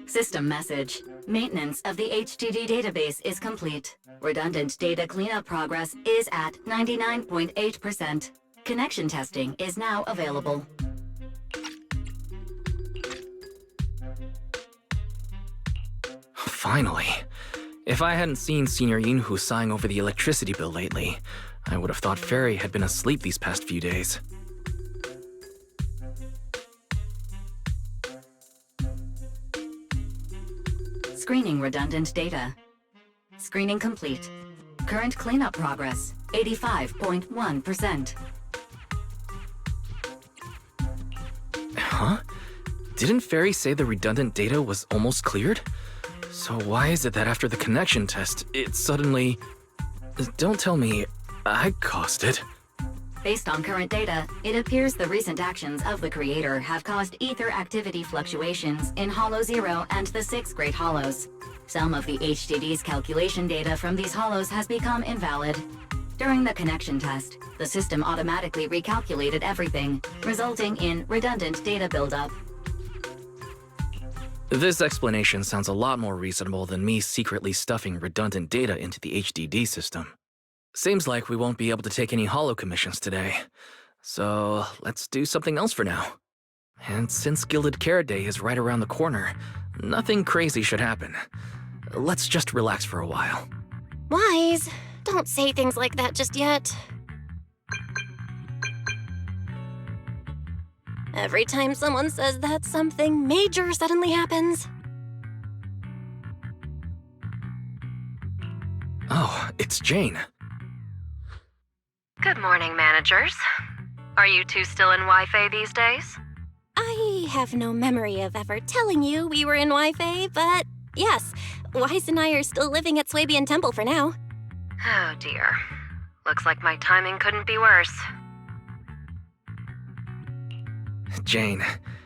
System message. Maintenance of the HDD database is complete. Redundant data cleanup progress is at 99.8%. Connection testing is now available. Finally. If I hadn't seen Senior Yinhu sighing over the electricity bill lately, I would have thought Fairy had been asleep these past few days. Screening redundant data. Screening complete. Current cleanup progress, 85.1%. Huh? Didn't Fairy say the redundant data was almost cleared? So why is it that after the connection test, it suddenly... Don't tell me I caused it. Based on current data, it appears the recent actions of the creator have caused ether activity fluctuations in Hollow 0 and the 6 Great Hollows. Some of the HDD's calculation data from these hollows has become invalid. During the connection test, the system automatically recalculated everything, resulting in redundant data buildup. This explanation sounds a lot more reasonable than me secretly stuffing redundant data into the HDD system. Seems like we won't be able to take any hollow commissions today. So let's do something else for now. And since Gilded Carrot Day is right around the corner, nothing crazy should happen. Let's just relax for a while. Wise, don't say things like that just yet. Every time someone says that, something major suddenly happens. Oh, it's Jane. Good morning, managers. Are you two still in Wi-Fi these days? I have no memory of ever telling you we were in Wi-Fi, but yes, Wise and I are still living at Swabian Temple for now. Oh dear. Looks like my timing couldn't be worse. Jane,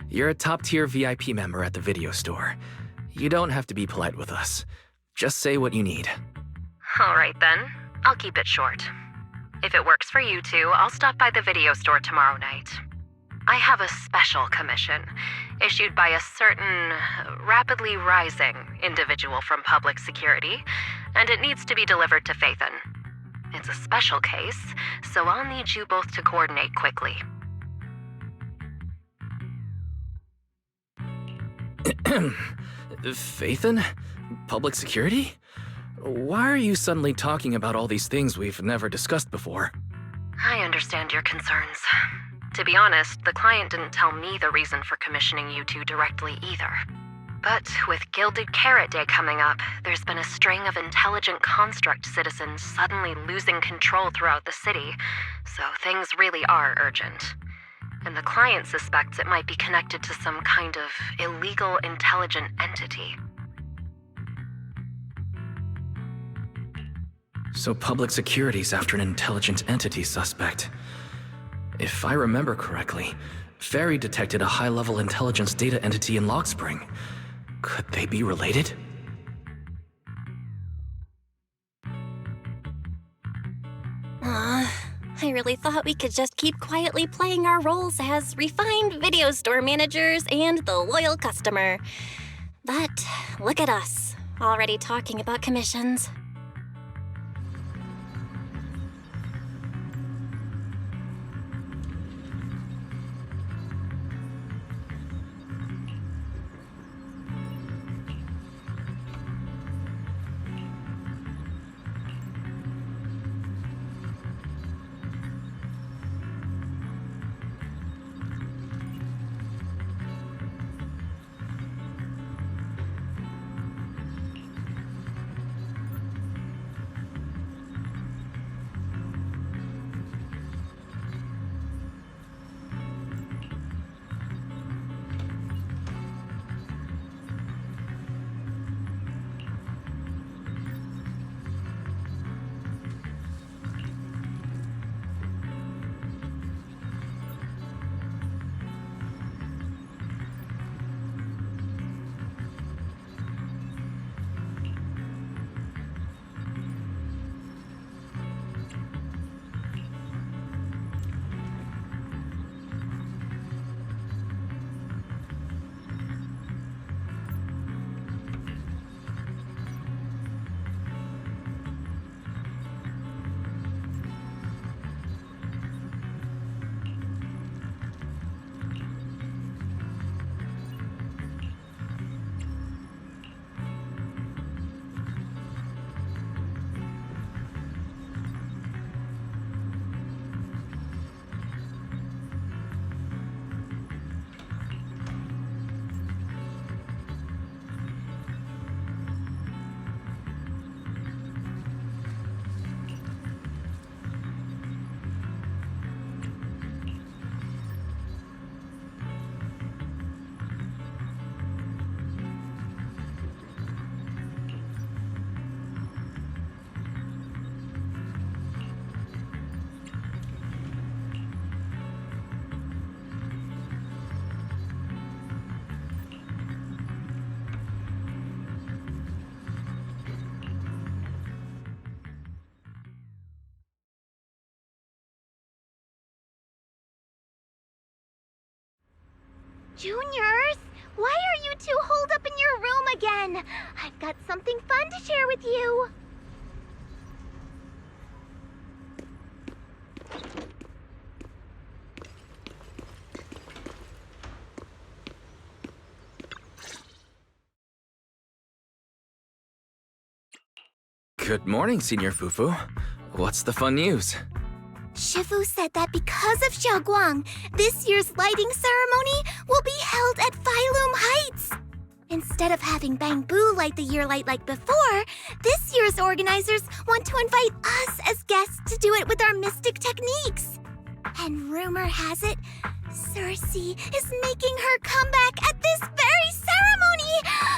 you're a top-tier VIP member at the video store. You don't have to be polite with us. Just say what you need. All right then, I'll keep it short. If it works for you two, I'll stop by the video store tomorrow night. I have a special commission issued by a certain rapidly rising individual from public security, and it needs to be delivered to Phaethon. It's a special case, so I'll need you both to coordinate quickly. Phaethon? Public security? Why are you suddenly talking about all these things we've never discussed before? I understand your concerns. To be honest, the client didn't tell me the reason for commissioning you two directly either. But with Gilded Carrot Day coming up, there's been a string of intelligent construct citizens suddenly losing control throughout the city, so things really are urgent. And the client suspects it might be connected to some kind of illegal intelligent entity. So public security's after an intelligent entity suspect. If I remember correctly, Fairy detected a high-level intelligence data entity in Logspring. Could they be related? I really thought we could just keep quietly playing our roles as refined video store managers and the loyal customer. But look at us, already talking about commissions. Juniors, why are you two holed up in your room again? I've got something fun to share with you. Good morning, Senior Fufu. What's the fun news? Shifu said that because of Xiaoguang, this year's lighting ceremony will be held at Phylum Heights. Instead of having Bangbu light the year light like before, this year's organizers want to invite us as guests to do it with our mystic techniques. And rumor has it, Cersei is making her comeback at this very ceremony!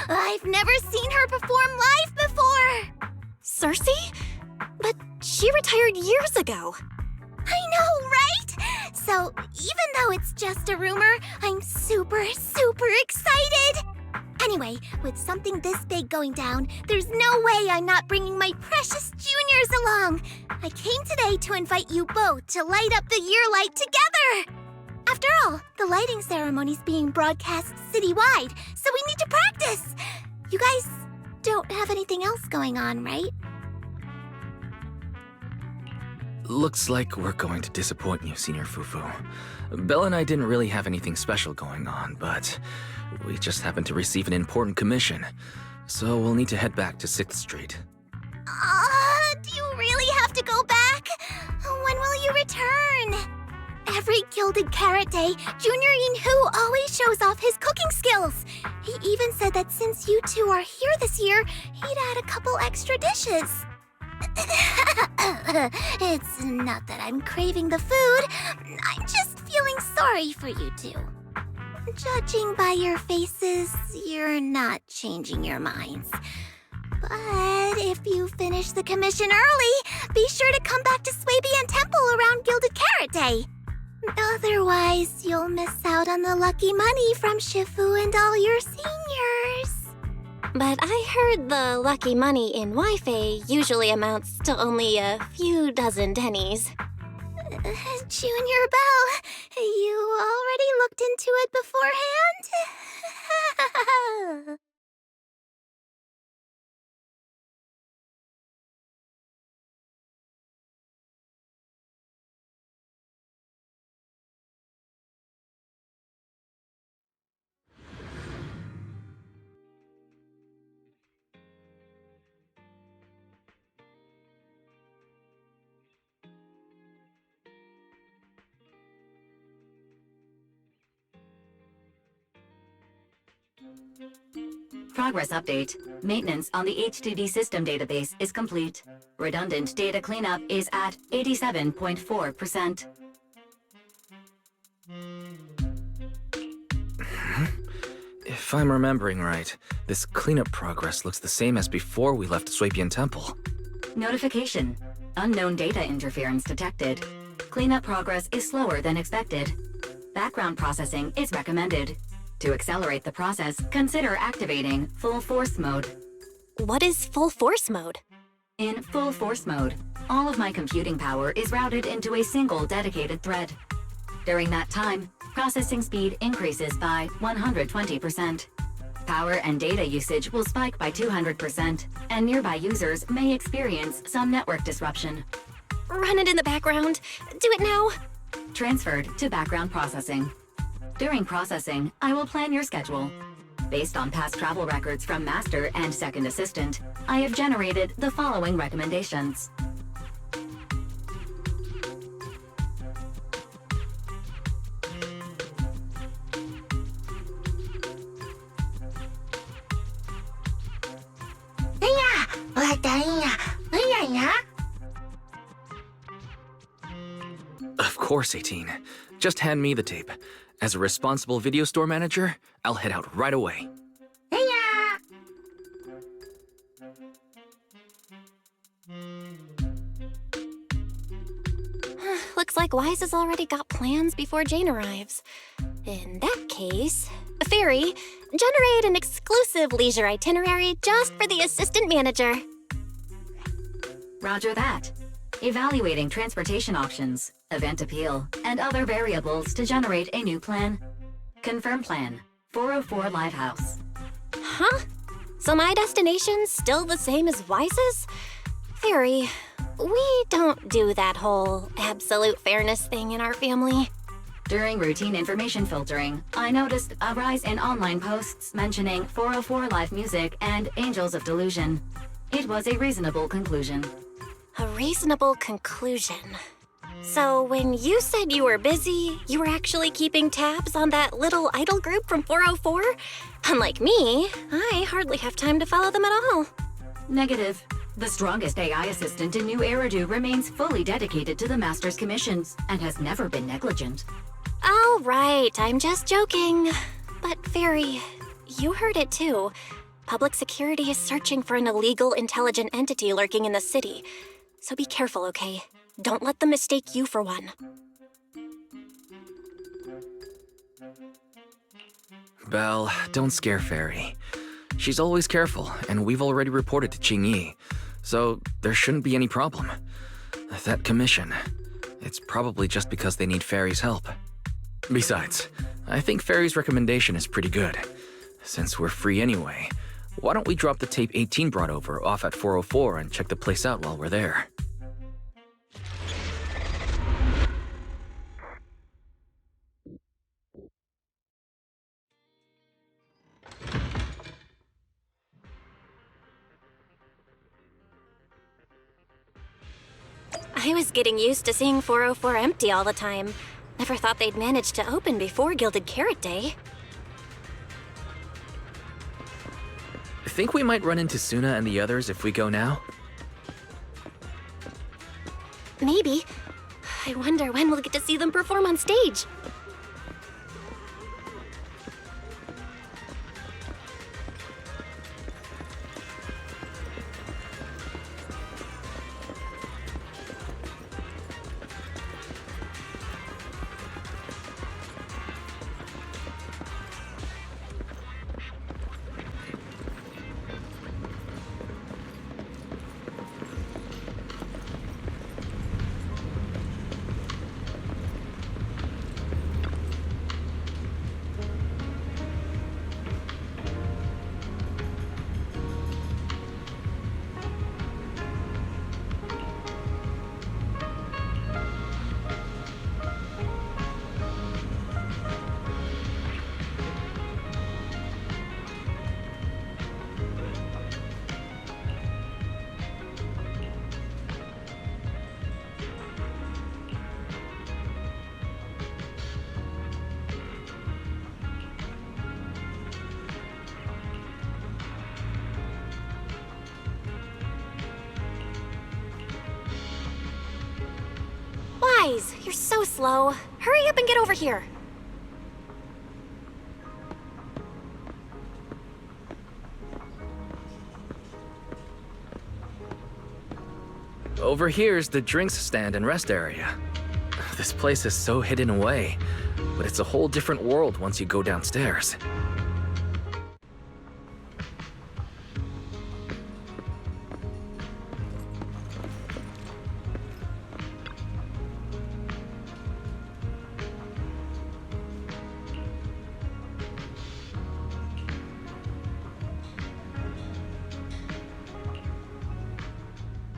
I've never seen her perform live before! Cersei? But she retired years ago. I know, right? So, even though it's just a rumor, I'm super excited! Anyway, with something this big going down, there's no way I'm not bringing my precious juniors along! I came today to invite you both to light up the year light together! After all, the lighting ceremony's being broadcast citywide, so we need to practice! You guys don't have anything else going on, right? Looks like we're going to disappoint you, Senior Fufu. Belle and I didn't really have anything special going on, but we just happened to receive an important commission, so we'll need to head back to 6th Street. Do you really have to go back? When will you return? Every Gilded Carrot Day, Junior Yinhu always shows off his cooking skills. He even said that since you two are here this year, he'd add a couple extra dishes. It's not that I'm craving the food. I'm just feeling sorry for you two. Judging by your faces, you're not changing your minds. But if you finish the commission early, be sure to come back to Swabian Temple around Gilded Carrot Day. Otherwise, you'll miss out on the lucky money from Shifu and all your seniors. But I heard the lucky money in Wi-Fi usually amounts to only a few dozen pennies. Junior Belle, you already looked into it beforehand? Progress update. Maintenance on the HDD system database is complete. Redundant data cleanup is at 87.4%. If I'm remembering right, this cleanup progress looks the same as before we left Swabian Temple. Notification. Unknown data interference detected. Cleanup progress is slower than expected. Background processing is recommended. To accelerate the process, consider activating full force mode. What is full force mode? In full force mode, all of my computing power is routed into a single dedicated thread. During that time, processing speed increases by 120%. Power and data usage will spike by 200%, and nearby users may experience some network disruption. Run it in the background. Do it now. Transferred to background processing. During processing, I will plan your schedule. Based on past travel records from Master and Second Assistant, I have generated the following recommendations. Of course, 18. Just hand me the tape. As a responsible video store manager, I'll head out right away. Looks like Wise has already got plans before Jane arrives. In that case, Fairy, generate an exclusive leisure itinerary just for the assistant manager. Roger that. Evaluating transportation options, event appeal, and other variables to generate a new plan. Confirm plan. 404 Livehouse. Huh? So my destination's still the same as Wise's? Fairy, we don't do that whole absolute fairness thing in our family. During routine information filtering, I noticed a rise in online posts mentioning 404 Live Music and Angels of Delusion. It was a reasonable conclusion. A reasonable conclusion. So when you said you were busy, you were actually keeping tabs on that little idol group from 404? Unlike me, I hardly have time to follow them at all. Negative. The strongest AI assistant in New Eridu remains fully dedicated to the Master's commissions and has never been negligent. All right, I'm just joking. But Fairy, you heard it too. Public security is searching for an illegal intelligent entity lurking in the city. So be careful, okay? Don't let them mistake you for one. Belle, don't scare Fairy. She's always careful, and we've already reported to Qingyi, so there shouldn't be any problem. That commission, it's probably just because they need Fairy's help. Besides, I think Fairy's recommendation is pretty good. Since we're free anyway, why don't we drop the tape 18 brought over off at 404 and check the place out while we're there? I was getting used to seeing 404 empty all the time. Never thought they'd manage to open before Gilded Carrot Day. Think we might run into Suna and the others if we go now? Maybe. I wonder when we'll get to see them perform on stage. Wise, you're so slow. Hurry up and get over here. Over here's the drinks stand and rest area. This place is so hidden away, but it's a whole different world once you go downstairs.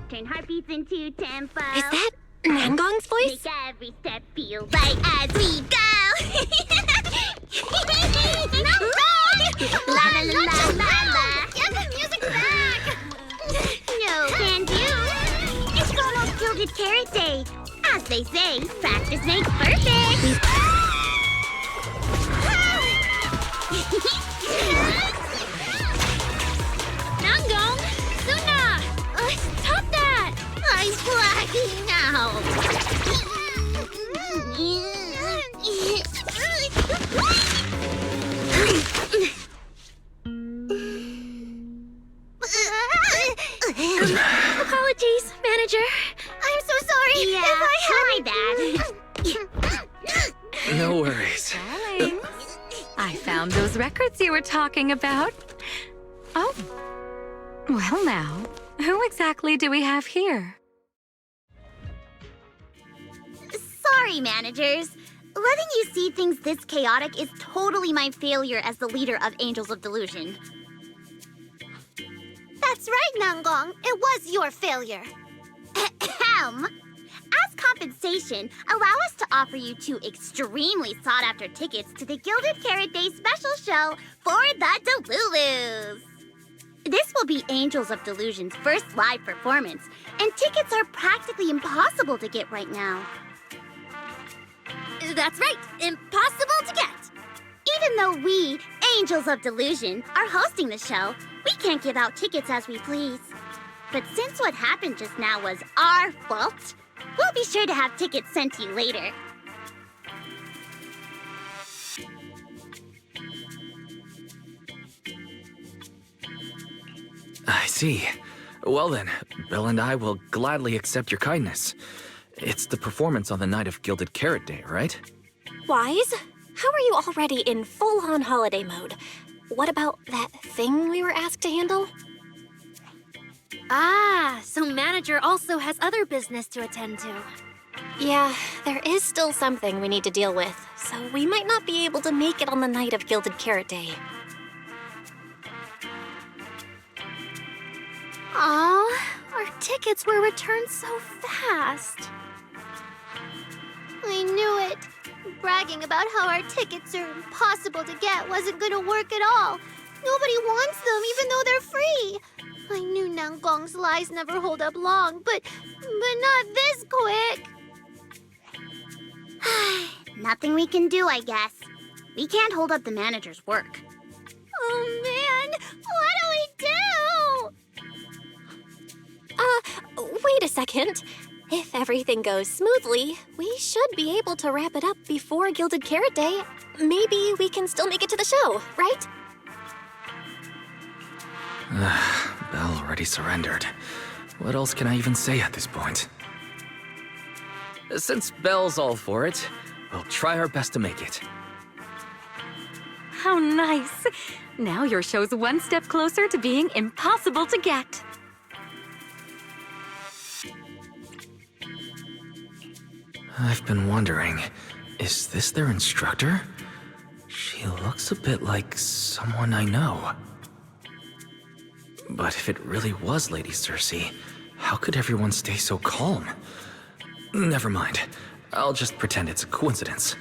Turn heartbeats into tempo. Is that Nangong's voice? Make every step feel right as we go. La la la la la. Get the music back. No can do. It's almost Gilded Carrot Day. As they say, practice makes perfect. Nangong, Suna, stop that! I'm blacking out. Apologies, manager. I'm so sorry. Yeah, If I No worries. Darling, I found those records you were talking about. Oh. Well now, who exactly do we have here? Sorry, managers. letting you see things this chaotic is totally my failure as the leader of Angels of Delusion. That's right, Nangong. It was your failure. Ahem. As compensation, allow us to offer you 2 extremely sought-after tickets to the Gilded Carrot Day special show for the Delulus. This will be Angels of Delusion's first live performance, and tickets are practically impossible to get right now. That's right, impossible to get. Even though we, Angels of Delusion, are hosting the show, we can't give out tickets as we please. But since what happened just now was our fault, we'll be sure to have tickets sent to you later. I see. Well then, Bill and I will gladly accept your kindness. It's the performance on the night of Gilded Carrot Day, right? Wise, how are you already in full-on holiday mode? What about that thing we were asked to handle? Ah, so manager also has other business to attend to. Yeah, there is still something we need to deal with, so we might not be able to make it on the night of Gilded Carrot Day. Aw, our tickets were returned so fast. I knew it. Bragging about how our tickets are impossible to get wasn't gonna work at all. Nobody wants them, even though they're free. I knew Nangong's lies never hold up long, but not this quick. Nothing we can do, I guess. We can't hold up the manager's work. Oh man, what do? Wait a second. If everything goes smoothly, we should be able to wrap it up before Gilded Carrot Day. Maybe we can still make it to the show, right? Belle already surrendered. What else can I even say at this point? Since Belle's all for it, we'll try our best to make it. How nice. Now your show's one step closer to being impossible to get. I've been wondering, is this their instructor? She looks a bit like someone I know. But if it really was Lady Cersei, how could everyone stay so calm? Never mind. I'll just pretend it's a coincidence.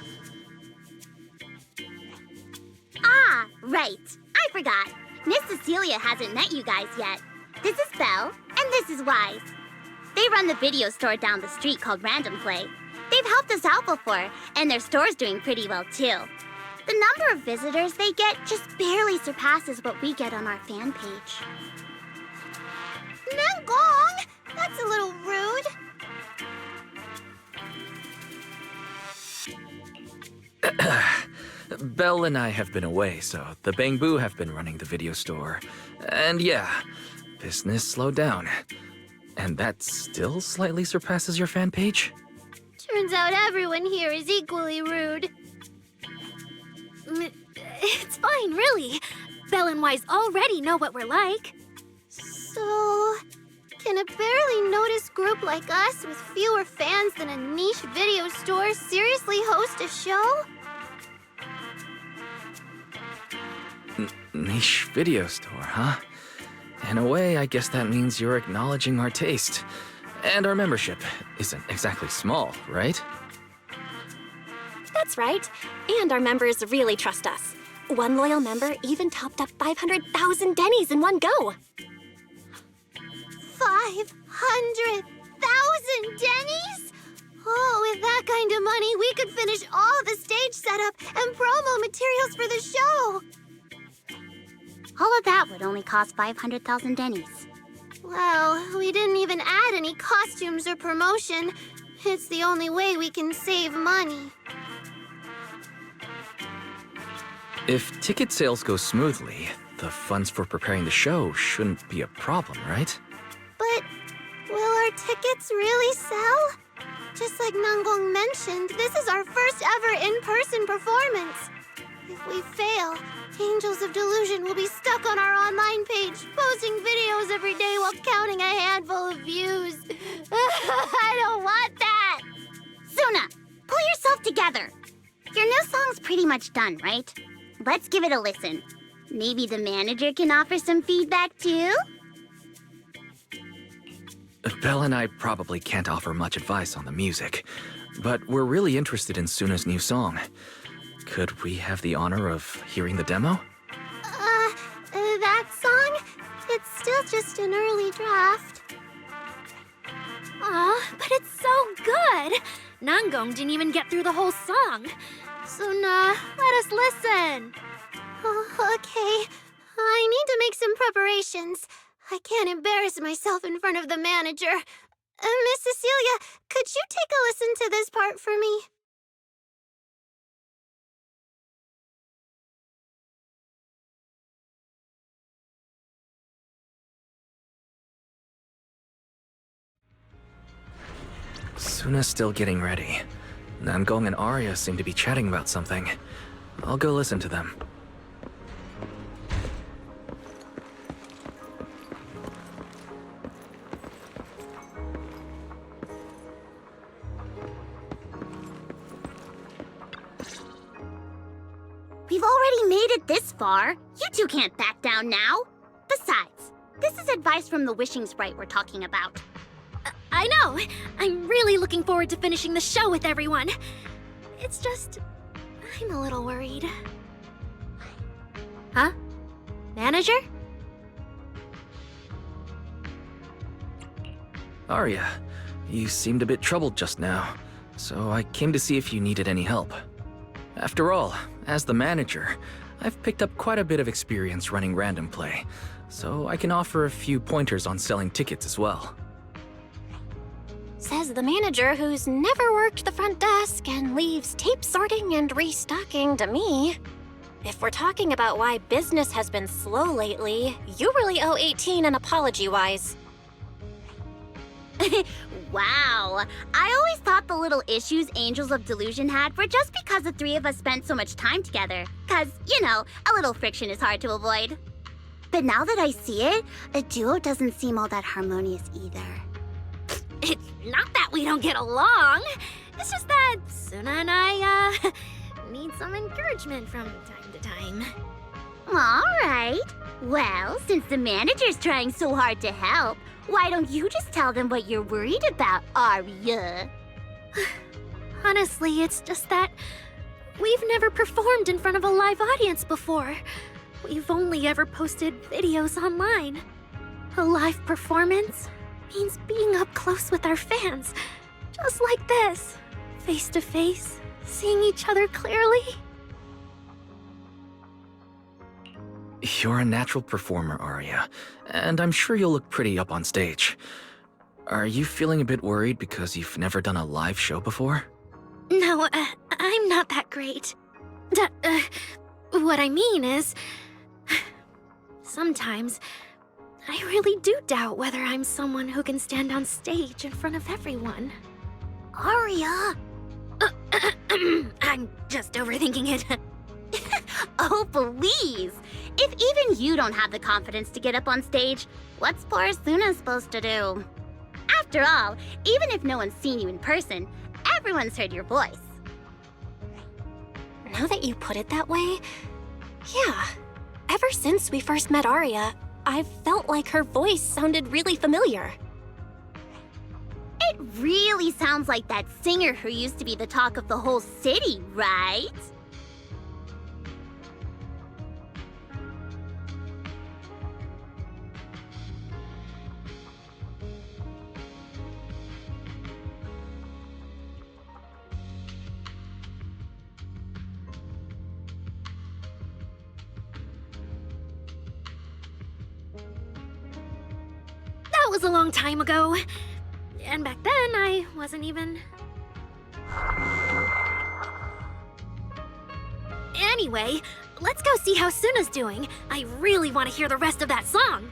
Ah, right. I forgot. Miss Cecilia hasn't met you guys yet. This is Belle, and this is Wise. They run the video store down the street called Random Play. They've helped us out before, and their store's doing pretty well too. The number of visitors they get just barely surpasses what we get on our fan page. Nangong! That's a little rude. Belle and I have been away, so the Bangbu have been running the video store. And yeah, business slowed down. And that still slightly surpasses your fan page? Turns out everyone here is equally rude. It's fine, really. Belle and Wise already know what we're like. So, can a barely noticed group like us with fewer fans than a niche video store seriously host a show? Niche video store, huh? In a way, I guess that means you're acknowledging our taste. And our membership isn't exactly small, right? That's right. And our members really trust us. One loyal member even topped up 500,000 Denny's in one go. 500,000 Denny's? Oh, with that kind of money, we could finish all the stage setup and promo materials for the show. All of that would only cost 500,000 Denny's. Well, we didn't even add any costumes or promotion. It's the only way we can save money. If ticket sales go smoothly, the funds for preparing the show shouldn't be a problem, right? But will our tickets really sell? Just like Nangong mentioned, this is our first ever in-person performance. If we fail, Angels of Delusion will be stuck on our online page, posting videos every day while counting a handful of views. I don't want that! Suna, pull yourself together. Your new song's pretty much done, right? Let's give it a listen. Maybe the manager can offer some feedback too? Belle and I probably can't offer much advice on the music, but we're really interested in Suna's new song. Could we have the honor of hearing the demo? That song? It's still just an early draft. Aw, but it's so good! Nangong didn't even get through the whole song. Suna, let us listen. Okay. I need to make some preparations. I can't embarrass myself in front of the manager. Miss Cecilia, could you take a listen to this part for me? Suna's still getting ready. Nangong and Arya seem to be chatting about something. I'll go listen to them. We've already made it this far. You two can't back down now. Besides, this is advice from the wishing sprite we're talking about. I know! I'm really looking forward to finishing the show with everyone. It's just... I'm a little worried. Huh? Manager? Arya, you seemed a bit troubled just now, so I came to see if you needed any help. After all, as the manager, I've picked up quite a bit of experience running random play, so I can offer a few pointers on selling tickets as well. Says the manager who's never worked the front desk and leaves tape sorting and restocking to me. If we're talking about why business has been slow lately, you really owe 18 an apology-wise. Wow. I always thought the little issues Angels of Delusion had were just because the three of us spent so much time together. 'Cause, you know, a little friction is hard to avoid. But now that I see it, a duo doesn't seem all that harmonious either. It's not that we don't get along. It's just that Suna and I, need some encouragement from time to time. All right. Well, since the manager's trying so hard to help, why don't you just tell them what you're worried about, Arya? Honestly, it's just that we've never performed in front of a live audience before. We've only ever posted videos online. A live performance means being up close with our fans, just like this, face to face, seeing each other clearly. You're a natural performer, Arya, and I'm sure you'll look pretty up on stage. Are you feeling a bit worried because you've never done a live show before? No, I'm not that great. What I mean is, sometimes I really do doubt whether I'm someone who can stand on stage in front of everyone. Arya! I'm just overthinking it. Oh, please! If even you don't have the confidence to get up on stage, what's poor Suna supposed to do? After all, even if no one's seen you in person, everyone's heard your voice. Now that you put it that way, yeah. Ever since we first met Arya, I've felt like her voice sounded really familiar. It really sounds like that singer who used to be the talk of the whole city, right? That was a long time ago. And back then, I wasn't even... Anyway, let's go see how Suna's doing. I really want to hear the rest of that song.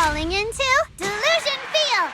Falling into Delusion Field!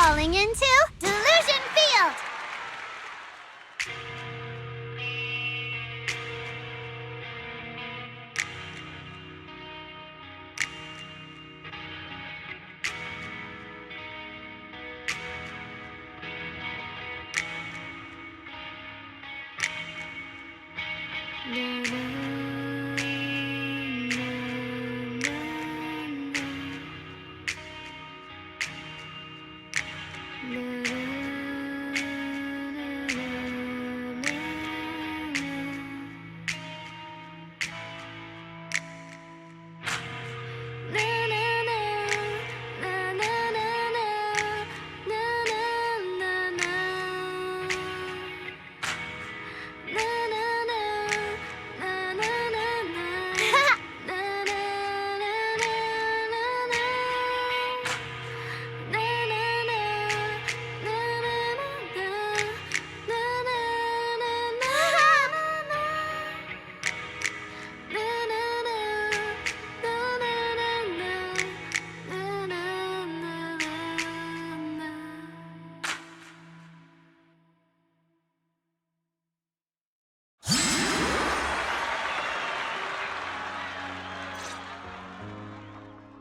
falling into Delusion Field!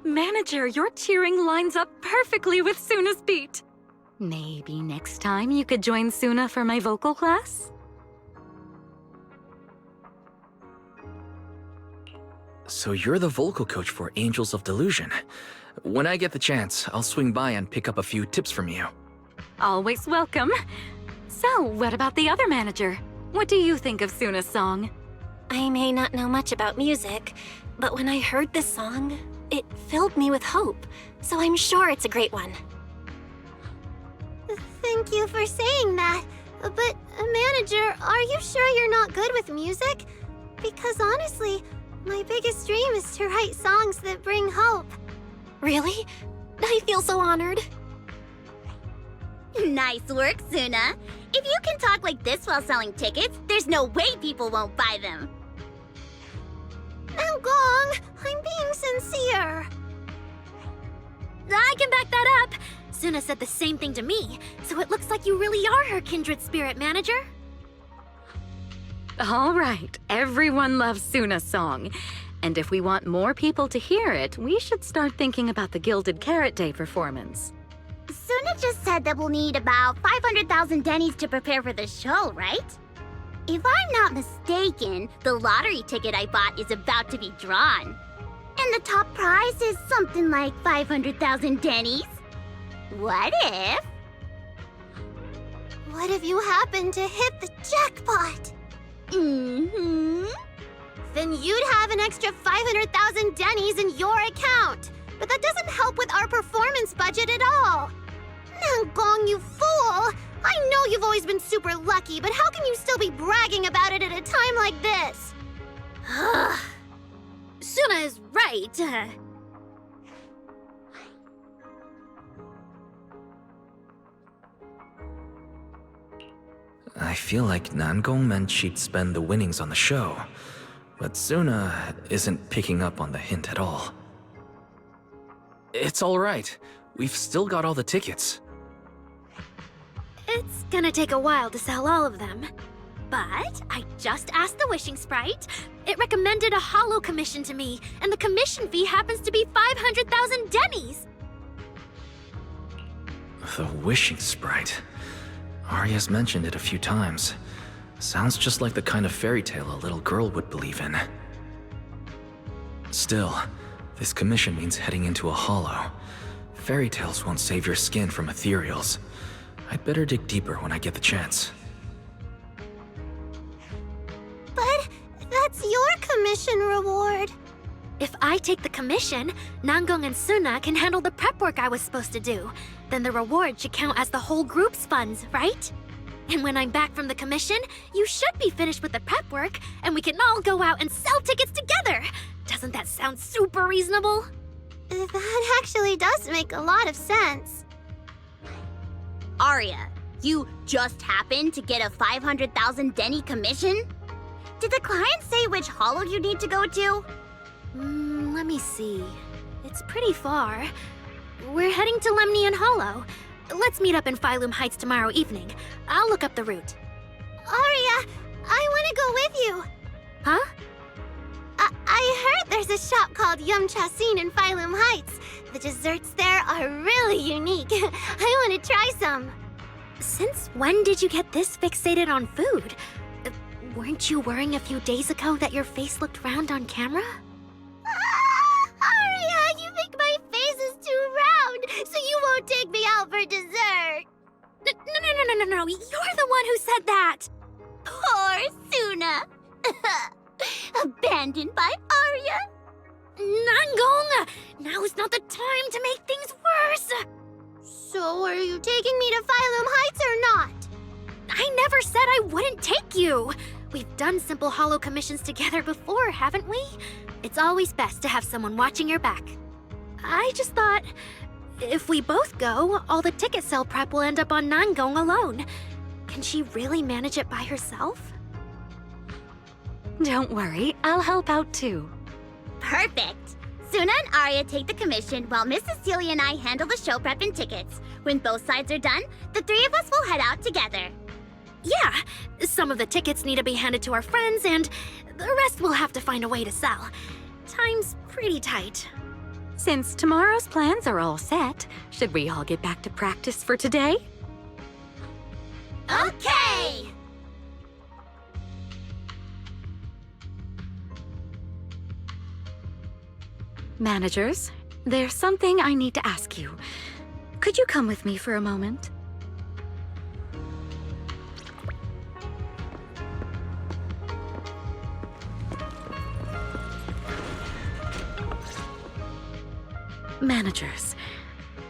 Manager, your cheering lines up perfectly with Suna's beat. Maybe next time you could join Suna for my vocal class? So you're the vocal coach for Angels of Delusion. When I get the chance, I'll swing by and pick up a few tips from you. Always welcome. So, what about the other manager? What do you think of Suna's song? I may not know much about music, but when I heard this song, it filled me with hope. So I'm sure it's a great one. Thank you for saying that. But, manager, are you sure you're not good with music? Because honestly, my biggest dream is to write songs that bring hope. Really? I feel so honored. Nice work, Suna. If you can talk like this while selling tickets, there's no way people won't buy them. Now, Gong, I'm being sincere. I can back that up. Suna said the same thing to me, so it looks like you really are her kindred spirit, manager. All right, everyone loves Suna's song. And if we want more people to hear it, we should start thinking about the Gilded Carrot Day performance. Suna just said that we'll need about 500,000 dennies to prepare for the show, right? If I'm not mistaken, the lottery ticket I bought is about to be drawn. And the top prize is something like 500,000 dennies. What if you happen to hit the jackpot? Then you'd have an extra 500,000 dennies in your account. But that doesn't help with our performance budget at all. Now, Gong, you fool! I know you've always been super lucky, but how can you still be bragging about it at a time like this? Suna is right. I feel like Nangong meant she'd spend the winnings on the show, but Suna isn't picking up on the hint at all. It's all right. We've still got all the tickets. It's gonna take a while to sell all of them. But I just asked the Wishing Sprite. It recommended a holo commission to me, and the commission fee happens to be 500,000 dennies. The Wishing Sprite. Arya's mentioned it a few times. Sounds just like the kind of fairy tale a little girl would believe in. Still, this commission means heading into a holo. Fairy tales won't save your skin from ethereals. I'd better dig deeper when I get the chance. But that's your commission reward. If I take the commission, Nangong and Suna can handle the prep work I was supposed to do. Then the reward should count as the whole group's funds, right? And when I'm back from the commission, you should be finished with the prep work, and we can all go out and sell tickets together. Doesn't that sound super reasonable? That actually does make a lot of sense. Arya, you just happened to get a 500,000 denny commission? Did the client say which holo you need to go to? Let me see. It's pretty far. We're heading to Lemnian Hollow. Let's meet up in Phylum Heights tomorrow evening. I'll look up the route. Aria, I want to go with you. Huh? I heard there's a shop called Yum Chasin in Phylum Heights. The desserts there are really unique. I want to try some. Since when did you get this fixated on food? Weren't you worrying a few days ago that your face looked round on camera? Aria, you think my face is too round, so you won't take me out for dessert. No. You're the one who said that. Poor Suna. Abandoned by Aria. Nangong! Now is not the time to make things worse! So are you taking me to Phylum Heights or not? I never said I wouldn't take you! We've done simple holo commissions together before, haven't we? It's always best to have someone watching your back. I just thought, if we both go, all the ticket sale prep will end up on Nangong alone. Can she really manage it by herself? Don't worry, I'll help out too. Perfect. Suna and Aria take the commission while Miss Cecilia and I handle the show prep and tickets. When both sides are done, the three of us will head out together. Yeah, some of the tickets need to be handed to our friends, and the rest we'll have to find a way to sell. Time's pretty tight. Since tomorrow's plans are all set, should we all get back to practice for today? Okay! Managers, there's something I need to ask you. Could you come with me for a moment? Managers,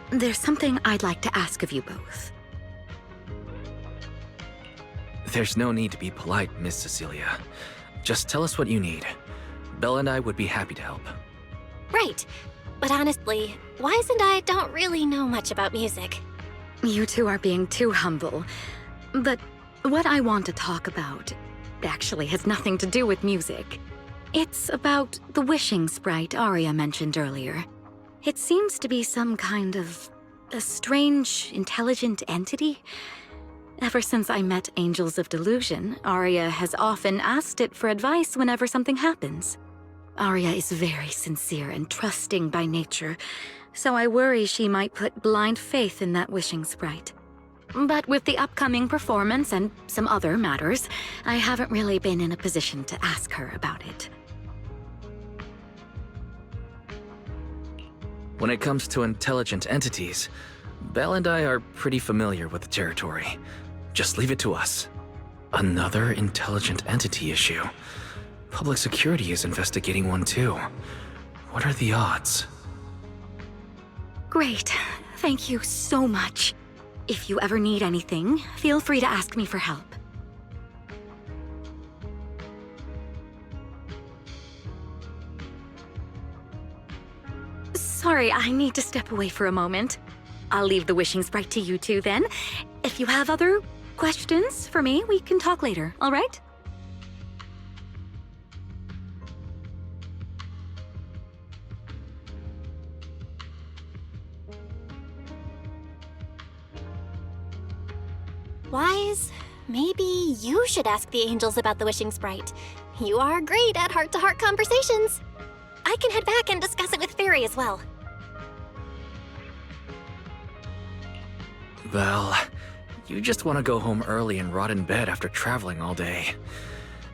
there's something I'd like to ask of you both. There's no need to be polite, Miss Cecilia. Just tell us what you need. Bella and I would be happy to help. Right. But honestly, Wise and I don't really know much about music. You two are being too humble. But what I want to talk about actually has nothing to do with music. It's about the wishing sprite Aria mentioned earlier. It seems to be some kind of a strange, intelligent entity. Ever since I met Angels of Delusion, Aria has often asked it for advice whenever something happens. Aria is very sincere and trusting by nature, so I worry she might put blind faith in that wishing sprite. But with the upcoming performance and some other matters, I haven't really been in a position to ask her about it. When it comes to intelligent entities, Belle and I are pretty familiar with the territory. Just leave it to us. Another intelligent entity issue. Public security is investigating one too. What are the odds? Great. Thank you so much. If you ever need anything, feel free to ask me for help. Sorry, I need to step away for a moment. I'll leave the wishing sprite to you two then. If you have other questions for me, we can talk later, all right? Wise, maybe you should ask the angels about the wishing sprite. You are great at heart-to-heart conversations. I can head back and discuss it with Fairy as well. Belle, you just want to go home early and rot in bed after traveling all day.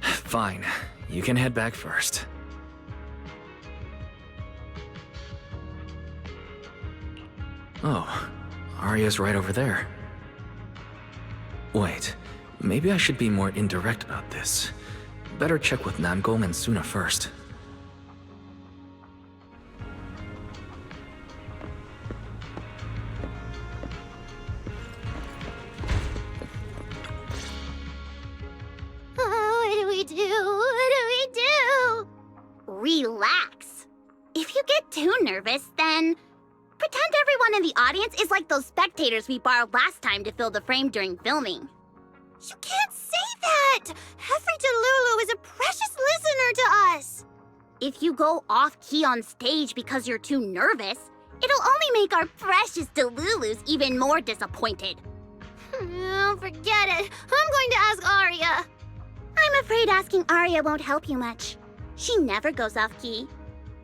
Fine, you can head back first. Oh, Aria's right over there. Wait, maybe I should be more indirect about this. Better check with Nangong and Suna first. What do we do? What do we do? Relax. If you get too nervous, then pretend everyone in the audience is like those spectators we borrowed last time to fill the frame during filming. You can't say that! Hefri Delulu is a precious listener to us! If you go off-key on stage because you're too nervous, It'll only make our precious Delulus even more disappointed. Oh, forget it. I'm going to ask Arya. I'm afraid asking Arya won't help you much. She never goes off key.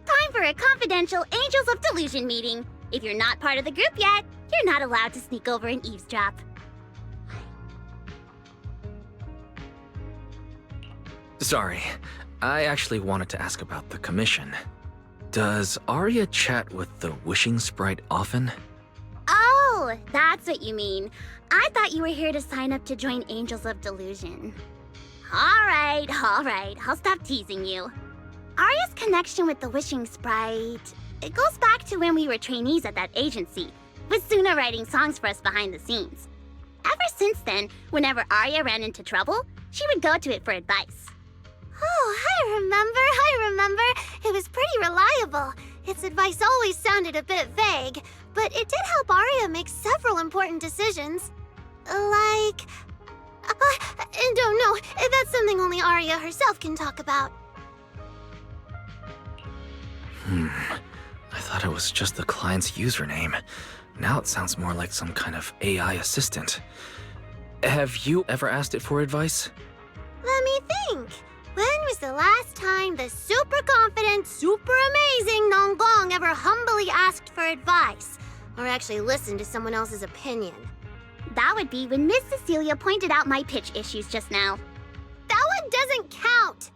Time for a confidential Angels of Delusion meeting. If you're not part of the group yet, you're not allowed to sneak over and eavesdrop. Sorry, I actually wanted to ask about the commission. Does Arya chat with the wishing sprite often? Oh, that's what you mean. I thought you were here to sign up to join Angels of Delusion. All right, I'll stop teasing you. Arya's connection with the Wishing Sprite, it goes back to when we were trainees at that agency, with Suna writing songs for us behind the scenes. Ever since then, whenever Arya ran into trouble, she would go to it for advice. Oh, I remember. It was pretty reliable. Its advice always sounded a bit vague, but it did help Arya make several important decisions. I don't know. That's something only Arya herself can talk about. I thought it was just the client's username. Now it sounds more like some kind of AI assistant. Have you ever asked it for advice? Let me think. When was the last time the super confident, super amazing Nonggong ever humbly asked for advice? Or actually listened to someone else's opinion? That would be when Miss Cecilia pointed out my pitch issues just now. That one doesn't count!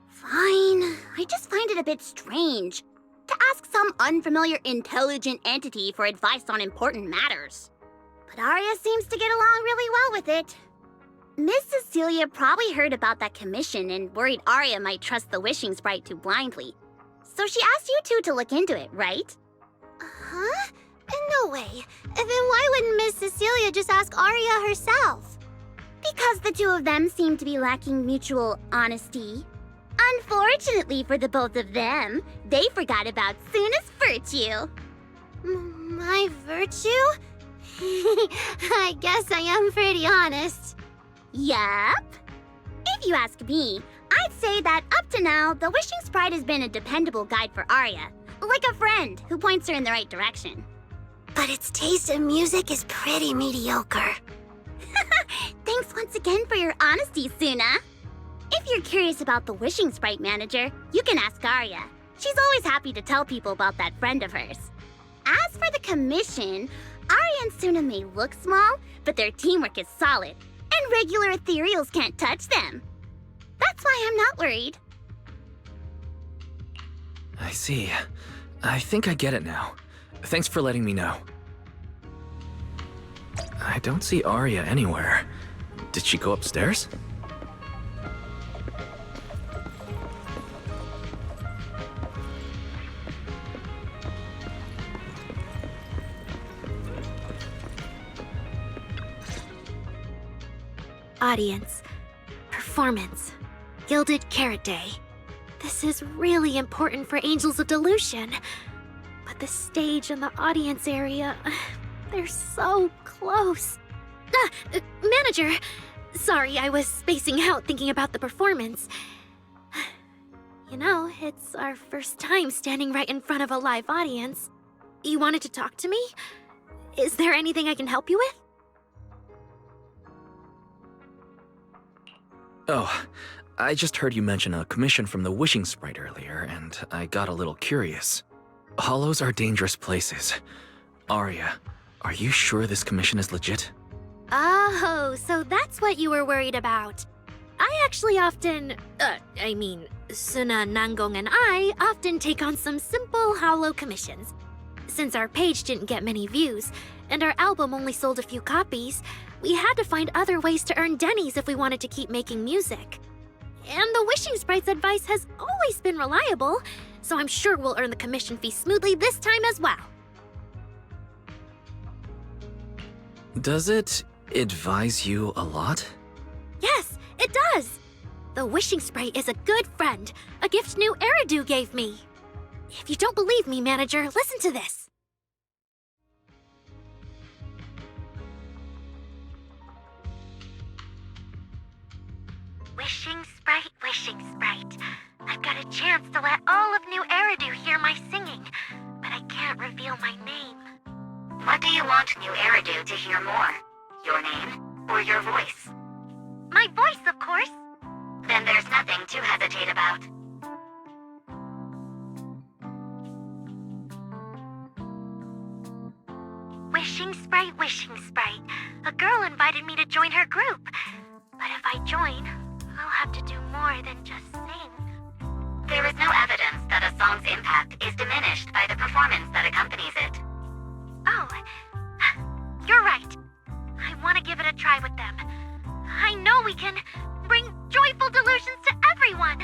Fine. I just find it a bit strange to ask some unfamiliar intelligent entity for advice on important matters. But Arya seems to get along really well with it. Miss Cecilia probably heard about that commission and worried Arya might trust the Wishing Sprite too blindly. So she asked you two to look into it, right? Huh? No way. Then why wouldn't Miss Cecilia just ask Arya herself? Because the two of them seem to be lacking mutual honesty. Unfortunately for the both of them, they forgot about Suna's virtue. My virtue? I guess I am pretty honest. Yup. If you ask me, I'd say that up to now, the Wishing Sprite has been a dependable guide for Arya, like a friend who points her in the right direction. But its taste in music is pretty mediocre. Thanks once again for your honesty, Suna. If you're curious about the Wishing Sprite manager, you can ask Arya. She's always happy to tell people about that friend of hers. As for the commission, Arya and Suna may look small, but their teamwork is solid, and regular ethereals can't touch them. That's why I'm not worried. I see. I think I get it now. Thanks for letting me know. I don't see Arya anywhere. Did she go upstairs? Audience. Performance. Gilded Carrot Day. This is really important for Angels of Delusion. But the stage and the audience area, they're so close. Manager! Sorry, I was spacing out thinking about the performance. You know, it's our first time standing right in front of a live audience. You wanted to talk to me? Is there anything I can help you with? Oh, I just heard you mention a commission from the Wishing Sprite earlier, and I got a little curious. Hollows are dangerous places. Arya, are you sure this commission is legit? Oh, so that's what you were worried about. I actually often, Suna, Nangong, and I often take on some simple hollow commissions. Since our page didn't get many views, and our album only sold a few copies, we had to find other ways to earn dennies if we wanted to keep making music. And the Wishing Sprite's advice has always been reliable, so I'm sure we'll earn the commission fee smoothly this time as well. Does it advise you a lot? Yes, it does! The Wishing Sprite is a good friend, a gift new Eridu gave me. If you don't believe me, manager, listen to this. Wishing Sprite. I've got a chance to let all of New Eridu hear my singing, but I can't reveal my name. What do you want New Eridu to hear more? Your name or your voice? My voice, of course. Then there's nothing to hesitate about. Wishing Sprite, Wishing Sprite. A girl invited me to join her group. But if I join, I'll have to do more than just sing. There is no evidence that a song's impact is diminished by the performance that accompanies it. Oh, you're right. I want to give it a try with them. I know we can bring joyful delusions to everyone.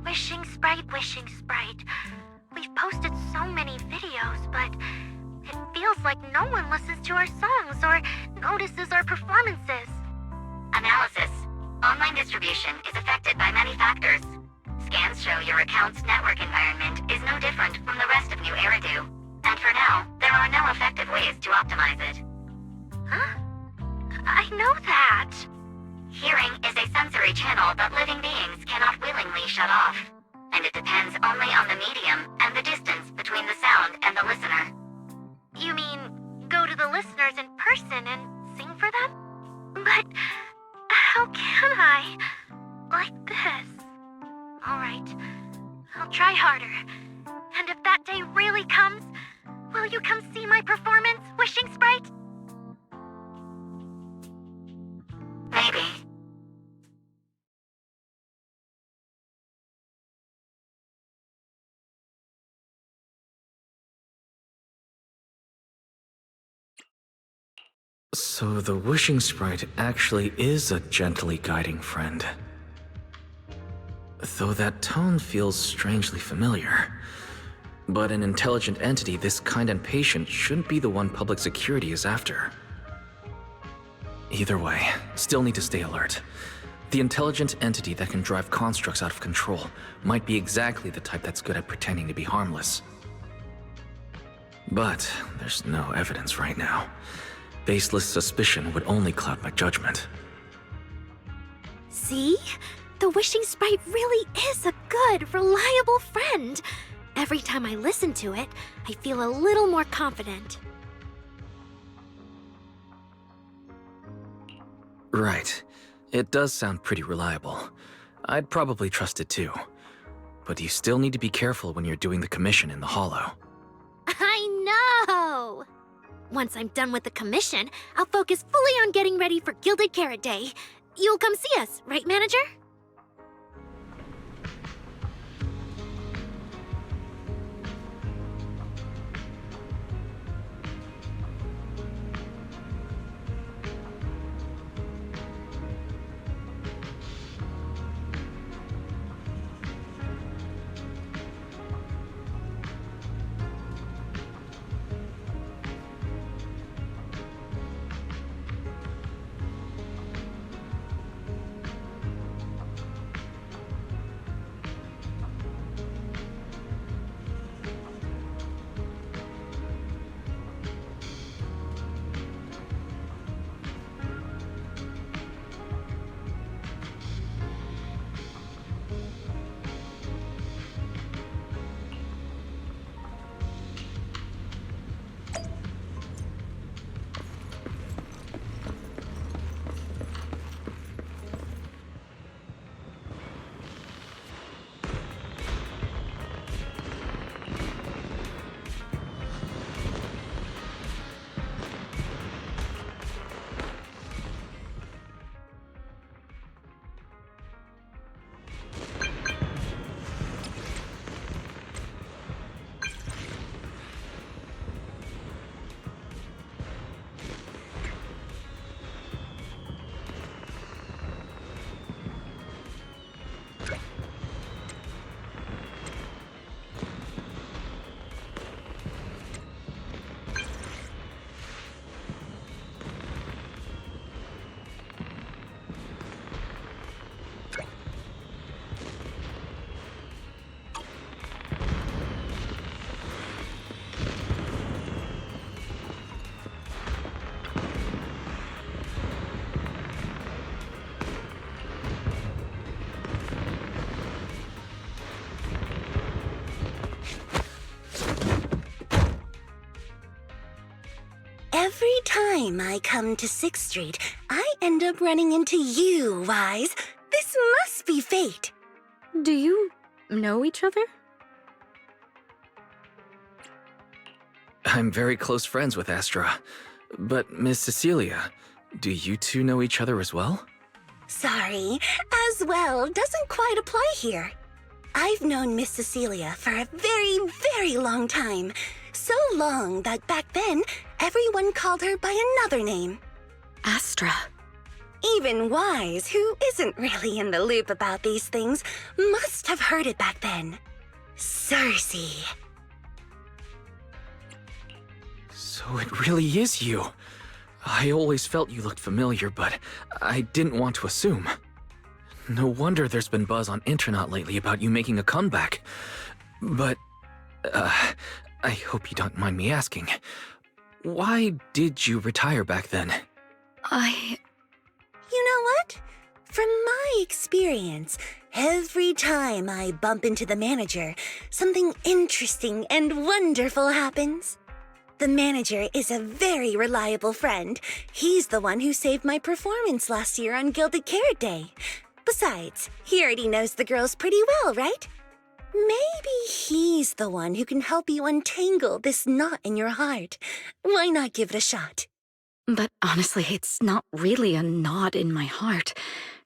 Wishing Sprite, Wishing Sprite. We've posted so many videos, but it feels like no one listens to our songs or notices our performances. Analysis. Online distribution is affected by many factors. Scans show your account's network environment is no different from the rest of New Eridu. And for now, there are no effective ways to optimize it. Huh? I know that. Hearing is a sensory channel that living beings cannot willingly shut off. And it depends only on the medium and the distance between the sound and the listener. You mean go to the listeners in person and sing for them? But how can I? Like this. Alright, I'll try harder. And if that day really comes, will you come see my performance, Wishing Sprite? Maybe. So the Wishing Sprite actually is a gently guiding friend. Though that tone feels strangely familiar. But an intelligent entity this kind and patient shouldn't be the one public security is after. Either way, still need to stay alert. The intelligent entity that can drive constructs out of control might be exactly the type that's good at pretending to be harmless. But there's no evidence right now. Baseless suspicion would only cloud my judgment. See? The Wishing Sprite really is a good, reliable friend. Every time I listen to it, I feel a little more confident. Right. It does sound pretty reliable. I'd probably trust it too. But you still need to be careful when you're doing the commission in the Hollow. I know! Once I'm done with the commission, I'll focus fully on getting ready for Gilded Carrot Day. You'll come see us, right, Manager? time I come to 6th Street, I end up running into you, Wise. This must be fate. Do you know each other? I'm very close friends with Astra. But Miss Cecilia, do you two know each other as well? Sorry, as well doesn't quite apply here. I've known Miss Cecilia for a very, very long time. So long that back then, everyone called her by another name. Astra. Even Wise, who isn't really in the loop about these things, must have heard it back then. Cersei. So it really is you. I always felt you looked familiar, but I didn't want to assume. No wonder there's been buzz on Intronaut lately about you making a comeback. But, I hope you don't mind me asking. Why did you retire back then? You know what? From my experience, every time I bump into the manager, something interesting and wonderful happens. The manager is a very reliable friend. He's the one who saved my performance last year on Gilded Carrot Day. Besides, he already knows the girls pretty well, right? Maybe he's the one who can help you untangle this knot in your heart. Why not give it a shot? But honestly, it's not really a knot in my heart.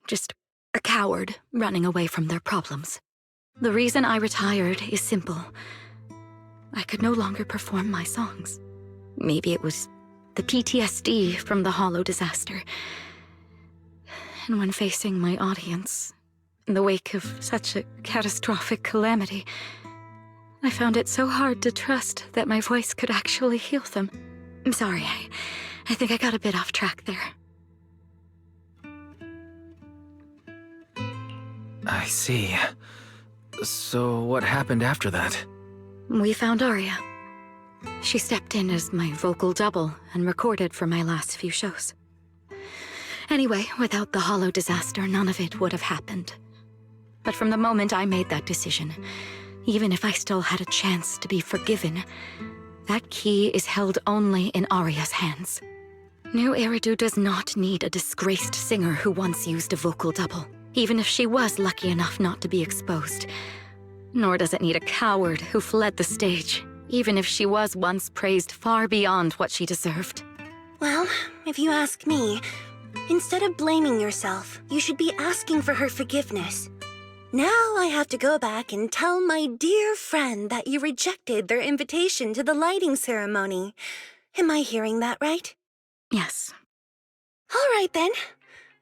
Just a coward running away from their problems. The reason I retired is simple. I could no longer perform my songs. Maybe it was the PTSD from the Hollow disaster. And when facing my audience, in the wake of such a catastrophic calamity, I found it so hard to trust that my voice could actually heal them. I'm sorry, I think I got a bit off track there. I see. So what happened after that? We found Aria. She stepped in as my vocal double and recorded for my last few shows. Anyway, without the Hollow disaster, none of it would have happened. But from the moment I made that decision, even if I still had a chance to be forgiven, that key is held only in Aria's hands. New Eridu does not need a disgraced singer who once used a vocal double, even if she was lucky enough not to be exposed. Nor does it need a coward who fled the stage, even if she was once praised far beyond what she deserved. Well, if you ask me, instead of blaming yourself, you should be asking for her forgiveness. Now I have to go back and tell my dear friend that you rejected their invitation to the lighting ceremony. Am I hearing that right? Yes. All right then.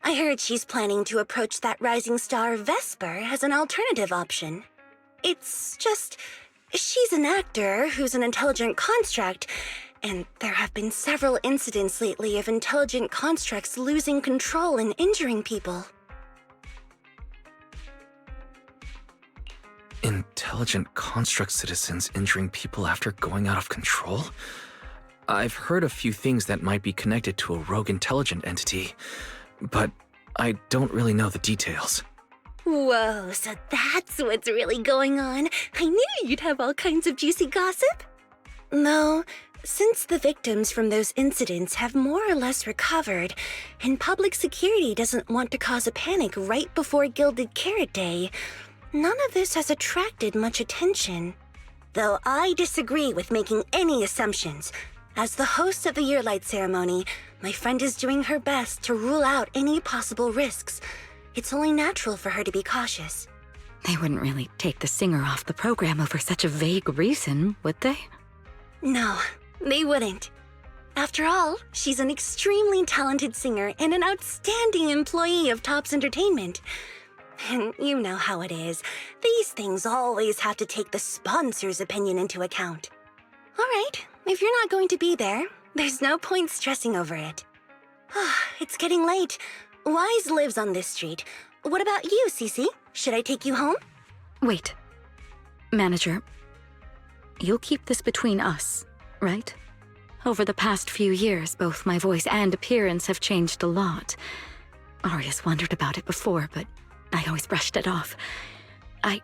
I heard she's planning to approach that rising star Vesper as an alternative option. It's just, she's an actor who's an intelligent construct, and there have been several incidents lately of intelligent constructs losing control and injuring people. Intelligent construct citizens injuring people after going out of control? I've heard a few things that might be connected to a rogue intelligent entity, but I don't really know the details. Whoa, so that's what's really going on. I knew you'd have all kinds of juicy gossip. No, since the victims from those incidents have more or less recovered, and public security doesn't want to cause a panic right before Gilded Carrot Day, none of this has attracted much attention. Though I disagree with making any assumptions. As the host of the Yearlight ceremony, my friend is doing her best to rule out any possible risks. It's only natural for her to be cautious. They wouldn't really take the singer off the program over such a vague reason, would they? No, they wouldn't. After all, she's an extremely talented singer and an outstanding employee of Topps Entertainment. And you know how it is. These things always have to take the sponsor's opinion into account. All right, if you're not going to be there, there's no point stressing over it. It's getting late. Wise lives on this street. What about you, Cece? Should I take you home? Wait. Manager, you'll keep this between us, right? Over the past few years, both my voice and appearance have changed a lot. Aria's wondered about it before, but I always brushed it off. I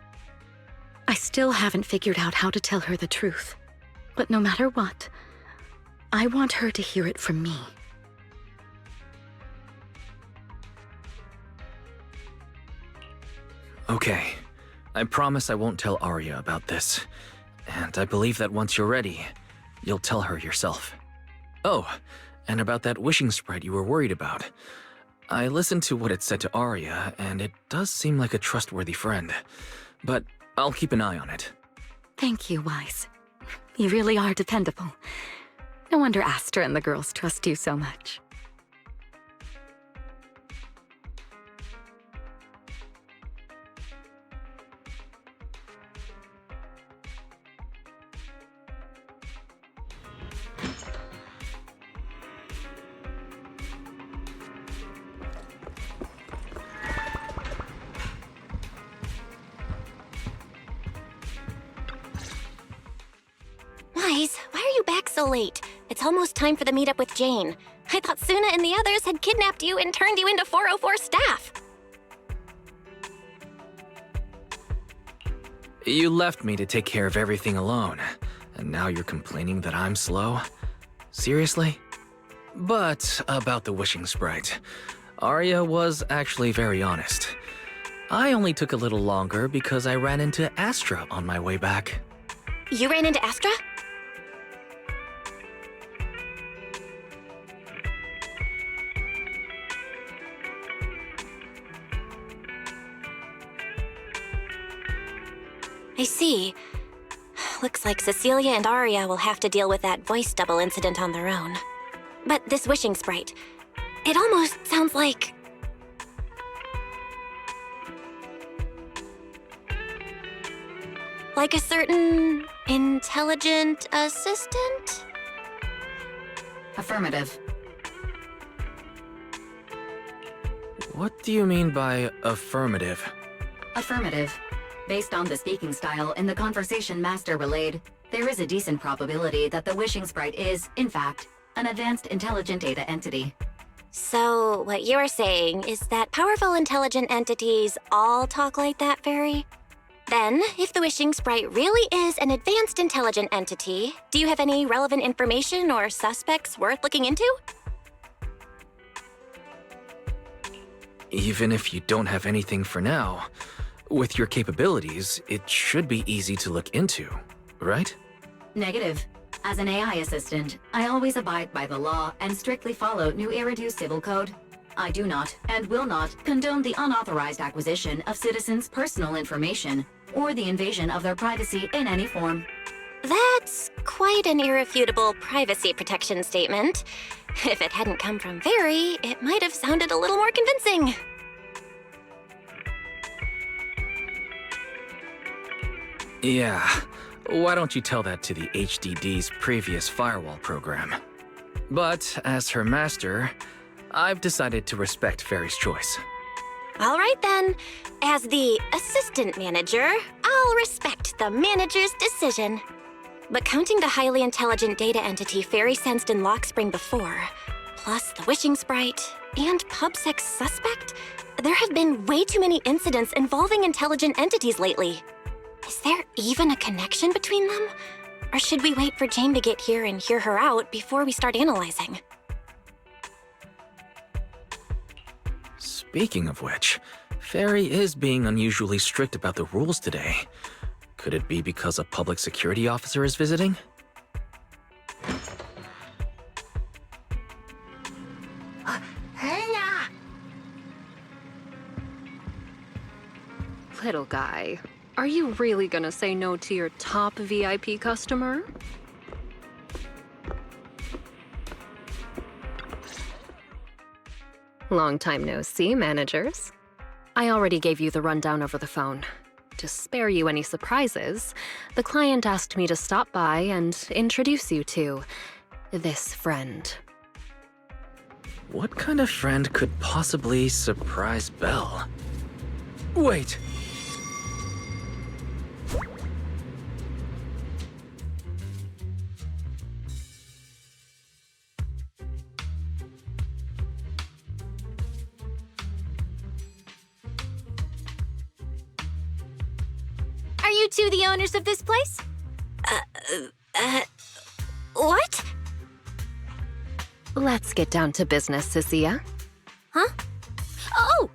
still haven't figured out how to tell her the truth. But no matter what, I want her to hear it from me. Okay. I promise I won't tell Arya about this. And I believe that once you're ready, you'll tell her yourself. Oh, and about that wishing sprite you were worried about. I listened to what it said to Arya, and it does seem like a trustworthy friend. But I'll keep an eye on it. Thank you, Wise. You really are dependable. No wonder Astra and the girls trust you so much. Wise, why are you back so late? It's almost time for the meetup with Jane. I thought Suna and the others had kidnapped you and turned you into 404 staff. You left me to take care of everything alone, and now you're complaining that I'm slow? Seriously? But about the wishing sprite, Arya was actually very honest. I only took a little longer because I ran into Astra on my way back. You ran into Astra? I see. Looks like Cecilia and Arya will have to deal with that voice double incident on their own. But this wishing sprite, it almost sounds like... like a certain intelligent assistant? Affirmative. What do you mean by affirmative? Affirmative. Based on the speaking style in the conversation Master relayed, there is a decent probability that the wishing sprite is, in fact, an advanced intelligent data entity. So, what you're saying is that powerful intelligent entities all talk like that, Fairy? Then, if the wishing sprite really is an advanced intelligent entity, do you have any relevant information or suspects worth looking into? Even if you don't have anything for now, with your capabilities, it should be easy to look into, right? Negative. As an AI assistant, I always abide by the law and strictly follow New Eridu Civil Code. I do not, and will not, condone the unauthorized acquisition of citizens' personal information or the invasion of their privacy in any form. That's quite an irrefutable privacy protection statement. If it hadn't come from Fairy, it might have sounded a little more convincing. Yeah, why don't you tell that to the HDD's previous firewall program? But as her master, I've decided to respect Fairy's choice. All right then. As the assistant manager, I'll respect the manager's decision. But counting the highly intelligent data entity Fairy sensed in Lockspring before, plus the wishing sprite, and PubSec's suspect, there have been way too many incidents involving intelligent entities lately. Is there even a connection between them? Or should we wait for Jane to get here and hear her out before we start analyzing? Speaking of which, Fairy is being unusually strict about the rules today. Could it be because a public security officer is visiting? Little guy, are you really gonna say no to your top VIP customer? Long time no see, managers. I already gave you the rundown over the phone. To spare you any surprises, the client asked me to stop by and introduce you to this friend. What kind of friend could possibly surprise Belle? Wait! Are you two the owners of this place? What? Let's get down to business, Cecilia. Huh? Oh!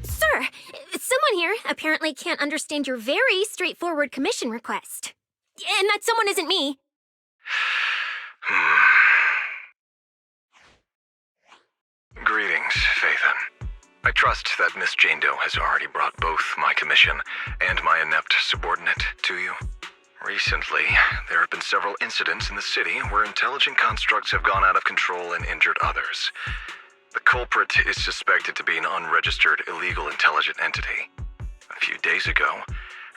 Sir, someone here apparently can't understand your very straightforward commission request. And that someone isn't me. Greetings, Phaethon. I trust that Miss Jane Doe has already brought both my commission and my inept subordinate to you. Recently, there have been several incidents in the city where intelligent constructs have gone out of control and injured others. The culprit is suspected to be an unregistered illegal intelligent entity. A few days ago,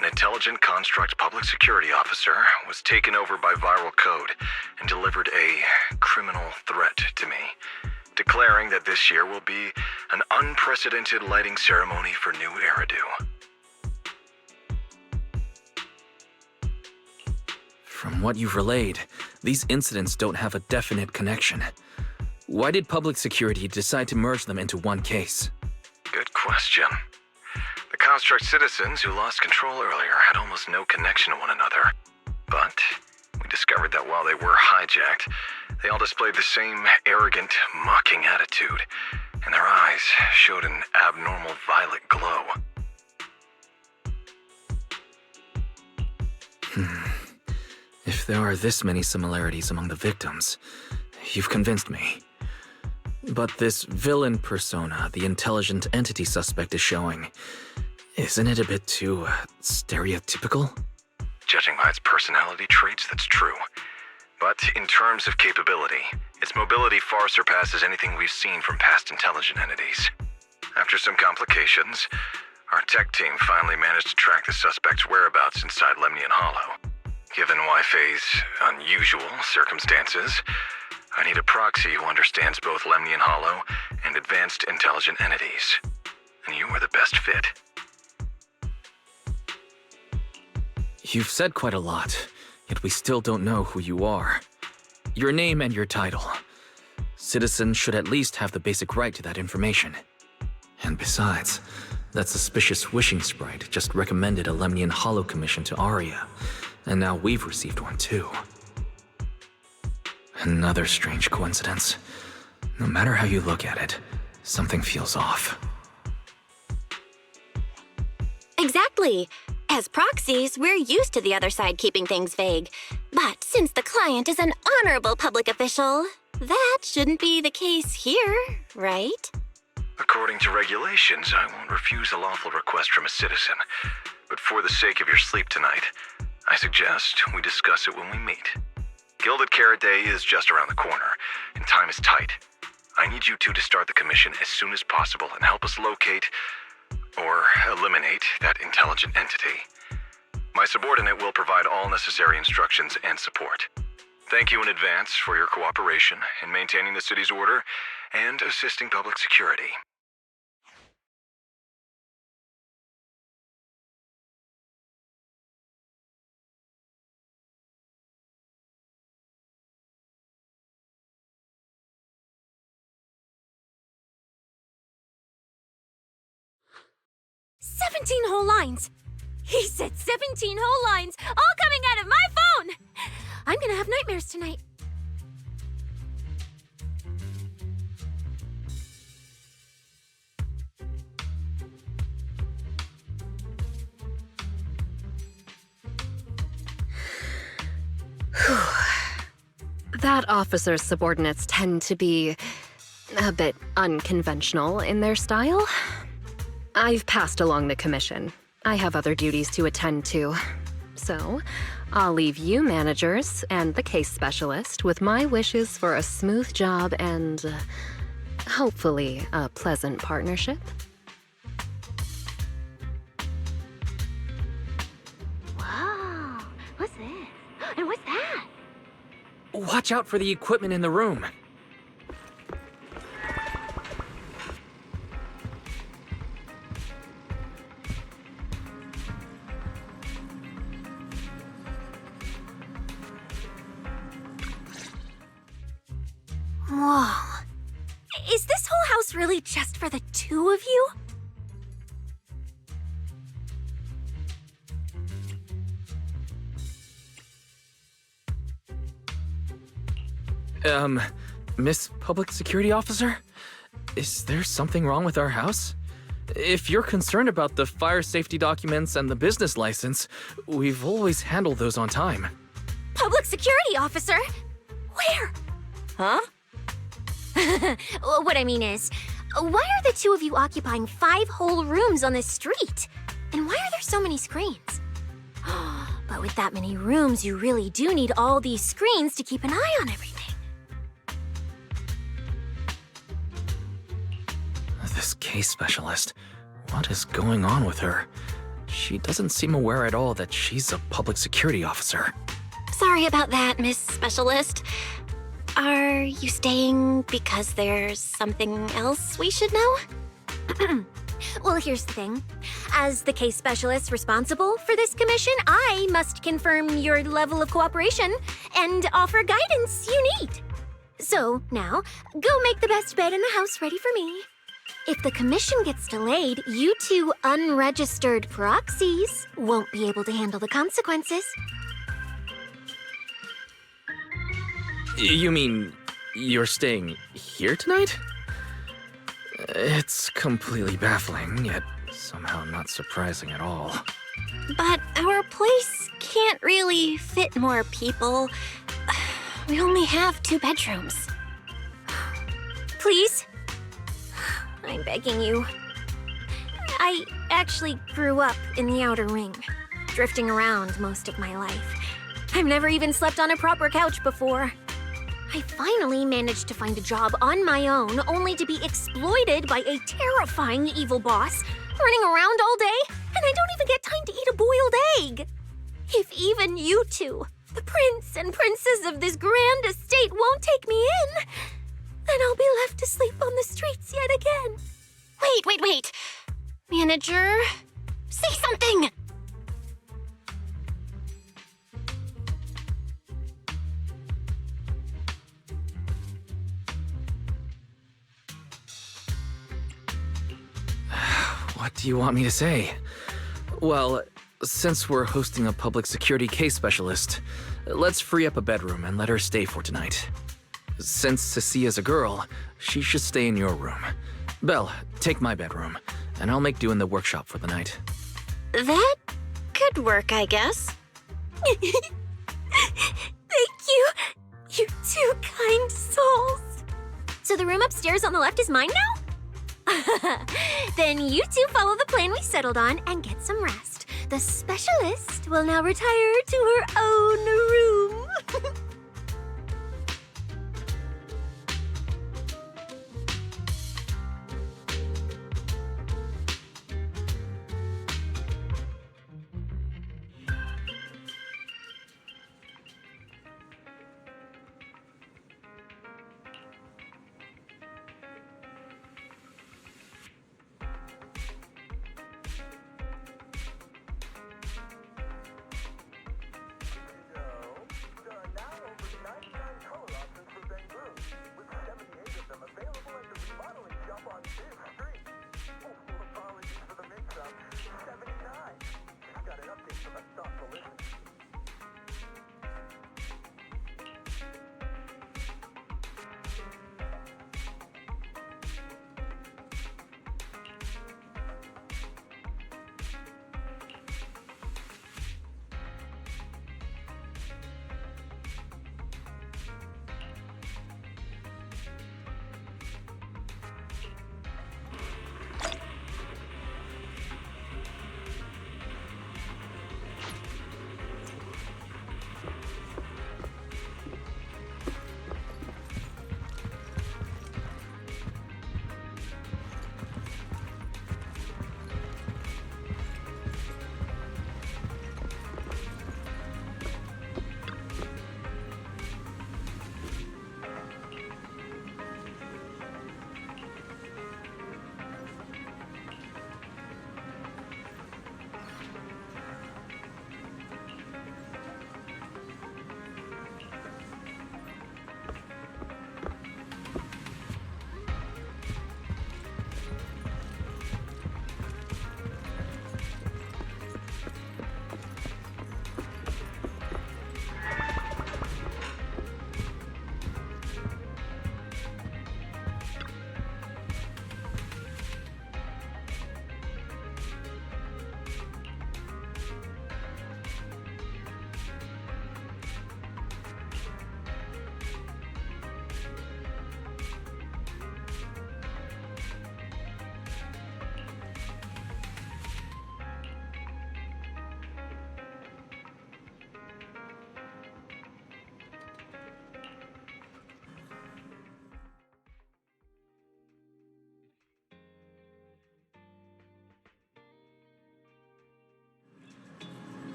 an intelligent construct public security officer was taken over by viral code and delivered a criminal threat to me, declaring that this year will be an unprecedented lighting ceremony for New Eridu. From what you've relayed, these incidents don't have a definite connection. Why did public security decide to merge them into one case? Good question. The construct citizens who lost control earlier had almost no connection to one another. But we discovered that while they were hijacked, they all displayed the same arrogant, mocking attitude, and their eyes showed an abnormal violet glow. If there are this many similarities among the victims, you've convinced me. But this villain persona the intelligent entity suspect is showing, isn't it a bit too stereotypical? Judging by its personality traits, that's true. But in terms of capability, its mobility far surpasses anything we've seen from past intelligent entities. After some complications, our tech team finally managed to track the suspect's whereabouts inside Lemnian Hollow. Given Wi-Fi's unusual circumstances, I need a proxy who understands both Lemnian Hollow and advanced intelligent entities. And you are the best fit. You've said quite a lot, yet we still don't know who you are. Your name and your title. Citizens should at least have the basic right to that information. And besides, that suspicious wishing sprite just recommended a Lemnian Hollow commission to Aria, and now we've received one too. Another strange coincidence. No matter how you look at it, something feels off. Exactly. As proxies, we're used to the other side keeping things vague. But since the client is an honorable public official, that shouldn't be the case here, right? According to regulations, I won't refuse a lawful request from a citizen. But for the sake of your sleep tonight, I suggest we discuss it when we meet. Gilded Carrot Day is just around the corner, and time is tight. I need you two to start the commission as soon as possible and help us locate or eliminate that intelligent entity. My subordinate will provide all necessary instructions and support. Thank you in advance for your cooperation in maintaining the city's order and assisting public security. "17 whole lines! He said 17 whole lines, all coming out of my phone! I'm gonna have nightmares tonight." That officer's subordinates tend to be a bit unconventional in their style. I've passed along the commission. I have other duties to attend to. So, I'll leave you managers and the case specialist with my wishes for a smooth job and, hopefully, a pleasant partnership. Whoa, what's this? And what's that? Watch out for the equipment in the room. this whole house really just for the two of you? Miss Public Security Officer? Is there something wrong with our house? If you're concerned about the fire safety documents and the business license, we've always handled those on time. Public security officer? Where? Huh? What I mean is, why are the two of you occupying 5 whole rooms on this street? And why are there so many screens? But with that many rooms, you really do need all these screens to keep an eye on everything. This case specialist. What is going on with her? She doesn't seem aware at all that she's a public security officer. Sorry about that, Miss Specialist. Are you staying because there's something else we should know? Well, here's the thing. As the case specialist responsible for this commission, I must confirm your level of cooperation and offer guidance you need. So, now, go make the best bed in the house ready for me. If the commission gets delayed, you two unregistered proxies won't be able to handle the consequences. You mean you're staying here tonight? It's completely baffling, yet somehow not surprising at all. But our place can't really fit more people. We only have 2 bedrooms. Please? I'm begging you. I actually grew up in the outer ring, drifting around most of my life. I've never even slept on a proper couch before. I finally managed to find a job on my own, only to be exploited by a terrifying evil boss, running around all day, and I don't even get time to eat a boiled egg. If even you two, the prince and princess of this grand estate, won't take me in, then I'll be left to sleep on the streets yet again. Wait. Manager, say something! What do you want me to say? Well, since we're hosting a public security case specialist, let's free up a bedroom and let her stay for tonight. Since Cecia's a girl, she should stay in your room. Belle, take my bedroom, and I'll make do in the workshop for the night. That could work, I guess. Thank you, you two kind souls. So the room upstairs on the left is mine now? Then you two follow the plan we settled on and get some rest. The specialist will now retire to her own room.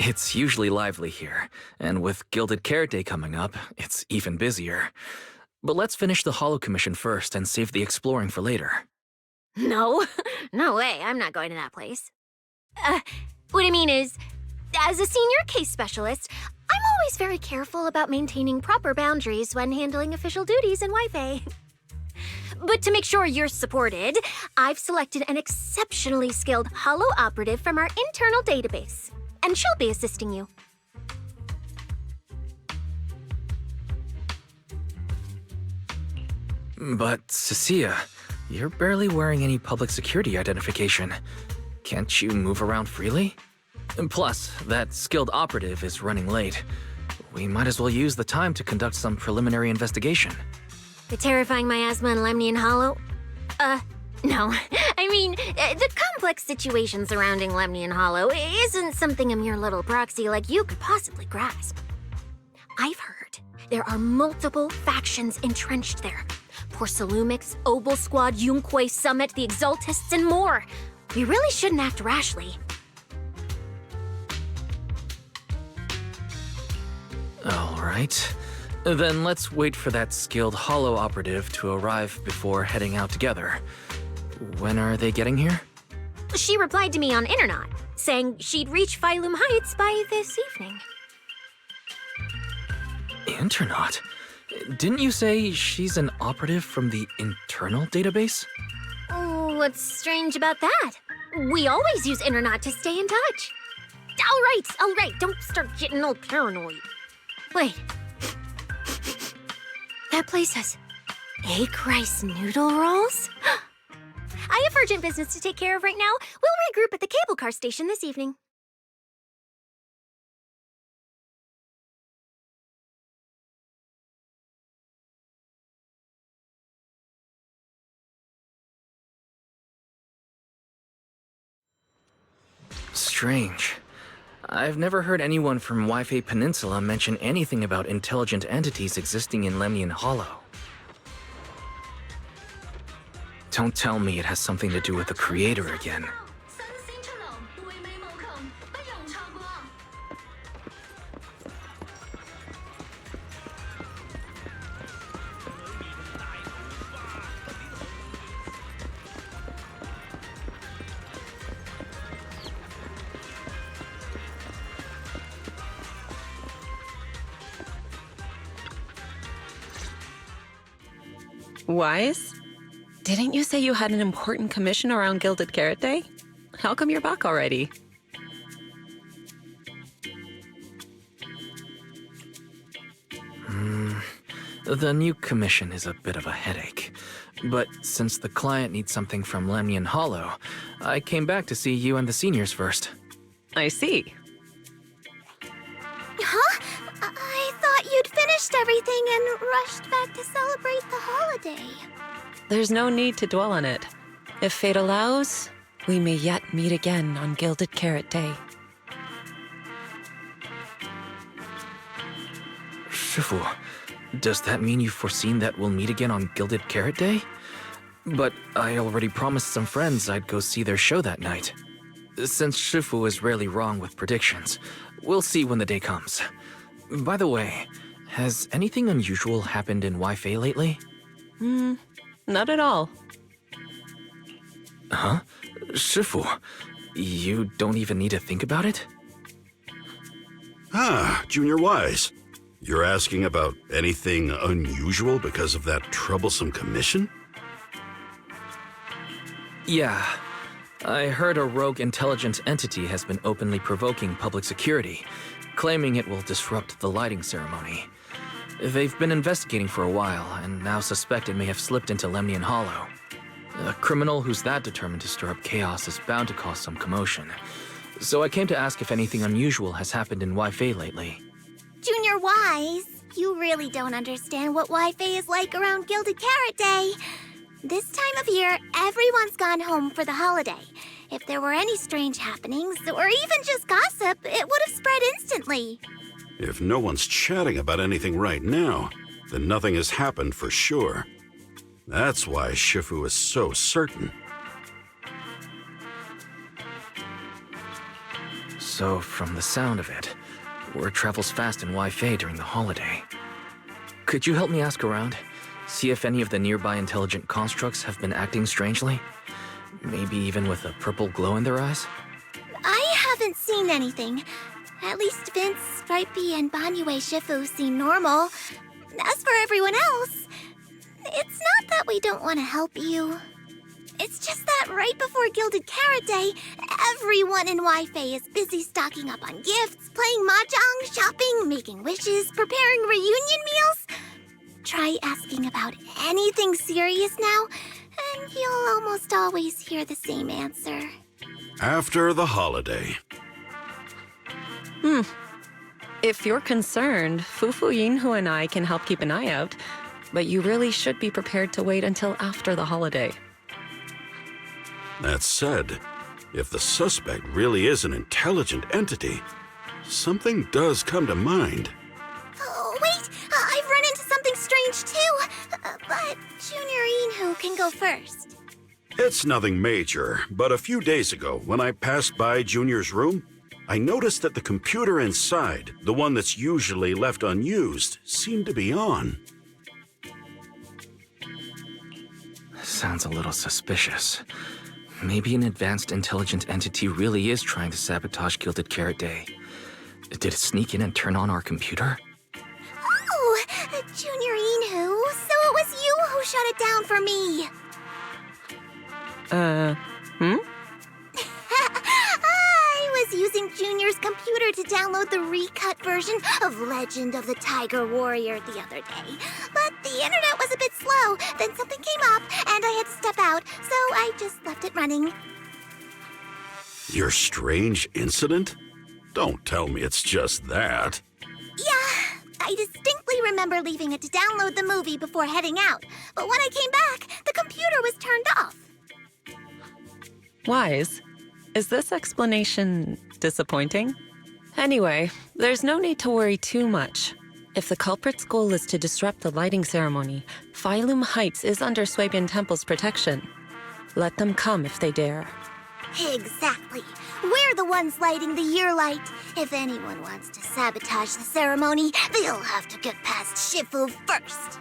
It's usually lively here, and with Gilded Carrot Day coming up, it's even busier. But let's finish the Holo Commission first and save the exploring for later. No, no way, I'm not going to that place. What I mean is, as a senior case specialist, I'm always very careful about maintaining proper boundaries when handling official duties in Wi-Fi. But to make sure you're supported, I've selected an exceptionally skilled Holo operative from our internal database, and she'll be assisting you. But, Cecilia, you're barely wearing any public security identification. Can't you move around freely? And plus, that skilled operative is running late. We might as well use the time to conduct some preliminary investigation. The terrifying miasma in Lemnian Hollow? No. I mean, the complex situation surrounding Lemnian Hollow isn't something a mere little proxy like you could possibly grasp. I've heard there are multiple factions entrenched there. Porcelumix, Obel Squad, Yunque Summit, the Exaltists, and more. We really shouldn't act rashly. All right. Then let's wait for that skilled Holo operative to arrive before heading out together. When are they getting here? She replied to me on Internet, saying she'd reach Phylum Heights by this evening. Internet? Didn't you say she's an operative from the internal database? Oh, what's strange about that? We always use Internet to stay in touch. All right, don't start getting all paranoid. Wait. That place has egg rice noodle rolls? I have urgent business to take care of right now. We'll regroup at the cable car station this evening. Strange. I've never heard anyone from Wi-Fi Peninsula mention anything about intelligent entities existing in Lemnian Hollow. Don't tell me it has something to do with the creator again. Wise? Didn't you say you had an important commission around Gilded Carrot Day? How come you're back already? The new commission is a bit of a headache. But since the client needs something from Lemnian Hollow, I came back to see you and the seniors first. I see. Huh? I thought you'd finished everything and rushed back to celebrate the holiday. There's no need to dwell on it. If fate allows, we may yet meet again on Gilded Carrot Day. Shifu, does that mean you've foreseen that we'll meet again on Gilded Carrot Day? But I already promised some friends I'd go see their show that night. Since Shifu is rarely wrong with predictions, we'll see when the day comes. By the way, has anything unusual happened in Wi-Fi lately? Not at all. Huh? Shifu, you don't even need to think about it? Ah, Junior Wise. You're asking about anything unusual because of that troublesome commission? Yeah. I heard a rogue intelligent entity has been openly provoking public security, claiming it will disrupt the lighting ceremony. They've been investigating for a while, and now suspect it may have slipped into Lemnian Hollow. A criminal who's that determined to stir up chaos is bound to cause some commotion. So I came to ask if anything unusual has happened in Wi-Fi lately. Junior Wise, you really don't understand what Wi-Fi is like around Gilded Carrot Day. This time of year, everyone's gone home for the holiday. If there were any strange happenings, or even just gossip, it would have spread instantly. If no one's chatting about anything right now, then nothing has happened for sure. That's why Shifu is so certain. So, from the sound of it, word travels fast in Wi-Fi during the holiday. Could you help me ask around? See if any of the nearby intelligent constructs have been acting strangely? Maybe even with a purple glow in their eyes? I haven't seen anything. At least Vince, Stripey, and Banyue Shifu seem normal. As for everyone else, it's not that we don't want to help you. It's just that right before Gilded Carrot Day, everyone in Wi-Fi is busy stocking up on gifts, playing mahjong, shopping, making wishes, preparing reunion meals. Try asking about anything serious now, and you'll almost always hear the same answer. After the holiday. If you're concerned, Fufu Yinhu and I can help keep an eye out, but you really should be prepared to wait until after the holiday. That said, if the suspect really is an intelligent entity, something does come to mind. Oh, wait! I've run into something strange too! But Junior Yinhu can go first. It's nothing major, but a few days ago, when I passed by Junior's room, I noticed that the computer inside, the one that's usually left unused, seemed to be on. Sounds a little suspicious. Maybe an advanced intelligent entity really is trying to sabotage Gilded Carrot Day. Did it sneak in and turn on our computer? Oh, Junior Yinhu, so it was you who shut it down for me. I was using Junior's computer to download the recut version of Legend of the Tiger Warrior the other day. But the internet was a bit slow, then something came up, and I had to step out, so I just left it running. Your strange incident? Don't tell me it's just that. Yeah, I distinctly remember leaving it to download the movie before heading out. But when I came back, the computer was turned off. Wise, is this explanation disappointing? Anyway, there's no need to worry too much. If the culprit's goal is to disrupt the lighting ceremony, Phylum Heights is under Swabian Temple's protection. Let them come if they dare. Exactly. We're the ones lighting the year light. If anyone wants to sabotage the ceremony, they'll have to get past Shifu first.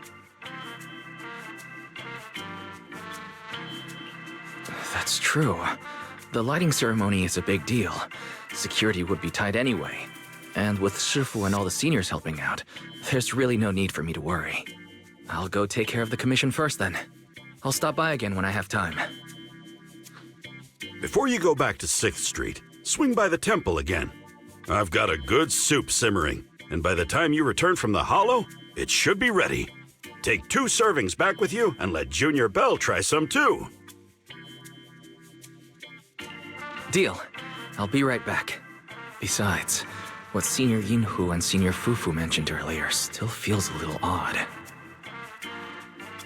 That's true. The lighting ceremony is a big deal. Security would be tight anyway. And with Shifu and all the seniors helping out, there's really no need for me to worry. I'll go take care of the commission first then. I'll stop by again when I have time. Before you go back to 6th Street, swing by the temple again. I've got a good soup simmering, and by the time you return from the hollow, it should be ready. Take 2 servings back with you and let Junior Bell try some too. Deal. I'll be right back. Besides, what Senior Yinhu and Senior Fufu mentioned earlier still feels a little odd.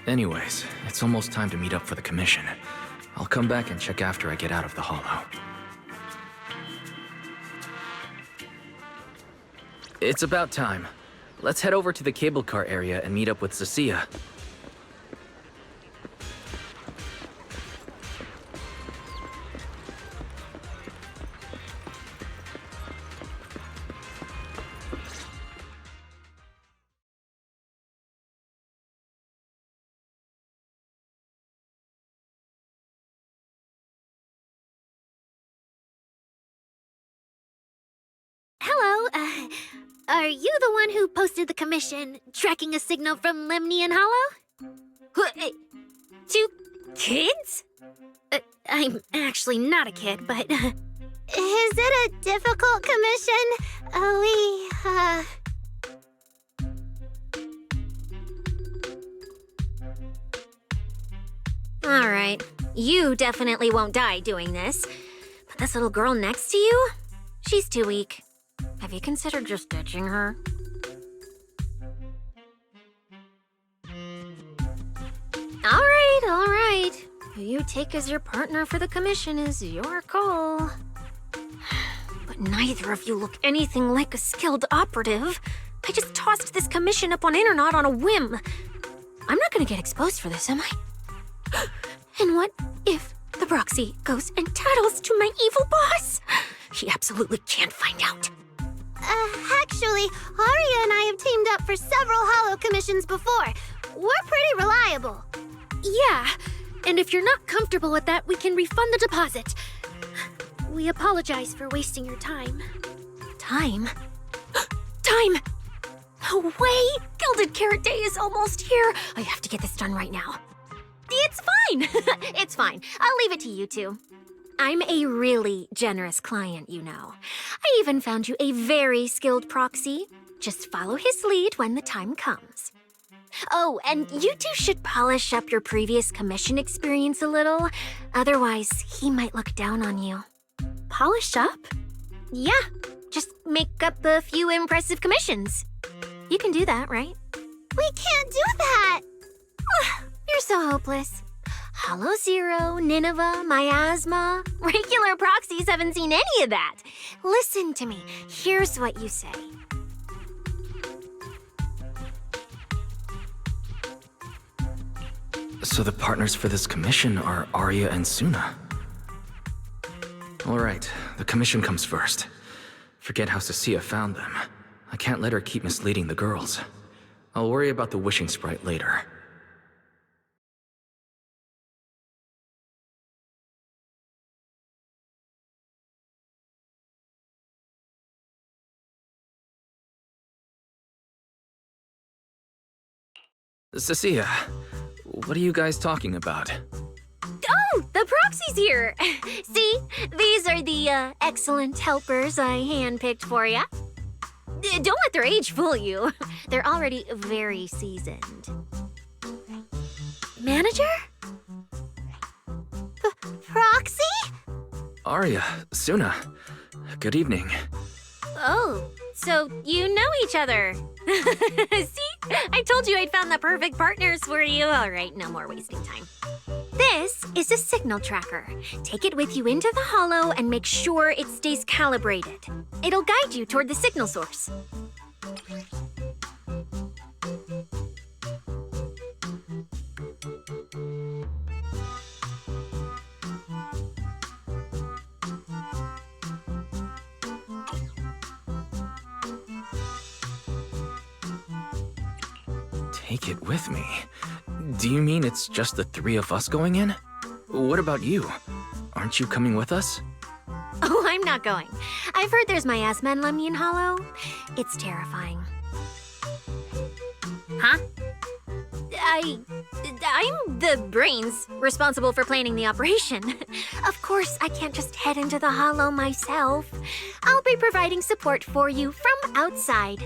Anyways, it's almost time to meet up for the commission. I'll come back and check after I get out of the hollow. It's about time. Let's head over to the cable car area and meet up with Cecilia. Hello, are you the one who posted the commission, tracking a signal from Lemnian Hollow? 2 kids? I'm actually not a kid, but... Is it a difficult commission? Alright, you definitely won't die doing this. But this little girl next to you? She's too weak. Have you considered just ditching her? Alright. Who you take as your partner for the commission is your call. But neither of you look anything like a skilled operative. I just tossed this commission up on Internet on a whim. I'm not gonna get exposed for this, am I? And what if the proxy goes and tattles to my evil boss? He absolutely can't find out. Actually, Aria and I have teamed up for several holo commissions before. We're pretty reliable. Yeah, and if you're not comfortable with that, we can refund the deposit. We apologize for wasting your time. Time? Time! No way! Gilded Carrot Day is almost here! I have to get this done right now. It's fine. It's fine. I'll leave it to you two. I'm a really generous client, you know. I even found you a very skilled proxy. Just follow his lead when the time comes. Oh, and you two should polish up your previous commission experience a little. Otherwise, he might look down on you. Polish up? Yeah, just make up a few impressive commissions. You can do that, right? We can't do that! You're so hopeless. Holo Zero, Nineveh, Miasma. Regular proxies haven't seen any of that. Listen to me. Here's what you say. So the partners for this commission are Arya and Suna. Alright, the commission comes first. Forget how Cecilia found them. I can't let her keep misleading the girls. I'll worry about the wishing sprite later. Cecilia, what are you guys talking about? Oh, the proxy's here. See, these are the excellent helpers I handpicked for you. Don't let their age fool you. They're already very seasoned. Manager? Proxy? Arya, Suna, good evening. Oh, so you know each other. See? I told you I'd found the perfect partners for you. All right, no more wasting time. This is a signal tracker. Take it with you into the holo and make sure it stays calibrated. It'll guide you toward the signal source. Take it with me? Do you mean it's just the three of us going in? What about you? Aren't you coming with us? Oh, I'm not going. I've heard there's miasma and Lemnian Hollow. It's terrifying. Huh? I'm the brains responsible for planning the operation. Of course, I can't just head into the Hollow myself. I'll be providing support for you from outside.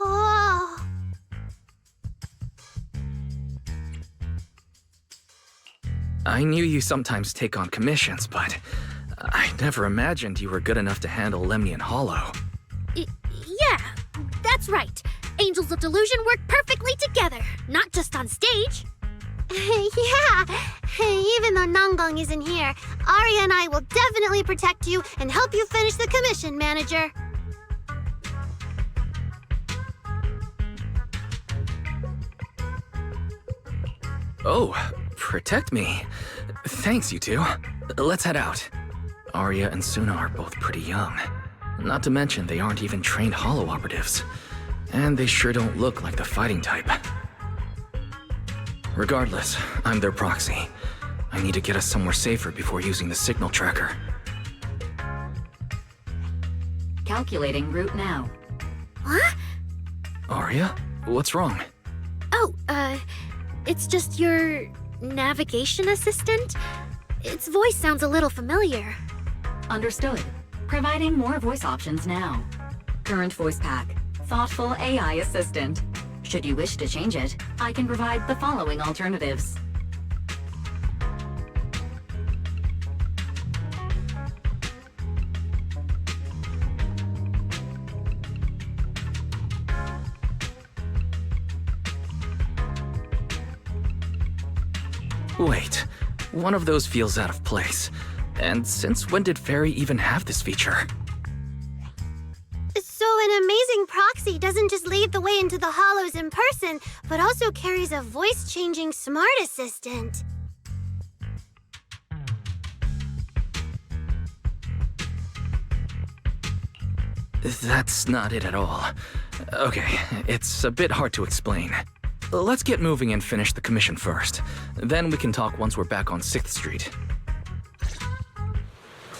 Oh. I knew you sometimes take on commissions, but I never imagined you were good enough to handle Lemnian Hollow. Yeah, that's right. Angels of Delusion work perfectly together, not just on stage. Yeah, even though Nonggong isn't here, Arya and I will definitely protect you and help you finish the commission, Manager. Oh, protect me. Thanks, you two. Let's head out. Arya and Suna are both pretty young. Not to mention, they aren't even trained Hollow operatives. And they sure don't look like the fighting type. Regardless, I'm their proxy. I need to get us somewhere safer before using the signal tracker. Calculating route now. What? Arya? What's wrong? Oh, it's just your navigation assistant? Its voice sounds a little familiar. Understood. Providing more voice options now. Current voice pack. Thoughtful AI assistant. Should you wish to change it, I can provide the following alternatives. Wait, one of those feels out of place. And since when did Fairy even have this feature? So an amazing proxy doesn't just lead the way into the Hollows in person, but also carries a voice-changing smart assistant. That's not it at all. Okay, it's a bit hard to explain. Let's get moving and finish the commission first. Then we can talk once we're back on 6th Street.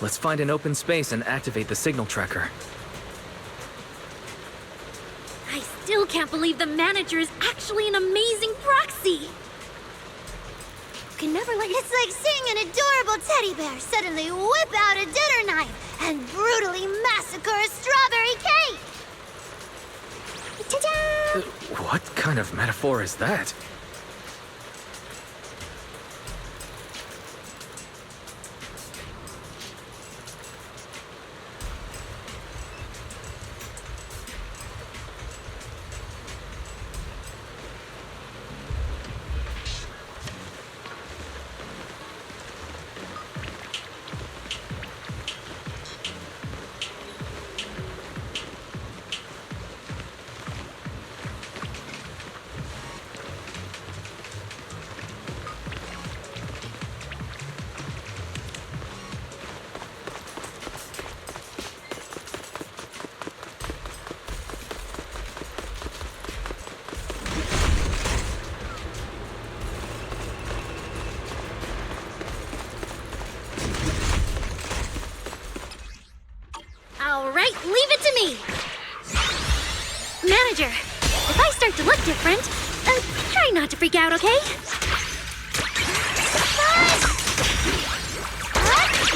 Let's find an open space and activate the signal tracker. I still can't believe the manager is actually an amazing proxy! Can never let It's like seeing an adorable teddy bear suddenly whip out a dinner knife and brutally massacre a strawberry cake! Ta-da! What kind of metaphor is that? Alright, leave it to me! Manager, if I start to look different, try not to freak out, okay?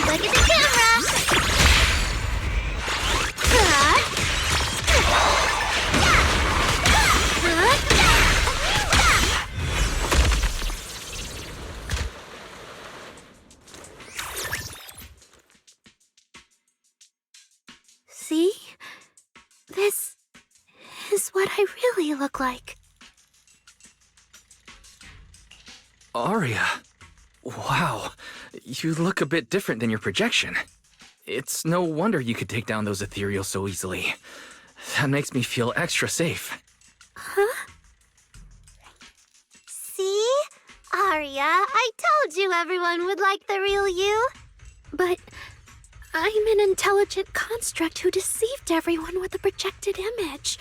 Look at the camera! See? This is what I really look like. Arya. Wow, you look a bit different than your projection. It's no wonder you could take down those ethereals so easily. That makes me feel extra safe. Huh? See? Arya, I told you everyone would like the real you. But I'm an intelligent construct who deceived everyone with a projected image.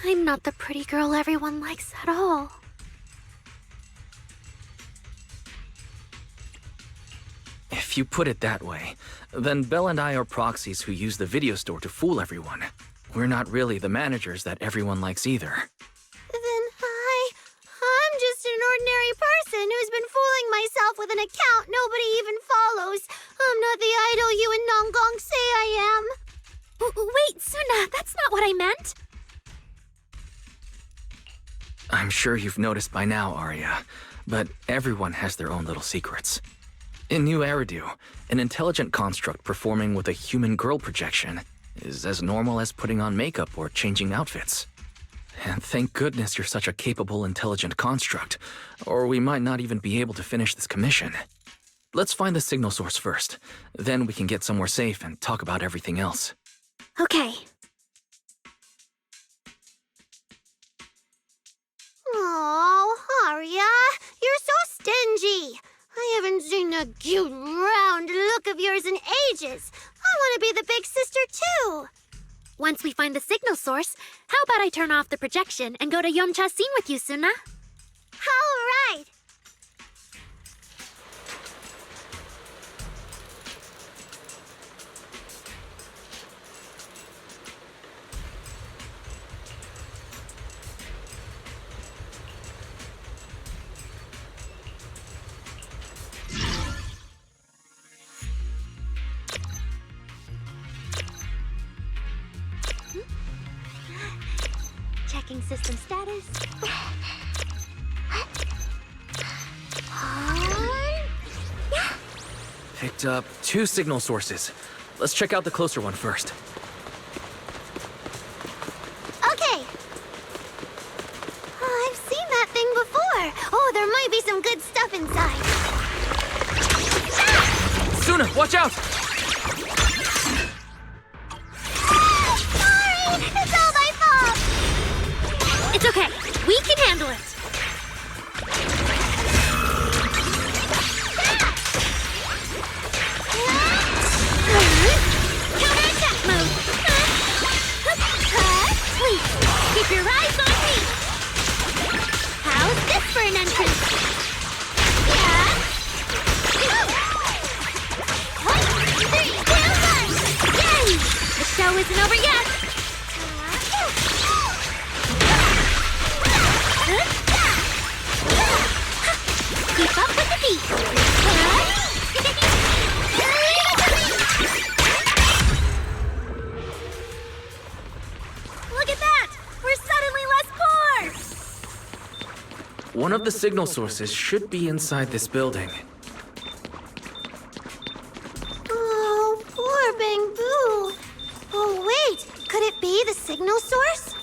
I'm not the pretty girl everyone likes at all. If you put it that way, then Belle and I are proxies who use the video store to fool everyone. We're not really the managers that everyone likes either. Then I'm just an ordinary person who's been fooling myself with an account nobody even follows. I'm not the idol you and Nonggong say I am. Wait, Suna, that's not what I meant. I'm sure you've noticed by now, Arya, but everyone has their own little secrets. In New Eridu, an intelligent construct performing with a human girl projection is as normal as putting on makeup or changing outfits. And thank goodness you're such a capable, intelligent construct, or we might not even be able to finish this commission. Let's find the signal source first, then we can get somewhere safe and talk about everything else. Okay. Oh, Arya, you're so stingy. I haven't seen a cute, round look of yours in ages. I want to be the big sister, too. Once we find the signal source, how about I turn off the projection and go to Yomcha scene with you, Suna? All right. Checking system status. Picked up 2 signal sources. Let's check out the closer one first. Okay. Oh, I've seen that thing before. Oh, there might be some good stuff inside. Suna, watch out! Sorry! It's all my fault! It's okay. We can handle it. Counterattack mode! Please, keep your eyes on me. How's this for an entrance? Yeah! 1, 2, 1! Yay! The show isn't over yet. Keep up with the beat. Look at that! We're suddenly less poor! One of the signal sources should be inside this building. Oh, poor Bangbu. Oh, wait. Could it be the signal source?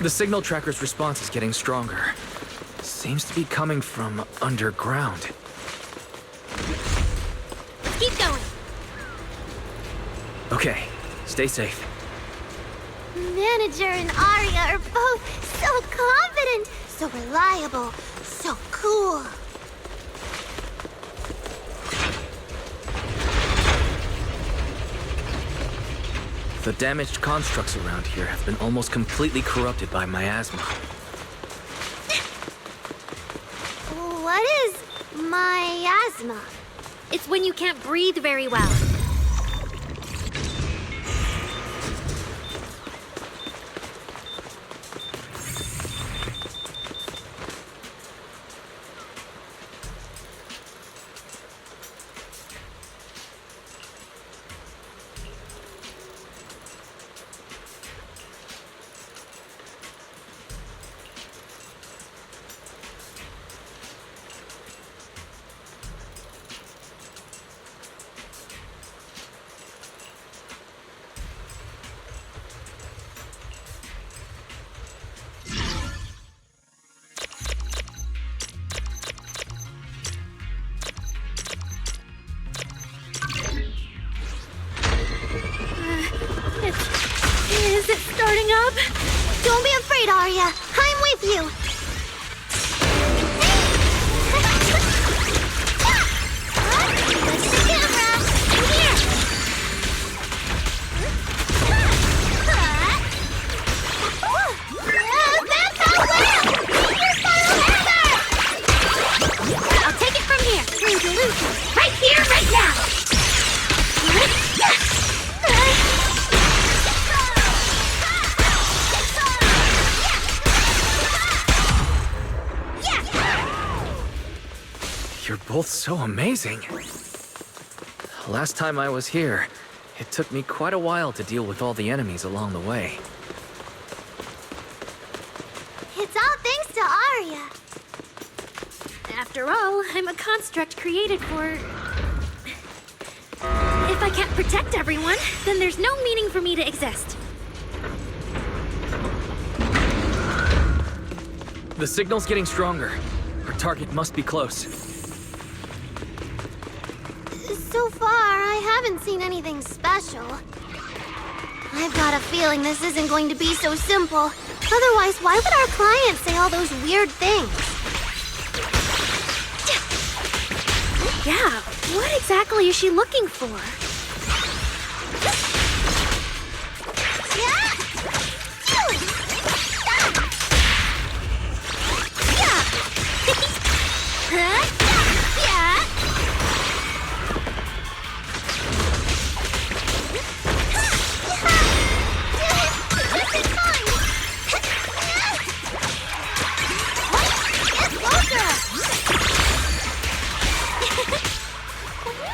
The signal tracker's response is getting stronger. Seems to be coming from underground. Keep going. Okay, stay safe. Manager and Arya are both so confident, so reliable, so cool. The damaged constructs around here have been almost completely corrupted by miasma. What is miasma? It's when you can't breathe very well. Is it starting up? Don't be afraid, Arya. I'm with you. both so amazing. Last time I was here, it took me quite a while to deal with all the enemies along the way. It's all thanks to Arya. After all, I'm a construct created for... If I can't protect everyone, then there's no meaning for me to exist. The signal's getting stronger. Our target must be close. So far, I haven't seen anything special. I've got a feeling this isn't going to be so simple. Otherwise, why would our client say all those weird things? Yeah, what exactly is she looking for?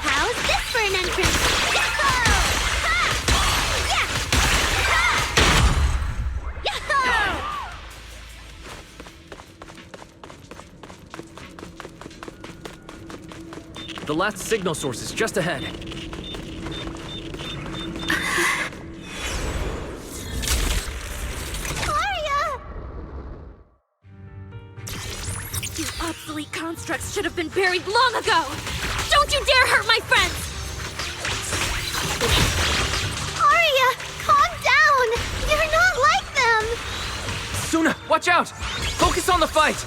How's this for an entrance? The last signal source is just ahead. Arya! You obsolete constructs should have been buried long ago! Don't you dare hurt my friends! Arya, calm down! You're not like them! Suna, watch out! Focus on the fight!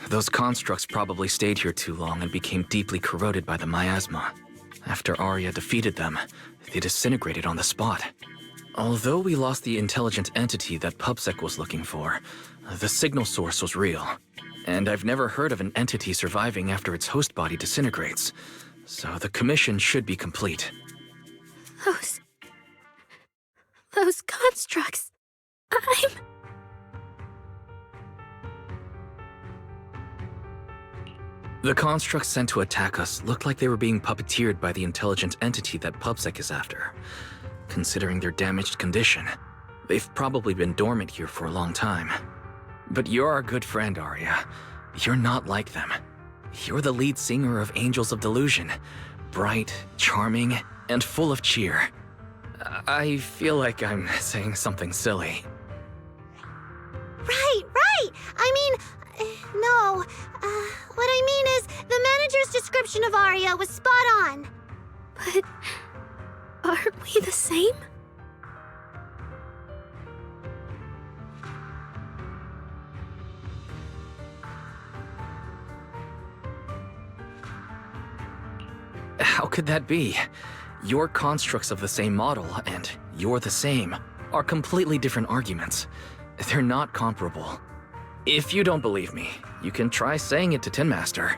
Those constructs probably stayed here too long and became deeply corroded by the miasma. After Arya defeated them, they disintegrated on the spot. Although we lost the intelligent entity that PubSec was looking for, the signal source was real. And I've never heard of an entity surviving after its host body disintegrates. So the commission should be complete. Those constructs... The constructs sent to attack us looked like they were being puppeteered by the intelligent entity that PubSec is after. Considering their damaged condition, they've probably been dormant here for a long time. But you're our good friend, Arya. You're not like them. You're the lead singer of Angels of Delusion. Bright, charming, and full of cheer. I feel like I'm saying something silly. Right! I mean, no. What I mean is, the manager's description of Arya was spot on. But... aren't we the same? How could that be? Your constructs of the same model and you're the same are completely different arguments. They're not comparable. If you don't believe me, you can try saying it to Tin Master.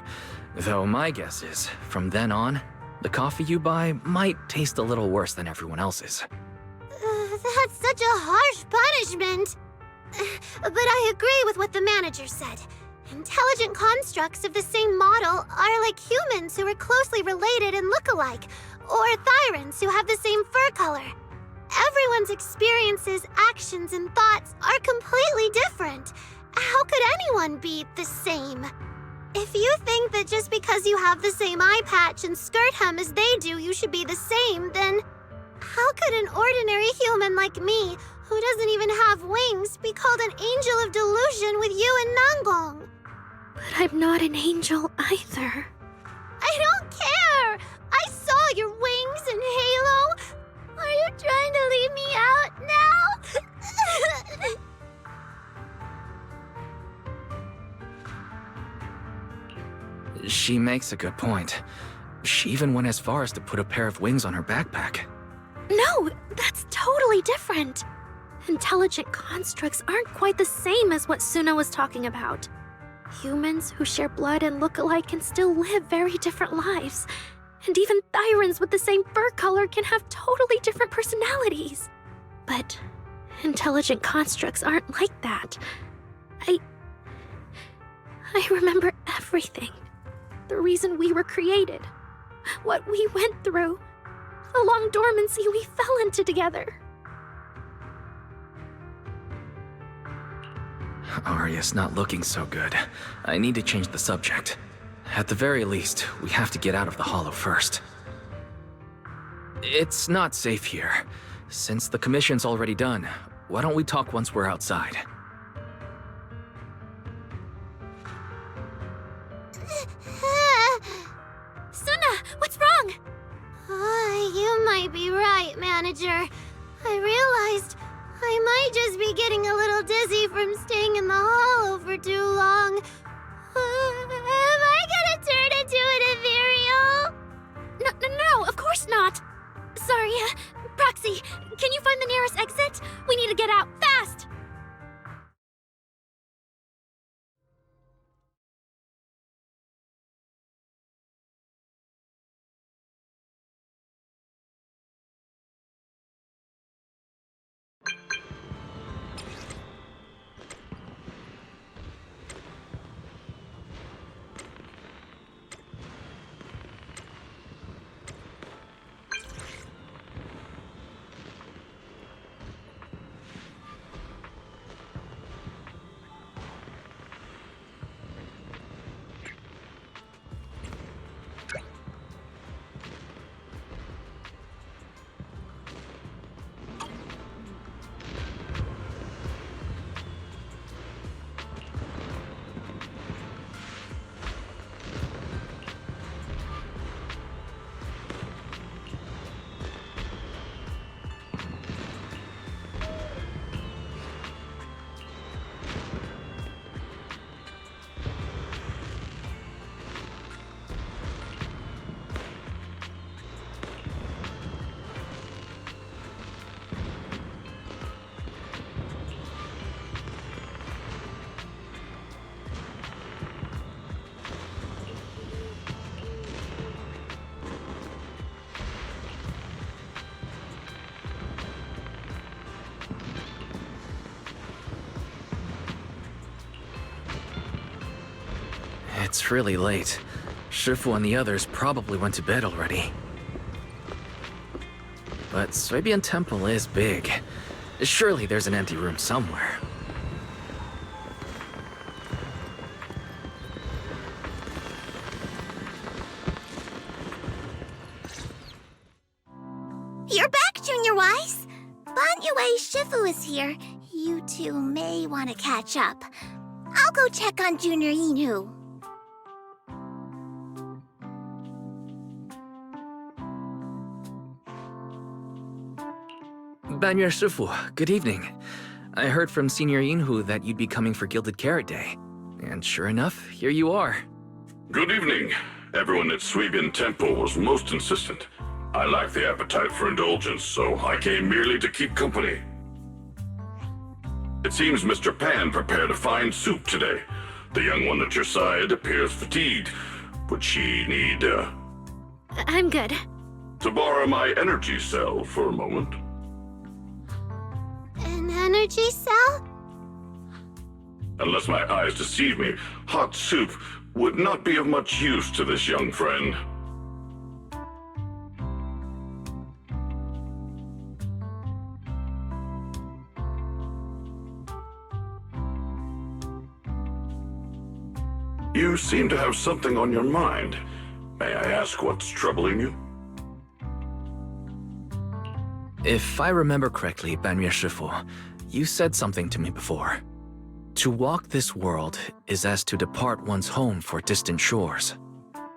Though my guess is, from then on, the coffee you buy might taste a little worse than everyone else's. That's such a harsh punishment. But I agree with what the manager said. Intelligent constructs of the same model are like humans who are closely related and look alike, or Thyrans who have the same fur color. Everyone's experiences, actions, and thoughts are completely different. How could anyone be the same? If you think that just because you have the same eye patch and skirt hem as they do, you should be the same, then how could an ordinary human like me, who doesn't even have wings, be called an angel of delusion with you and Nangong? But I'm not an angel either. I don't care! I saw your wings and halo! Are you trying to leave me out now? She makes a good point. She even went as far as to put a pair of wings on her backpack. No, that's totally different. Intelligent constructs aren't quite the same as what Suna was talking about. Humans who share blood and look alike can still live very different lives. And even Thyrans with the same fur color can have totally different personalities. But intelligent constructs aren't like that. I remember everything. The reason we were created. What we went through. The long dormancy we fell into together. Arya's not looking so good. I need to change the subject. At the very least, we have to get out of the Hollow first. It's not safe here. Since the commission's already done, why don't we talk once we're outside? Suna, what's wrong? You might be right, Manager. I realized I might just be getting a little dizzy from staying in the Hollow for too long. Am I gonna turn into an ethereal? No, of course not. Sorry, Proxy, can you find the nearest exit? We need to get out, fast! It's really late. Shifu and the others probably went to bed already. But Suibian Temple is big. Surely there's an empty room somewhere. You're back, Junior Wise. Banyue Shifu is here. You two may want to catch up. I'll go check on Junior Inu. Banyer Shifu, good evening. I heard from Senior Yinhu that you'd be coming for Gilded Carrot Day. And sure enough, here you are. Good evening. Everyone at Suibian Temple was most insistent. I lack the appetite for indulgence, so I came merely to keep company. It seems Mr. Pan prepared a fine soup today. The young one at your side appears fatigued. Would she need, I'm good. to borrow my energy cell for a moment? An energy cell? Unless my eyes deceive me, hot soup would not be of much use to this young friend. You seem to have something on your mind. May I ask what's troubling you? If I remember correctly, Banyan Shifu, you said something to me before. To walk this world is as to depart one's home for distant shores.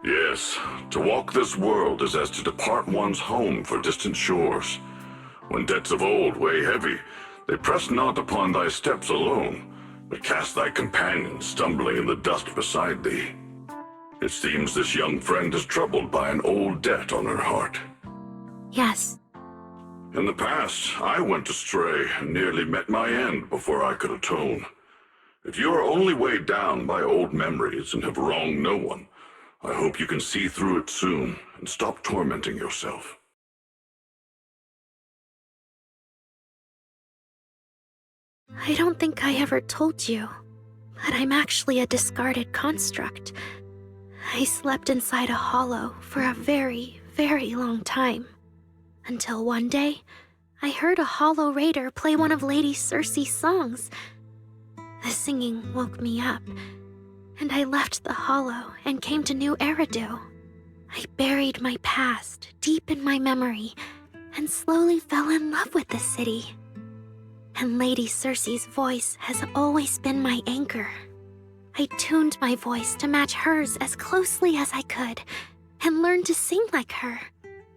Yes, to walk this world is as to depart one's home for distant shores. When debts of old weigh heavy, they press not upon thy steps alone, but cast thy companion stumbling in the dust beside thee. It seems this young friend is troubled by an old debt on her heart. Yes. In the past, I went astray and nearly met my end before I could atone. If you are only weighed down by old memories and have wronged no one, I hope you can see through it soon and stop tormenting yourself. I don't think I ever told you, but I'm actually a discarded construct. I slept inside a hollow for a very, very long time. Until one day, I heard a hollow raider play one of Lady Circe's songs. The singing woke me up, and I left the hollow and came to New Eridu. I buried my past deep in my memory and slowly fell in love with the city. And Lady Circe's voice has always been my anchor. I tuned my voice to match hers as closely as I could and learned to sing like her,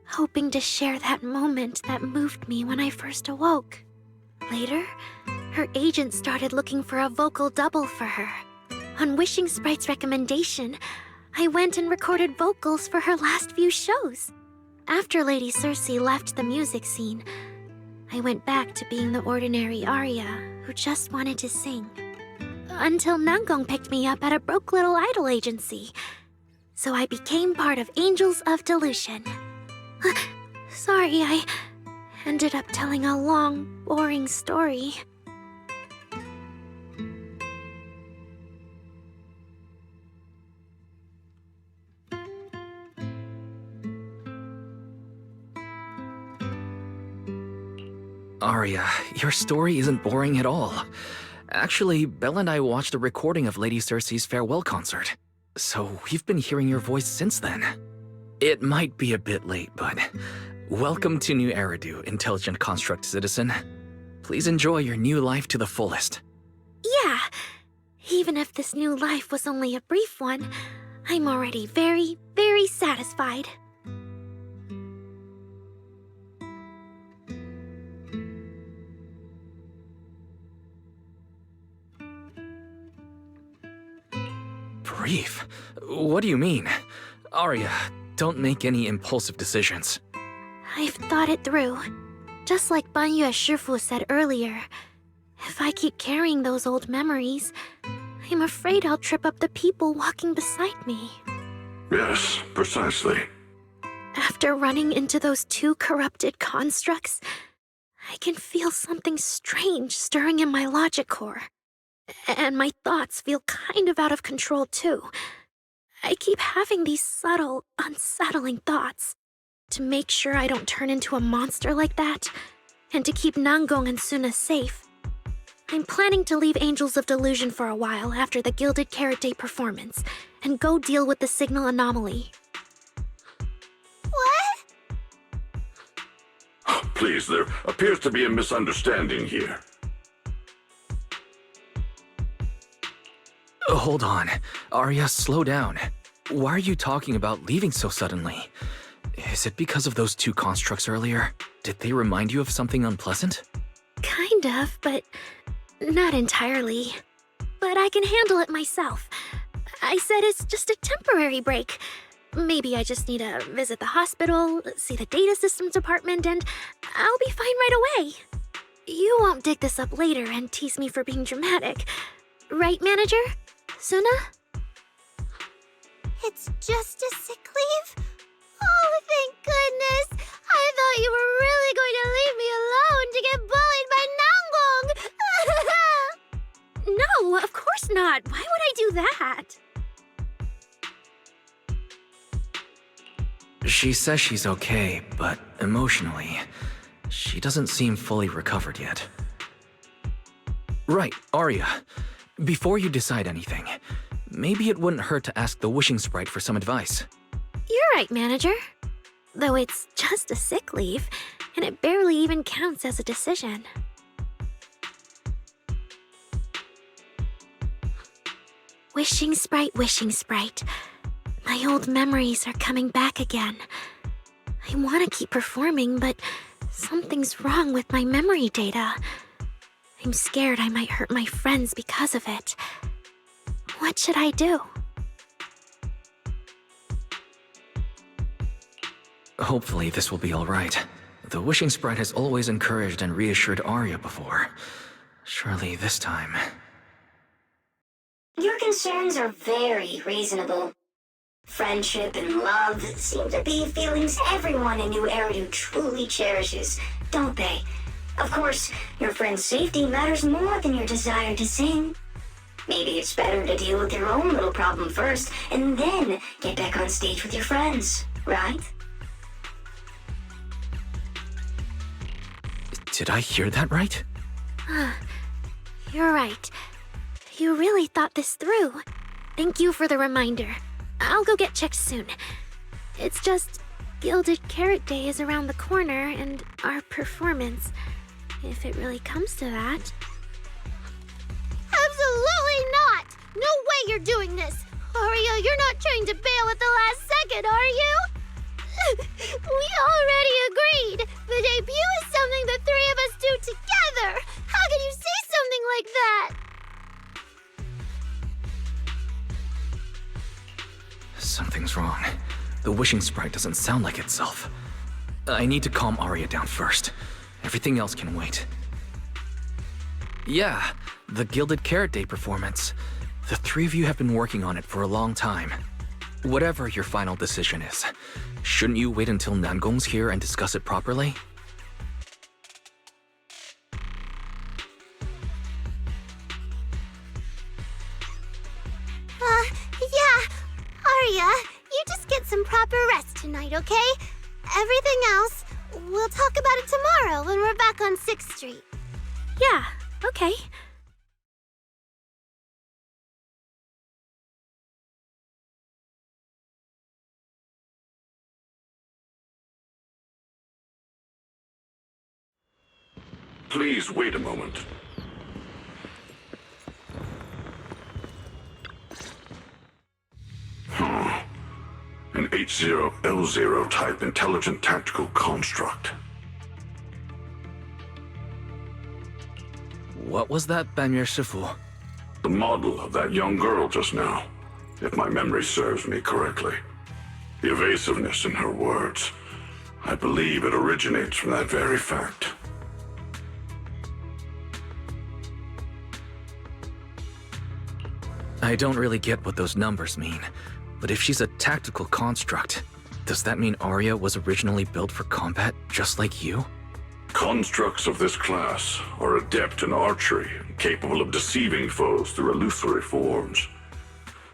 hoping to share that moment that moved me when I first awoke. Later, her agent started looking for a vocal double for her. On Wishing Sprite's recommendation, I went and recorded vocals for her last few shows. After Lady Circe left the music scene, I went back to being the ordinary Arya who just wanted to sing. Until Nangong picked me up at a broke little idol agency. So I became part of Angels of Delusion. Sorry, I ended up telling a long, boring story. Arya, your story isn't boring at all. Actually, Belle and I watched a recording of Lady Circe's farewell concert, so we've been hearing your voice since then. It might be a bit late, but welcome to New Eridu, Intelligent Construct Citizen. Please enjoy your new life to the fullest. Yeah, even if this new life was only a brief one, I'm already very, very satisfied. Brief? What do you mean? Arya, don't make any impulsive decisions. I've thought it through. Just like Banyu Shifu said earlier, if I keep carrying those old memories, I'm afraid I'll trip up the people walking beside me. Yes, precisely. After running into those two corrupted constructs, I can feel something strange stirring in my logic core. And my thoughts feel kind of out of control too. I keep having these subtle, unsettling thoughts. To make sure I don't turn into a monster like that, and to keep Nangong and Suna safe, I'm planning to leave Angels of Delusion for a while after the Gilded Carrot Day performance, and go deal with the signal anomaly. What? Please, there appears to be a misunderstanding here. Hold on. Arya, slow down. Why are you talking about leaving so suddenly? Is it because of those two constructs earlier? Did they remind you of something unpleasant? Kind of, but not entirely. But I can handle it myself. I said it's just a temporary break. Maybe I just need to visit the hospital, see the data systems department, and I'll be fine right away. You won't dig this up later and tease me for being dramatic. Right, manager? Suna? It's just a sick leave? Oh, thank goodness! I thought you were really going to leave me alone to get bullied by Nangong! No, of course She says she's okay, but emotionally, she doesn't seem fully recovered yet. Right, Arya. Before you decide anything, maybe it wouldn't hurt to ask the wishing sprite for some advice. You're right, Manager. Though it's just a sick leave, and it barely even counts as a decision. Wishing sprite. My old memories are coming back again. I want to keep performing, but something's wrong with my memory data. I'm scared I might hurt my friends because of it. What should I do? Hopefully this will be alright. The wishing sprite has always encouraged and reassured Arya before. Surely this time... Your concerns are very reasonable. Friendship and love seem to be feelings everyone in New Eridu truly cherishes, don't they? Of course, your friend's safety matters more than your desire to sing. Maybe it's better to deal with your own little problem first, and then get back on stage with your friends, right? Did I hear that right? You're right. You really thought this through. Thank you for the reminder. I'll go get checked soon. It's just Gilded Carrot Day is around the corner, and our performance, if it really comes to that. Absolutely not! No way you're doing this! Arya, you're not trying to bail at the last second, are you? We already agreed! The debut is something the three of us do together! How can you say something like that? Something's wrong. The wishing sprite doesn't sound like itself. I need to calm Arya down first. Everything else can wait. Yeah, the Gilded Carrot Day performance. The three of you have been working on it for a long time. Whatever your final decision is, shouldn't you wait until Nangong's here and discuss it properly? Yeah. Arya, you just get some proper rest tonight, okay? Everything else, we'll talk about it tomorrow when we're back on 6th Street. Yeah, okay. Please wait a moment. An H0L0 type intelligent tactical construct. What was that, Bamir Shifu? The model of that young girl just now, if my memory serves me correctly. The evasiveness in her words. I believe it originates from that very fact. I don't really get what those numbers mean, but if she's a tactical construct, does that mean Arya was originally built for combat just like you? Constructs of this class are adept in archery, capable of deceiving foes through illusory forms.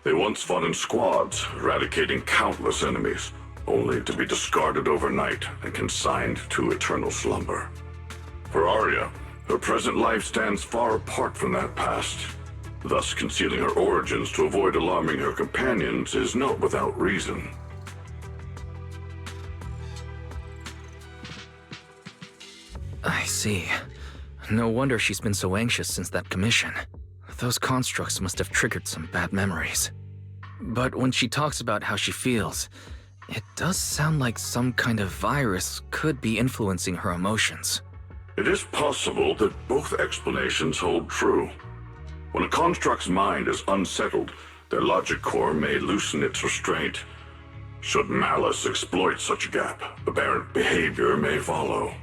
They once fought in squads, eradicating countless enemies, only to be discarded overnight and consigned to eternal slumber. For Arya, her present life stands far apart from that past. Thus, concealing her origins to avoid alarming her companions is not without reason. I see. No wonder she's been so anxious since that commission. Those constructs must have triggered some bad memories. But when she talks about how she feels, it does sound like some kind of virus could be influencing her emotions. It is possible that both explanations hold true. When a construct's mind is unsettled, their logic core may loosen its restraint. Should malice exploit such a gap, aberrant behavior may follow.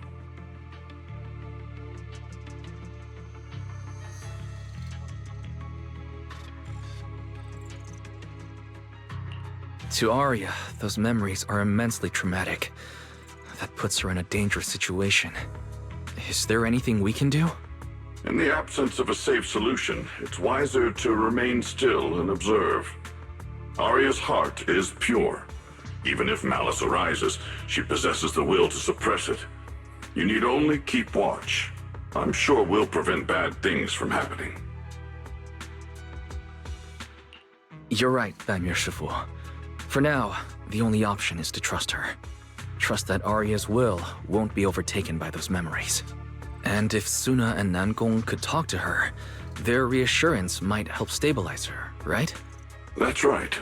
To Arya, those memories are immensely traumatic. That puts her in a dangerous situation. Is there anything we can do? In the absence of a safe solution, it's wiser to remain still and observe. Arya's heart is pure. Even if malice arises, she possesses the will to suppress it. You need only keep watch. I'm sure we'll prevent bad things from happening. You're right, Daimyo Shifu. For now, the only option is to trust her. Trust that Arya's will won't be overtaken by those memories. And if Suna and Nangong could talk to her, their reassurance might help stabilize her, right? That's right.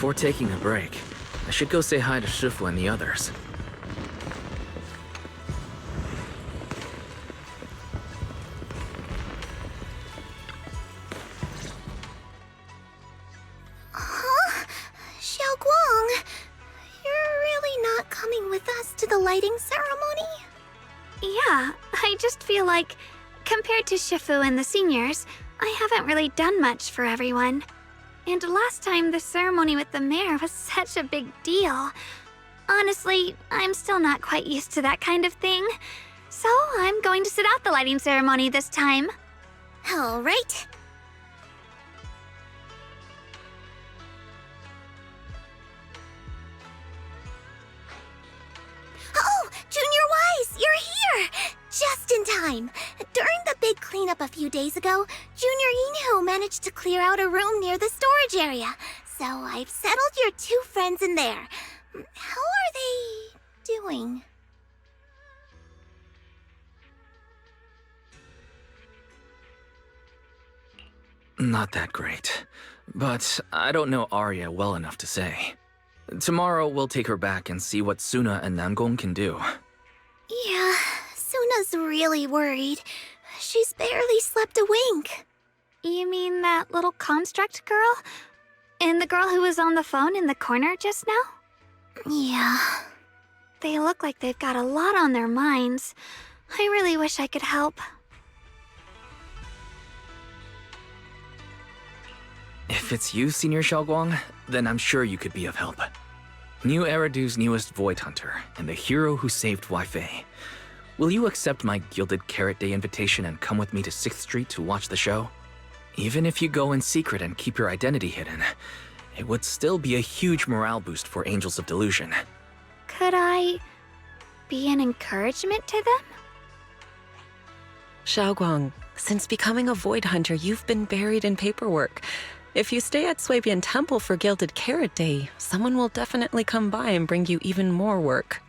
Before taking a break, I should go say hi to Shifu and the others. Huh? Xiaoguang, you're really not coming with us to the lighting ceremony? Yeah, I just feel like, compared to Shifu and the seniors, I haven't really done much for everyone. And last time, the ceremony with the mayor was such a big deal. Honestly, I'm still not quite used to that kind of thing. So I'm going to sit out the lighting ceremony this time. All right. Oh, Junior Wise, you're here! Just in time. During the big cleanup a few days ago, Junior Yinhu managed to clear out a room near the storage area. So I've settled your two friends in there. How are they doing? Not that great. But I don't know Arya well enough to say. Tomorrow we'll take her back and see what Suna and Nangong can do. Yeah, Suna's really worried. She's barely slept a wink. You mean that little construct girl? And the girl who was on the phone in the corner just now? Yeah. They look like they've got a lot on their minds. I really wish I could help. If it's you, Senior Xiaoguang, then I'm sure you could be of help. New Eridu's newest Void Hunter, and the hero who saved Wai-Fei. Will you accept my Gilded Carrot Day invitation and come with me to 6th Street to watch the show? Even if you go in secret and keep your identity hidden, it would still be a huge morale boost for Angels of Delusion. Could I be an encouragement to them? Xiaoguang, since becoming a Void Hunter, you've been buried in paperwork. If you stay at Swabian Temple for Gilded Carrot Day, someone will definitely come by and bring you even more work.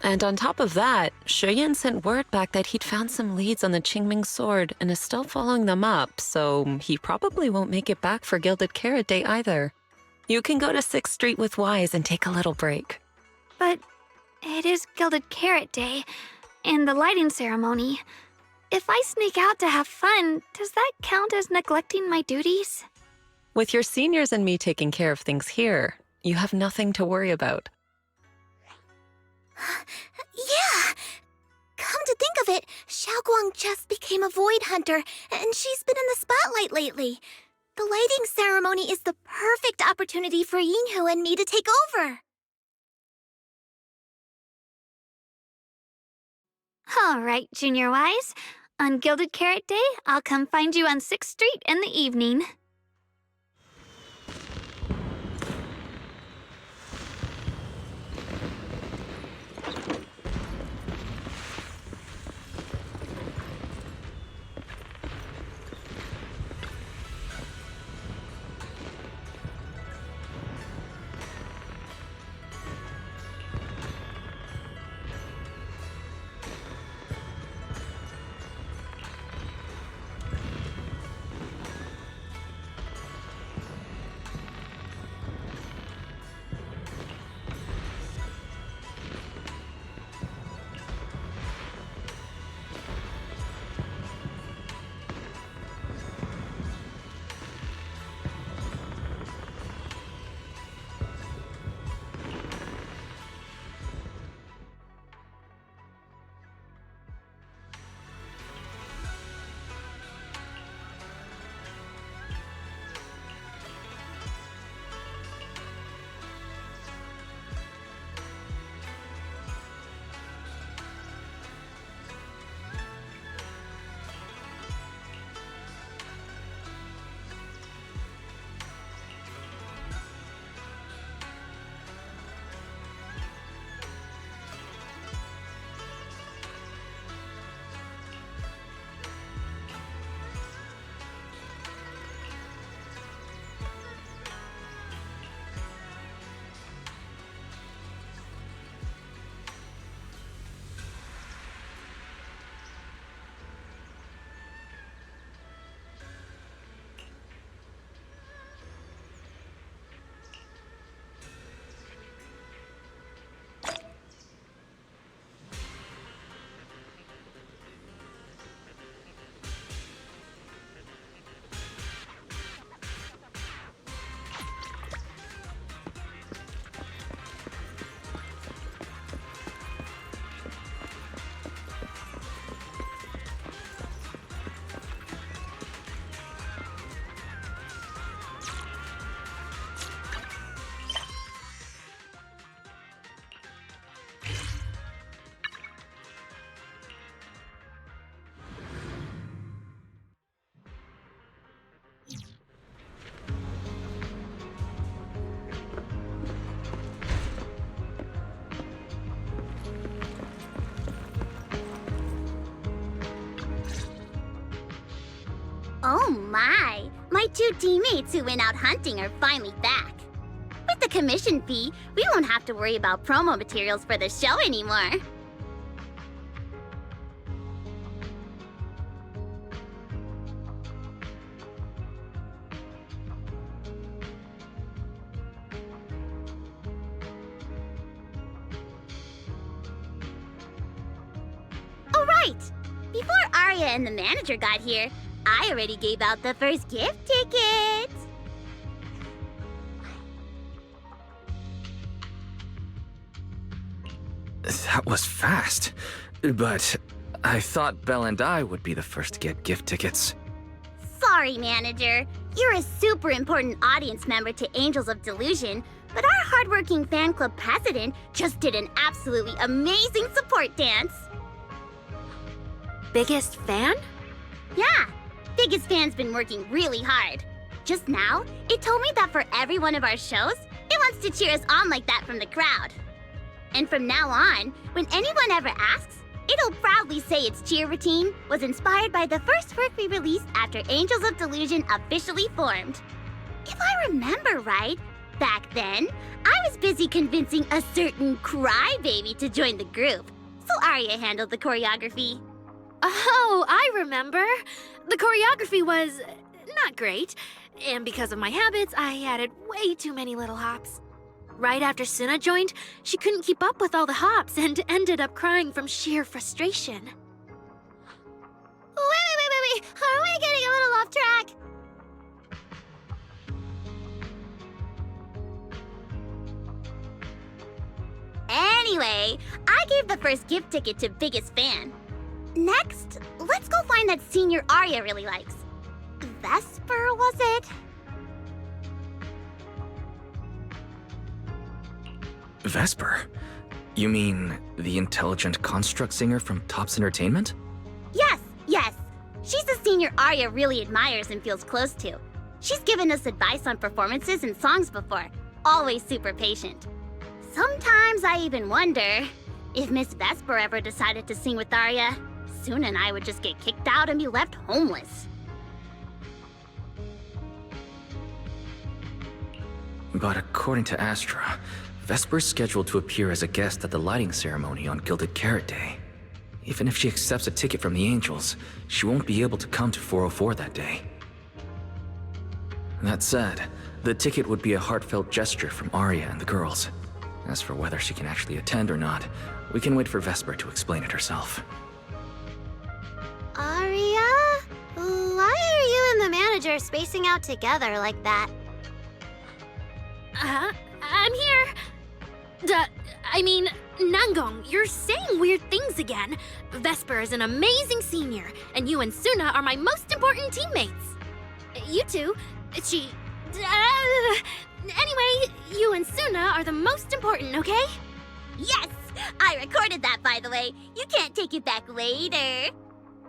And on top of that, Shuyan sent word back that he'd found some leads on the Qingming sword and is still following them up, so he probably won't make it back for Gilded Carrot Day either. You can go to 6th Street with Wise and take a little break. But it is Gilded Carrot Day, and the lighting ceremony. If I sneak out to have fun, does that count as neglecting my duties? With your seniors and me taking care of things here, you have nothing to worry about. Yeah! Come to think of it, Xiaoguang just became a Void Hunter, and she's been in the spotlight lately. The lighting ceremony is the perfect opportunity for Yinhu and me to take over. All right, Junior Wise. On Gilded Carrot Day, I'll come find you on 6th Street in the evening. Oh my! My two teammates who went out hunting are finally back. With the commission fee, we won't have to worry about promo materials for the show anymore. Oh right! Before Arya and the manager got here, I already gave out the first gift tickets! That was fast. But I thought Belle and I would be the first to get gift tickets. Sorry, manager. You're a super important audience member to Angels of Delusion, but our hardworking fan club president just did an absolutely amazing support dance. Biggest fan? Yeah, biggest fan's been working really hard. Just now, it told me that for every one of our shows, it wants to cheer us on like that from the crowd. And from now on, when anyone ever asks, it'll proudly say its cheer routine was inspired by the first work we released after Angels of Delusion officially formed. If I remember right, back then, I was busy convincing a certain crybaby to join the group, so Arya handled the choreography. Oh, I remember. The choreography was not great, and because of my habits, I added way too many little hops. Right after Suna joined, she couldn't keep up with all the hops and ended up crying from sheer frustration. Wait. Are we getting a little off track? Anyway, I gave the first gift ticket to biggest fan. Next, let's go find that senior Arya really likes. Vesper, was it? Vesper? You mean the intelligent construct singer from Topps Entertainment? Yes. She's a senior Arya really admires and feels close to. She's given us advice on performances and songs before. Always super patient. Sometimes I even wonder if Miss Vesper ever decided to sing with Arya, Suna and I would just get kicked out and be left homeless. But according to Astra, Vesper's scheduled to appear as a guest at the lighting ceremony on Gilded Carrot Day. Even if she accepts a ticket from the Angels, she won't be able to come to 404 that day. That said, the ticket would be a heartfelt gesture from Arya and the girls. As for whether she can actually attend or not, we can wait for Vesper to explain it herself. Arya? Why are you and the manager spacing out together like that? I'm here. Nangong, you're saying weird things again. Vesper is an amazing senior, and you and Suna are my most important teammates. You two, anyway, you and Suna are the most important, okay? Yes! I recorded that, by the way. You can't take it back later.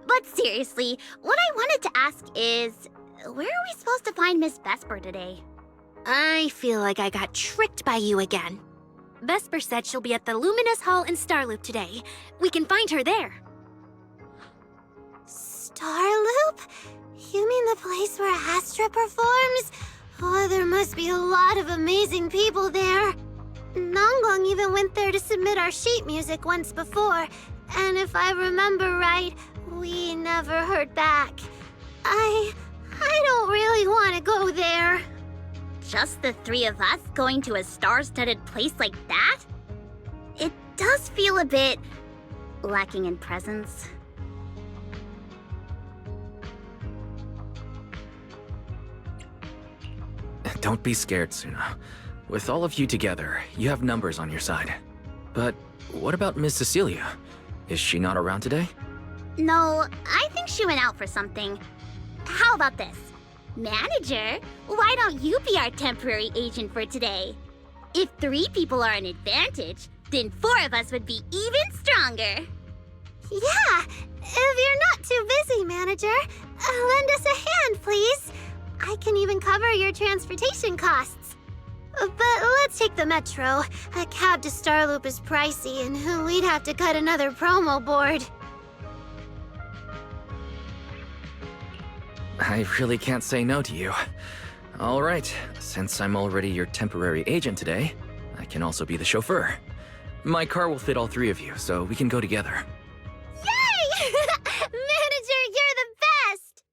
But seriously, what I wanted to ask is, where are we supposed to find Miss Vesper today? I feel like I got tricked by you again. Vesper said she'll be at the Luminous Hall in Starloop today. We can find her there. Starloop? You mean the place where Astra performs? Oh, there must be a lot of amazing people there. Nangong even went there to submit our sheet music once before, and if I remember right, we never heard back. I don't really want to go there. Just the three of us going to a star-studded place like that? It does feel a bit lacking in presence. Don't be scared, Suna. With all of you together, you have numbers on your side. But what about Miss Cecilia? Is she not around today? No, I think she went out for something. How about this? Manager, why don't you be our temporary agent for today? If 3 people are an advantage, then 4 of us would be even stronger. Yeah, if you're not too busy, manager, lend us a hand, please. I can even cover your transportation costs. But let's take the metro. A cab to Starloop is pricey, and we'd have to cut another promo board. I really can't say no to you. Alright, since I'm already your temporary agent today, I can also be the chauffeur. My car will fit all three of you, so we can go together. Yay! Manager, you're the best!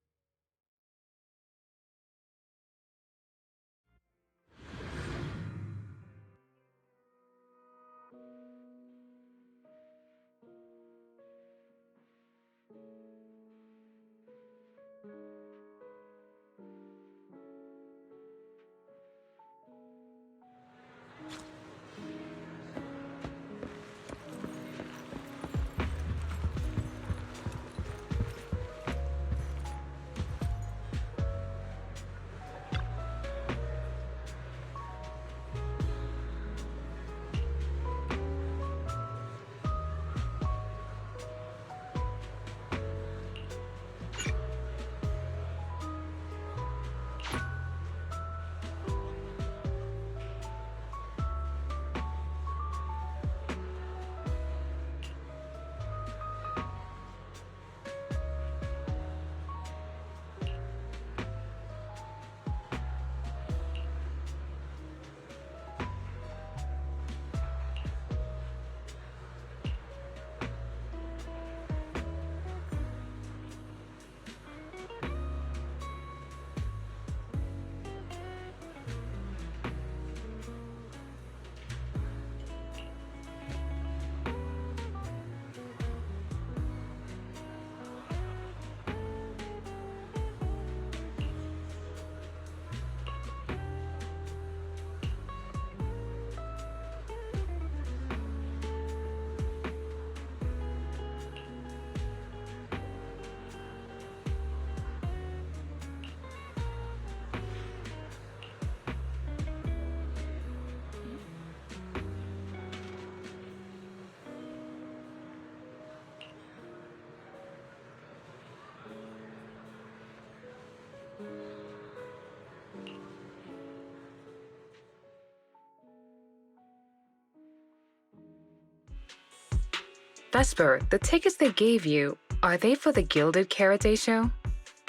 Vesper, the tickets they gave you, are they for the Gilded Carrot Day show?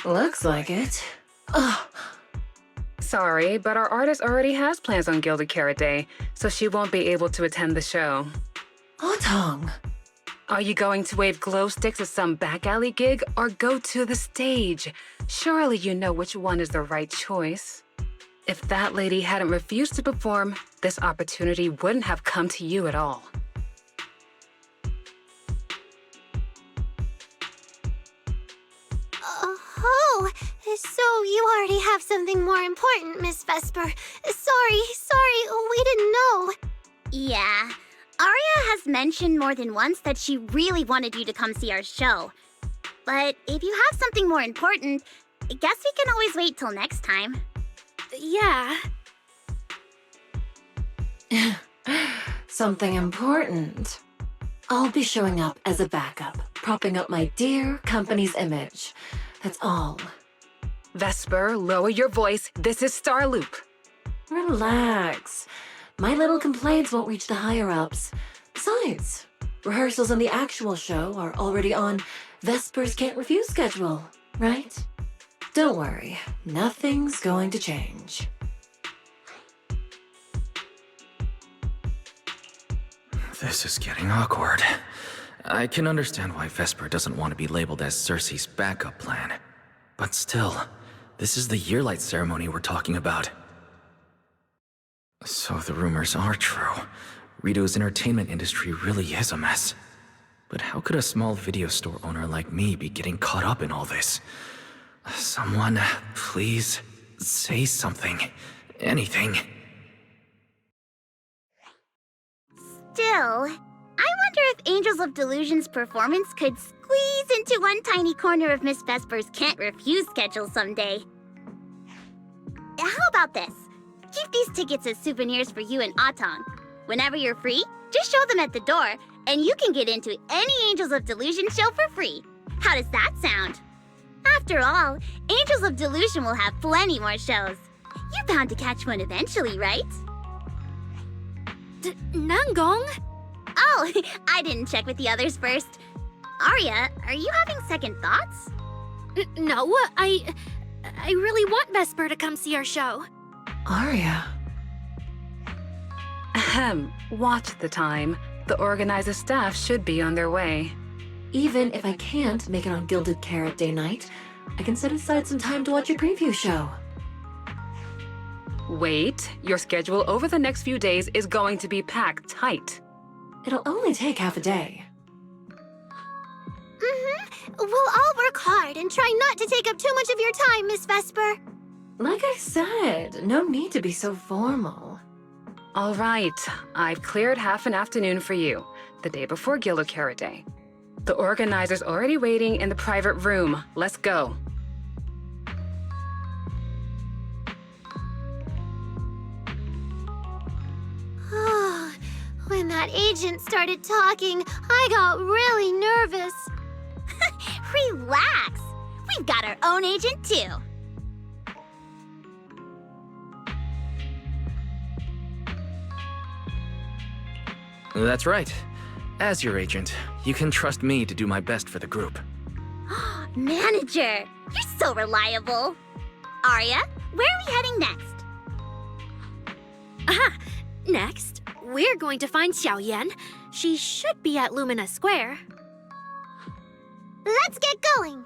Looks like it. Ugh. Sorry, but our artist already has plans on Gilded Carrot Day, so she won't be able to attend the show. Otong. Are you going to wave glow sticks at some back alley gig or go to the stage? Surely you know which one is the right choice. If that lady hadn't refused to perform, this opportunity wouldn't have come to you at all. Oh, so you already have something more important, Miss Vesper. Sorry, we didn't know. Yeah. Aria has mentioned more than once that she really wanted you to come see our show. But if you have something more important, I guess we can always wait till next time. Yeah. Something important. I'll be showing up as a backup, propping up my dear company's image. That's all. Vesper, lower your voice. This is Starloop. Relax. My little complaints won't reach the higher-ups. Besides, rehearsals and the actual show are already on Vesper's Can't Refuse schedule, right? Don't worry, nothing's going to change. This is getting awkward. I can understand why Vesper doesn't want to be labeled as Cersei's backup plan. But still, this is the Yearlight ceremony we're talking about. So the rumors are true. Rito's entertainment industry really is a mess. But how could a small video store owner like me be getting caught up in all this? Someone, please, say something. Anything. Still, I wonder if Angels of Delusion's performance could squeeze into one tiny corner of Miss Vesper's Can't Refuse schedule someday. How about this? Keep these tickets as souvenirs for you and Otong. Whenever you're free, just show them at the door, and you can get into any Angels of Delusion show for free. How does that sound? After all, Angels of Delusion will have plenty more shows. You're bound to catch one eventually, right? Nanggong? Oh, I didn't check with the others first. Arya, are you having second thoughts? No, I really want Vesper to come see our show. Aria. Ahem. Watch the time. The organizer staff should be on their way. Even if I can't make it on Gilded Carrot Day night, I can set aside some time to watch your preview show. Wait, your schedule over the next few days is going to be packed tight. It'll only take half a day. We'll all work hard and try not to take up too much of your time, Miss Vesper. Like I said, no need to be so formal. All right, I've cleared half an afternoon for you, the day before Gilded Carrot Day. The organizer's already waiting in the private room. Let's go. When that agent started talking, I got really nervous. Relax. We've got our own agent, too. That's right. As your agent, you can trust me to do my best for the group. Manager, you're so reliable. Aria, where are we heading next? Aha! Next, we're going to find Xiaoyan. She should be at Lumina Square. Let's get going.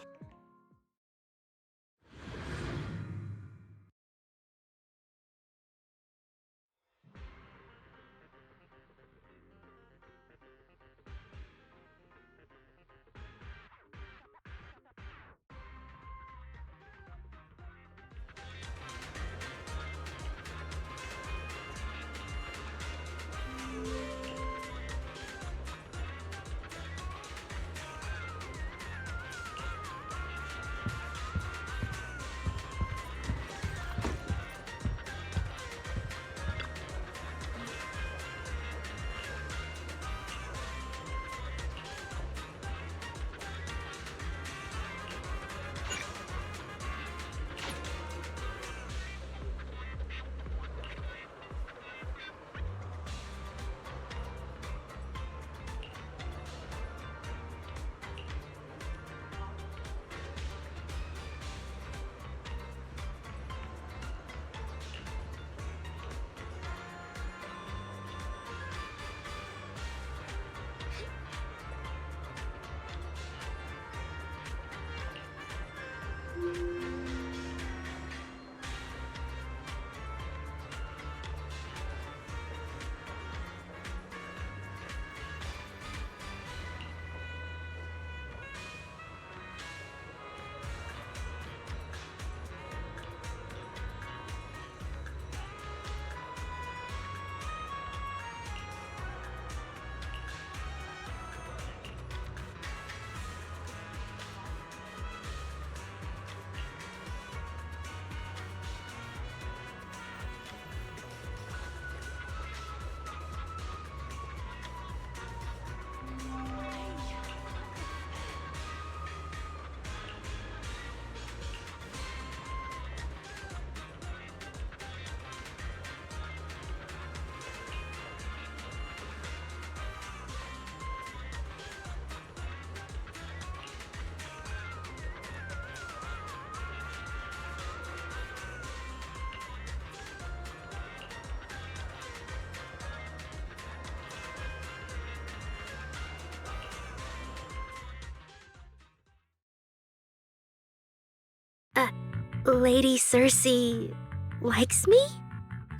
Lady Cersei likes me?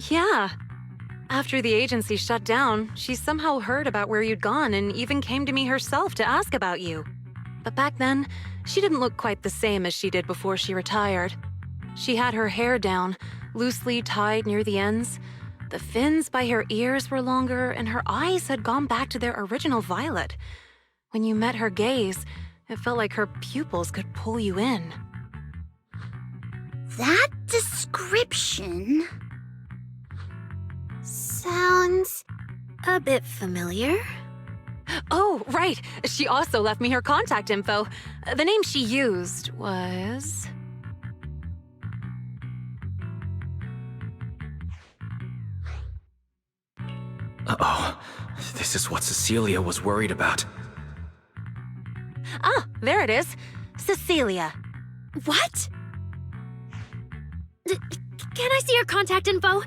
Yeah. After the agency shut down, she somehow heard about where you'd gone and even came to me herself to ask about you. But back then, she didn't look quite the same as she did before she retired. She had her hair down, loosely tied near the ends. The fins by her ears were longer, and her eyes had gone back to their original violet. When you met her gaze, it felt like her pupils could pull you in. That description sounds a bit familiar. Oh, right. She also left me her contact info. The name she used was... Uh-oh. This is what Cecilia was worried about. Ah, there it is. Cecilia. What? Can I see her contact info?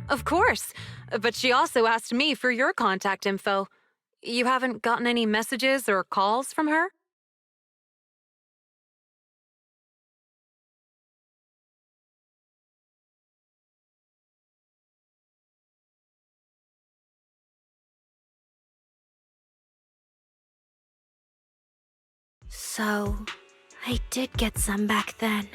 Of course, but she also asked me for your contact info. You haven't gotten any messages or calls from her? So, I did get some back then.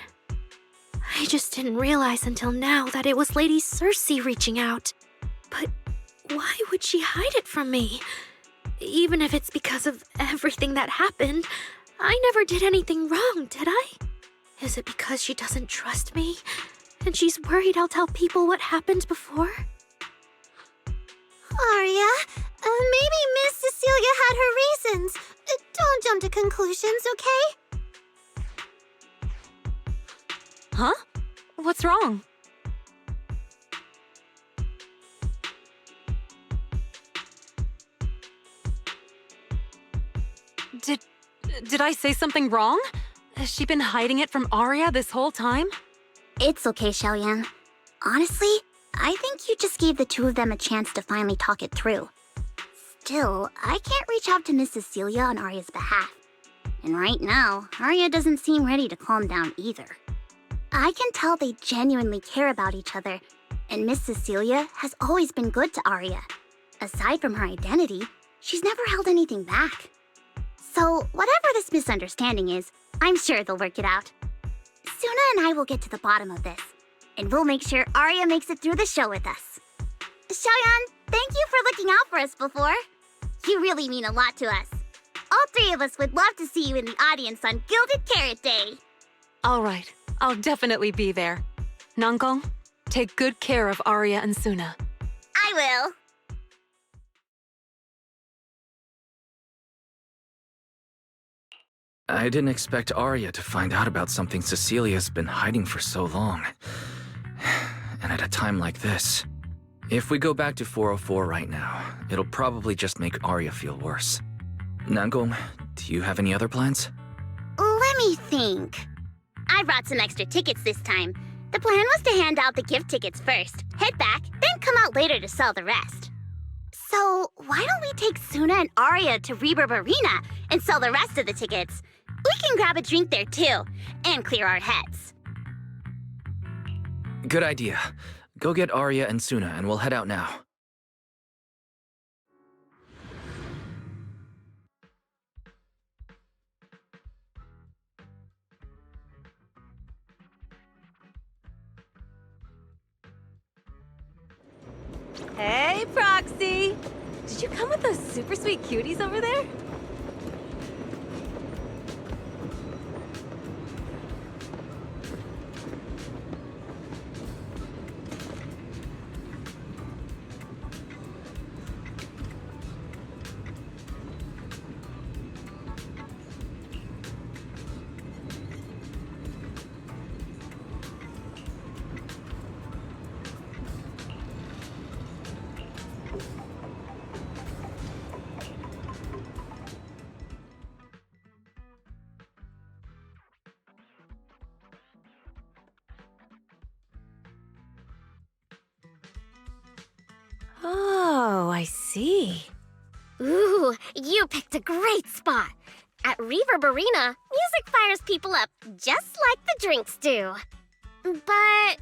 I just didn't realize until now that it was Lady Cersei reaching out. But why would she hide it from me? Even if it's because of everything that happened, I never did anything wrong, did I? Is it because she doesn't trust me? And she's worried I'll tell people what happened before? Arya, maybe Miss Cecilia had her reasons. Don't jump to conclusions, okay? Huh? What's wrong? Did I say something wrong? Has she been hiding it from Arya this whole time? It's okay, Xiaoyan. Honestly, I think you just gave the two of them a chance to finally talk it through. Still, I can't reach out to Miss Cecilia on Arya's behalf. And right now, Arya doesn't seem ready to calm down either. I can tell they genuinely care about each other, and Miss Cecilia has always been good to Arya. Aside from her identity, she's never held anything back. So, whatever this misunderstanding is, I'm sure they'll work it out. Suna and I will get to the bottom of this, and we'll make sure Arya makes it through the show with us. Xiaoyan, thank you for looking out for us before. You really mean a lot to us. All three of us would love to see you in the audience on Gilded Carrot Day. All right, I'll definitely be there. Nangong, take good care of Arya and Suna. I will. I didn't expect Arya to find out about something Cecilia's been hiding for so long. And at a time like this. If we go back to 404 right now, it'll probably just make Arya feel worse. Nangong, do you have any other plans? Let me think. I brought some extra tickets this time. The plan was to hand out the gift tickets first, head back, then come out later to sell the rest. So, why don't we take Suna and Arya to Reverb Arena and sell the rest of the tickets? We can grab a drink there too, and clear our heads. Good idea. Go get Arya and Suna and we'll head out now. Hey, Proxy! Did you come with those super sweet cuties over there? Oh, I see. Ooh, you picked a great spot. At Reverb Arena, music fires people up just like the drinks do. But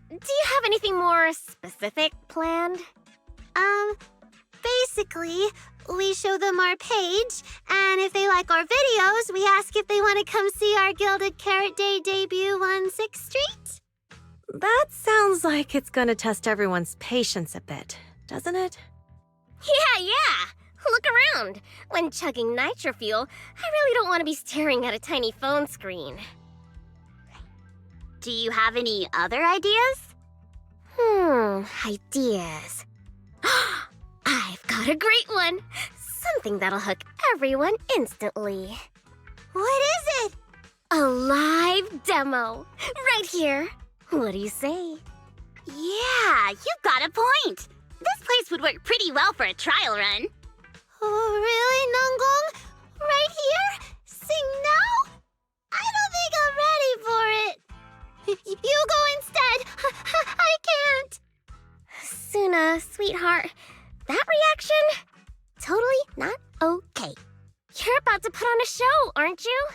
do you have anything more specific planned? Basically, we show them our page, and if they like our videos, we ask if they want to come see our Gilded Carrot Day debut on 6th Street. That sounds like it's gonna test everyone's patience a bit, doesn't it? Yeah. Look around. When chugging nitro fuel, I really don't want to be staring at a tiny phone screen. Do you have any other ideas? Ideas. I've got a great one. Something that'll hook everyone instantly. What is it? A live demo. Right here. What do you say? Yeah, you got a point. This place would work pretty well for a trial run. Oh, really, Nangong? Right here? Sing now? I don't think I'm ready for it. You go instead. Sweetheart, that reaction? Totally not okay. You're about to put on a show, aren't you?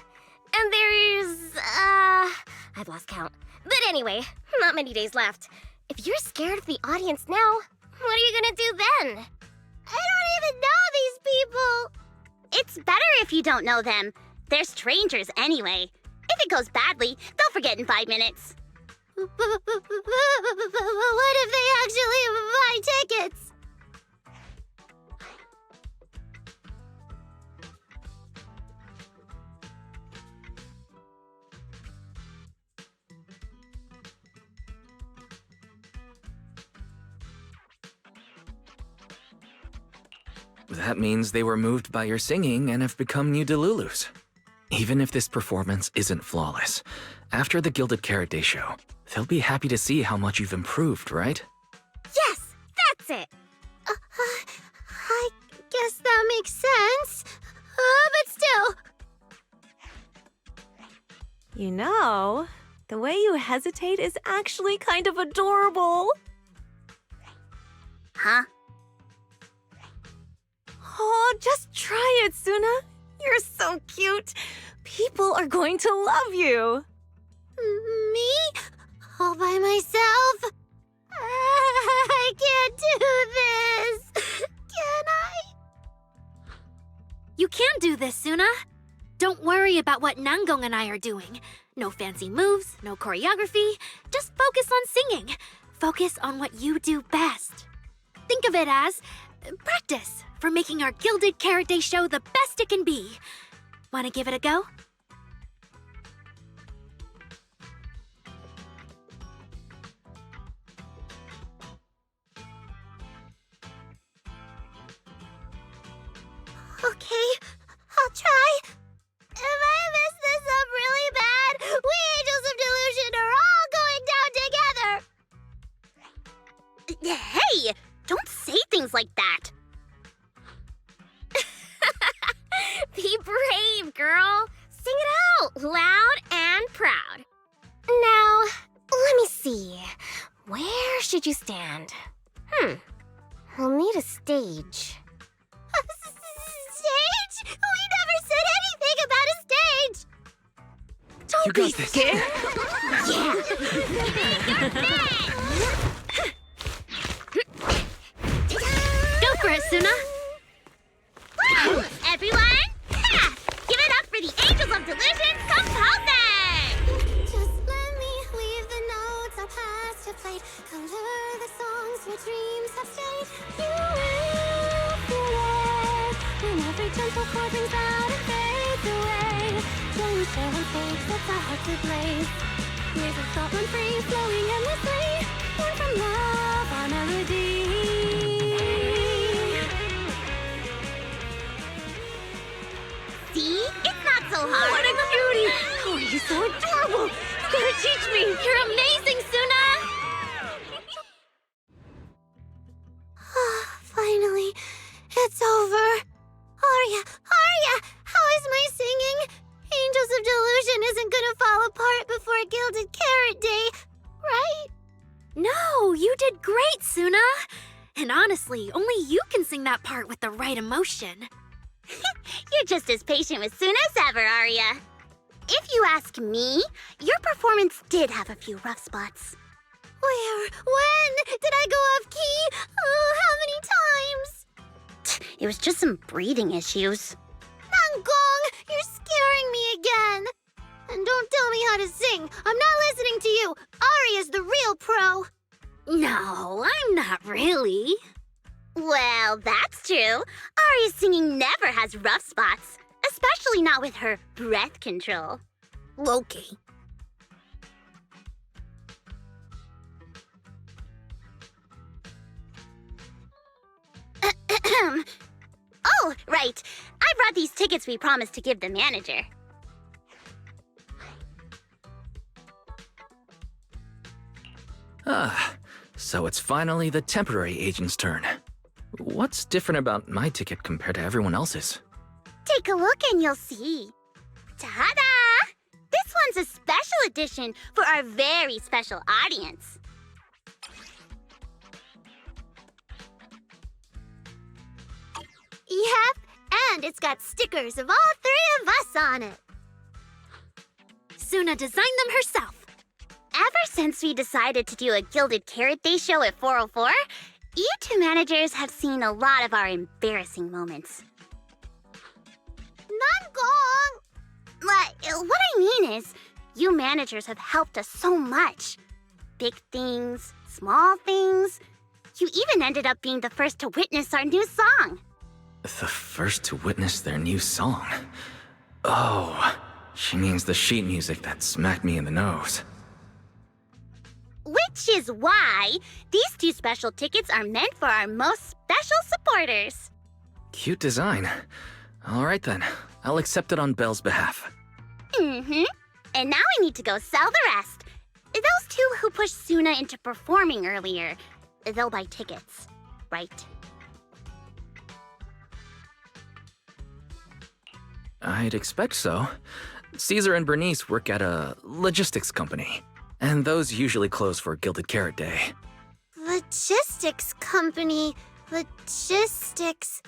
And there's, I've lost count. But anyway, not many days left. If you're scared of the audience now, what are you gonna do then? I don't even know these people! It's better if you don't know them. They're strangers anyway. If it goes badly, they'll forget in 5 minutes. What if they actually buy tickets? That means they were moved by your singing and have become new Delulus. Even if this performance isn't flawless, after the Gilded Carrot Day show, they'll be happy to see how much you've improved, right? Yes, that's it. I guess that makes sense. But still. You know, the way you hesitate is actually kind of adorable. Huh? Oh, just try it, Suna. You're so cute. People are going to love you. Me? All by myself? I can't do this. Can I? You can do this, Suna. Don't worry about what Nangong and I are doing. No fancy moves, no choreography. Just focus on singing. Focus on what you do best. Think of it as practice for making our Gilded Carrot Day show the best it can be. Want to give it a go? Okay, I'll try. If I mess this up really bad, we Angels of Delusion are all going down together. Hey, don't say things like that. Be brave, girl. Sing it out, loud and proud. Now, let me see. Where should you stand? We'll need a stage. Stage? We never said anything about a stage! Don't be scared! Yeah! Go for it, Suna! Everyone, give it up for the Angels of Delusion composing! Just let me leave the notes our past have played. Color the songs where dreams have stayed. You will feel it when every gentle chord rings out and fades away. Don't show and fake, sets our hearts ablaze. Music thought run free, flowing endlessly. Born from love, our melody. See? It's not so hard. What a cutie! Oh, you're so adorable. You gotta teach me. You're amazing, Suna! Finally, it's over. Arya, how is my singing? Angels of Delusion isn't gonna fall apart before Gilded Carrot Day, right? No, you did great, Suna! And honestly, only you can sing that part with the right emotion. You're just as patient with Suna as ever, Arya. If you ask me, your performance did have a few rough spots. Where? When? Did I go off key? Oh, how many times? It was just some breathing issues. Nangong, you're scaring me again. And don't tell me how to sing. I'm not listening to you. Arya's the real pro. No, I'm not really. Well, that's true. Arya's singing never has rough spots, especially not with her breath control. Okay. Oh, right. I brought these tickets we promised to give the manager. Ah, so it's finally the temporary agent's turn. What's different about my ticket compared to everyone else's? Take a look and you'll see. Ta-da! This one's a special edition for our very special audience. Yep, and it's got stickers of all three of us on it. Suna designed them herself. Ever since we decided to do a Gilded Carrot Day show at 404, you two managers have seen a lot of our embarrassing moments. Nangong! What I mean is, you managers have helped us so much. Big things, small things. You even ended up being the first to witness our new song. The first to witness their new song? Oh, she means the sheet music that smacked me in the nose. Which is why these two special tickets are meant for our most special supporters. Cute design. All right then, I'll accept it on Belle's behalf. Mm-hmm. And now I need to go sell the rest. Those two who pushed Suna into performing earlier, they'll buy tickets, right? I'd expect so. Caesar and Bernice work at a logistics company, and those usually close for Gilded Carrot Day. Logistics company. Logistics.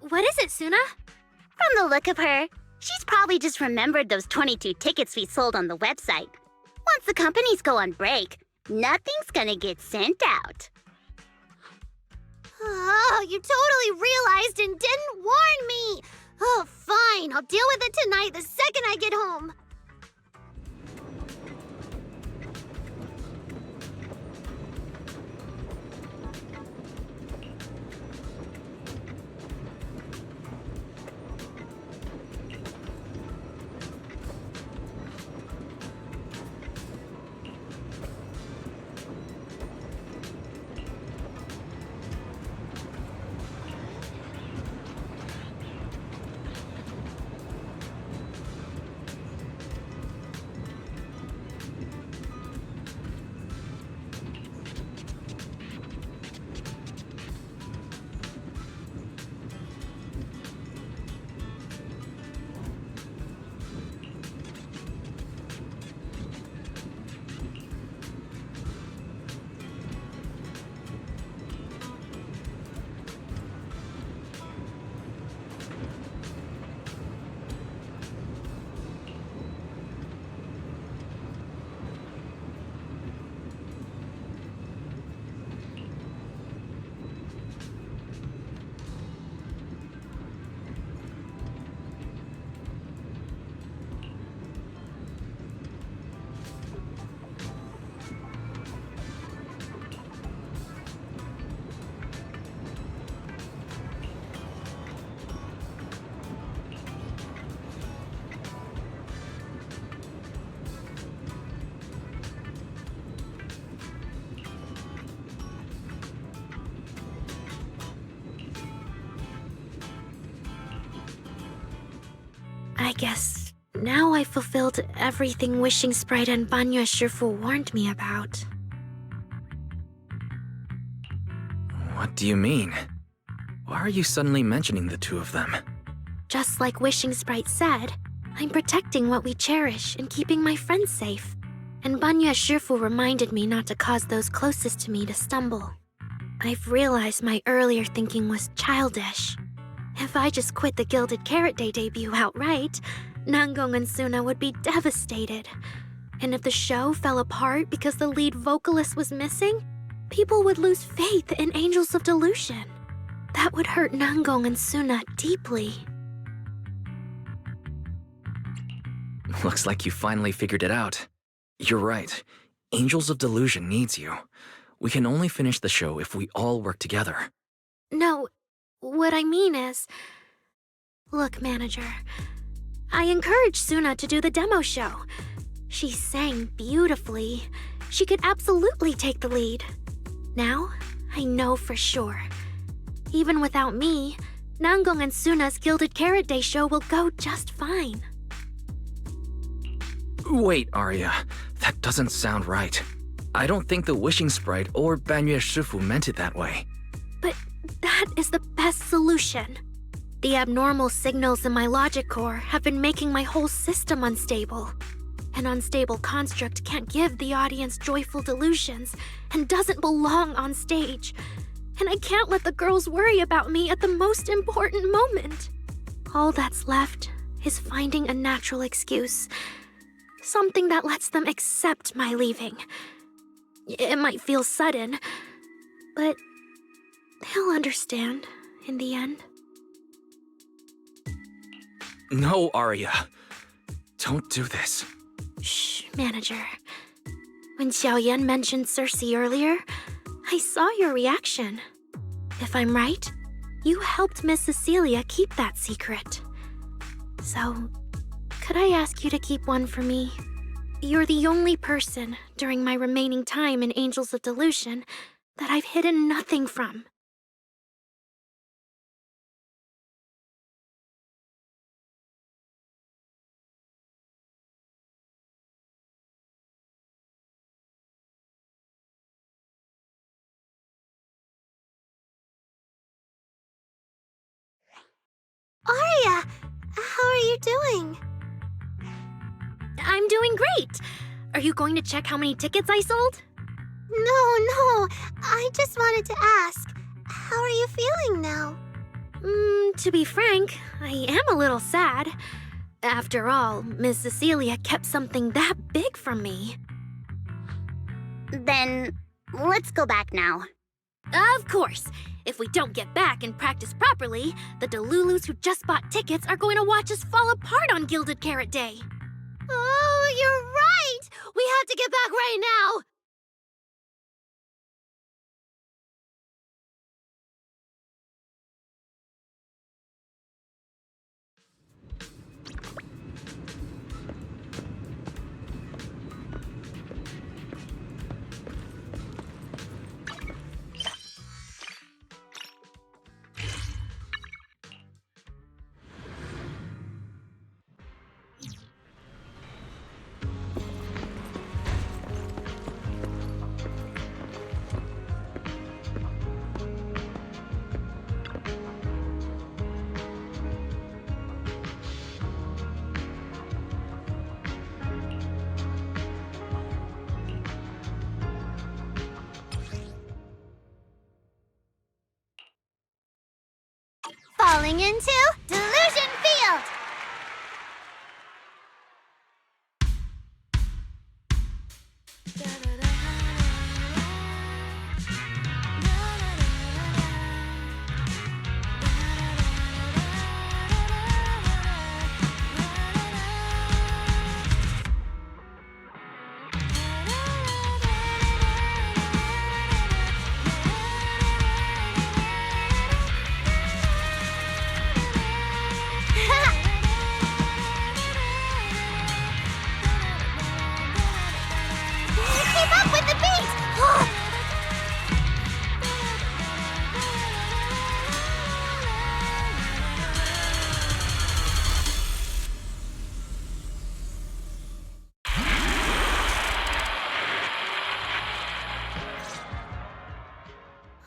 What is it, Suna? From the look of her, she's probably just remembered those 22 tickets we sold on the website. Once the companies go on break, nothing's gonna get sent out. Oh, you totally realized and didn't warn me! Oh, fine, I'll deal with it tonight the second I get home. I guess now I fulfilled everything Wishing Sprite and Banya Shifu warned me about. What do you mean? Why are you suddenly mentioning the two of them? Just like Wishing Sprite said, I'm protecting what we cherish and keeping my friends safe. And Banya Shifu reminded me not to cause those closest to me to stumble. I've realized my earlier thinking was childish. If I just quit the Gilded Carrot Day debut outright, Nangong and Suna would be devastated. And if the show fell apart because the lead vocalist was missing, people would lose faith in Angels of Delusion. That would hurt Nangong and Suna deeply. Looks like you finally figured it out. You're right. Angels of Delusion needs you. We can only finish the show if we all work together. No, what I mean is... Look, manager, I encouraged Suna to do the demo show. She sang beautifully. She could absolutely take the lead. Now, I know for sure. Even without me, Nangong and Suna's Gilded Carrot Day show will go just fine. Wait, Arya. That doesn't sound right. I don't think the Wishing Sprite or Banya Shifu meant it that way. But that is the best solution. The abnormal signals in my logic core have been making my whole system unstable. An unstable construct can't give the audience joyful delusions and doesn't belong on stage. and I can't let the girls worry about me at the most important moment. All that's left is finding a natural excuse. Something that lets them accept my leaving. It might feel sudden, but they'll understand in the end. No, Arya. Don't do this. Shh, manager. When Xiaoyan mentioned Cersei earlier, I saw your reaction. If I'm right, you helped Miss Cecilia keep that secret. So, could I ask you to keep one for me? You're the only person during my remaining time in Angels of Delusion that I've hidden nothing from. Arya, how are you doing? I'm doing great! Are you going to check how many tickets I sold? No, I just wanted to ask, how are you feeling now? To be frank, I am a little sad. After all, Miss Cecilia kept something that big from me. Then, let's go back now. Of course! If we don't get back and practice properly, the Delulus who just bought tickets are going to watch us fall apart on Gilded Carrot Day. Oh, you're right! We have to get back right now! Falling into Delusion Field! Keep up with the beat!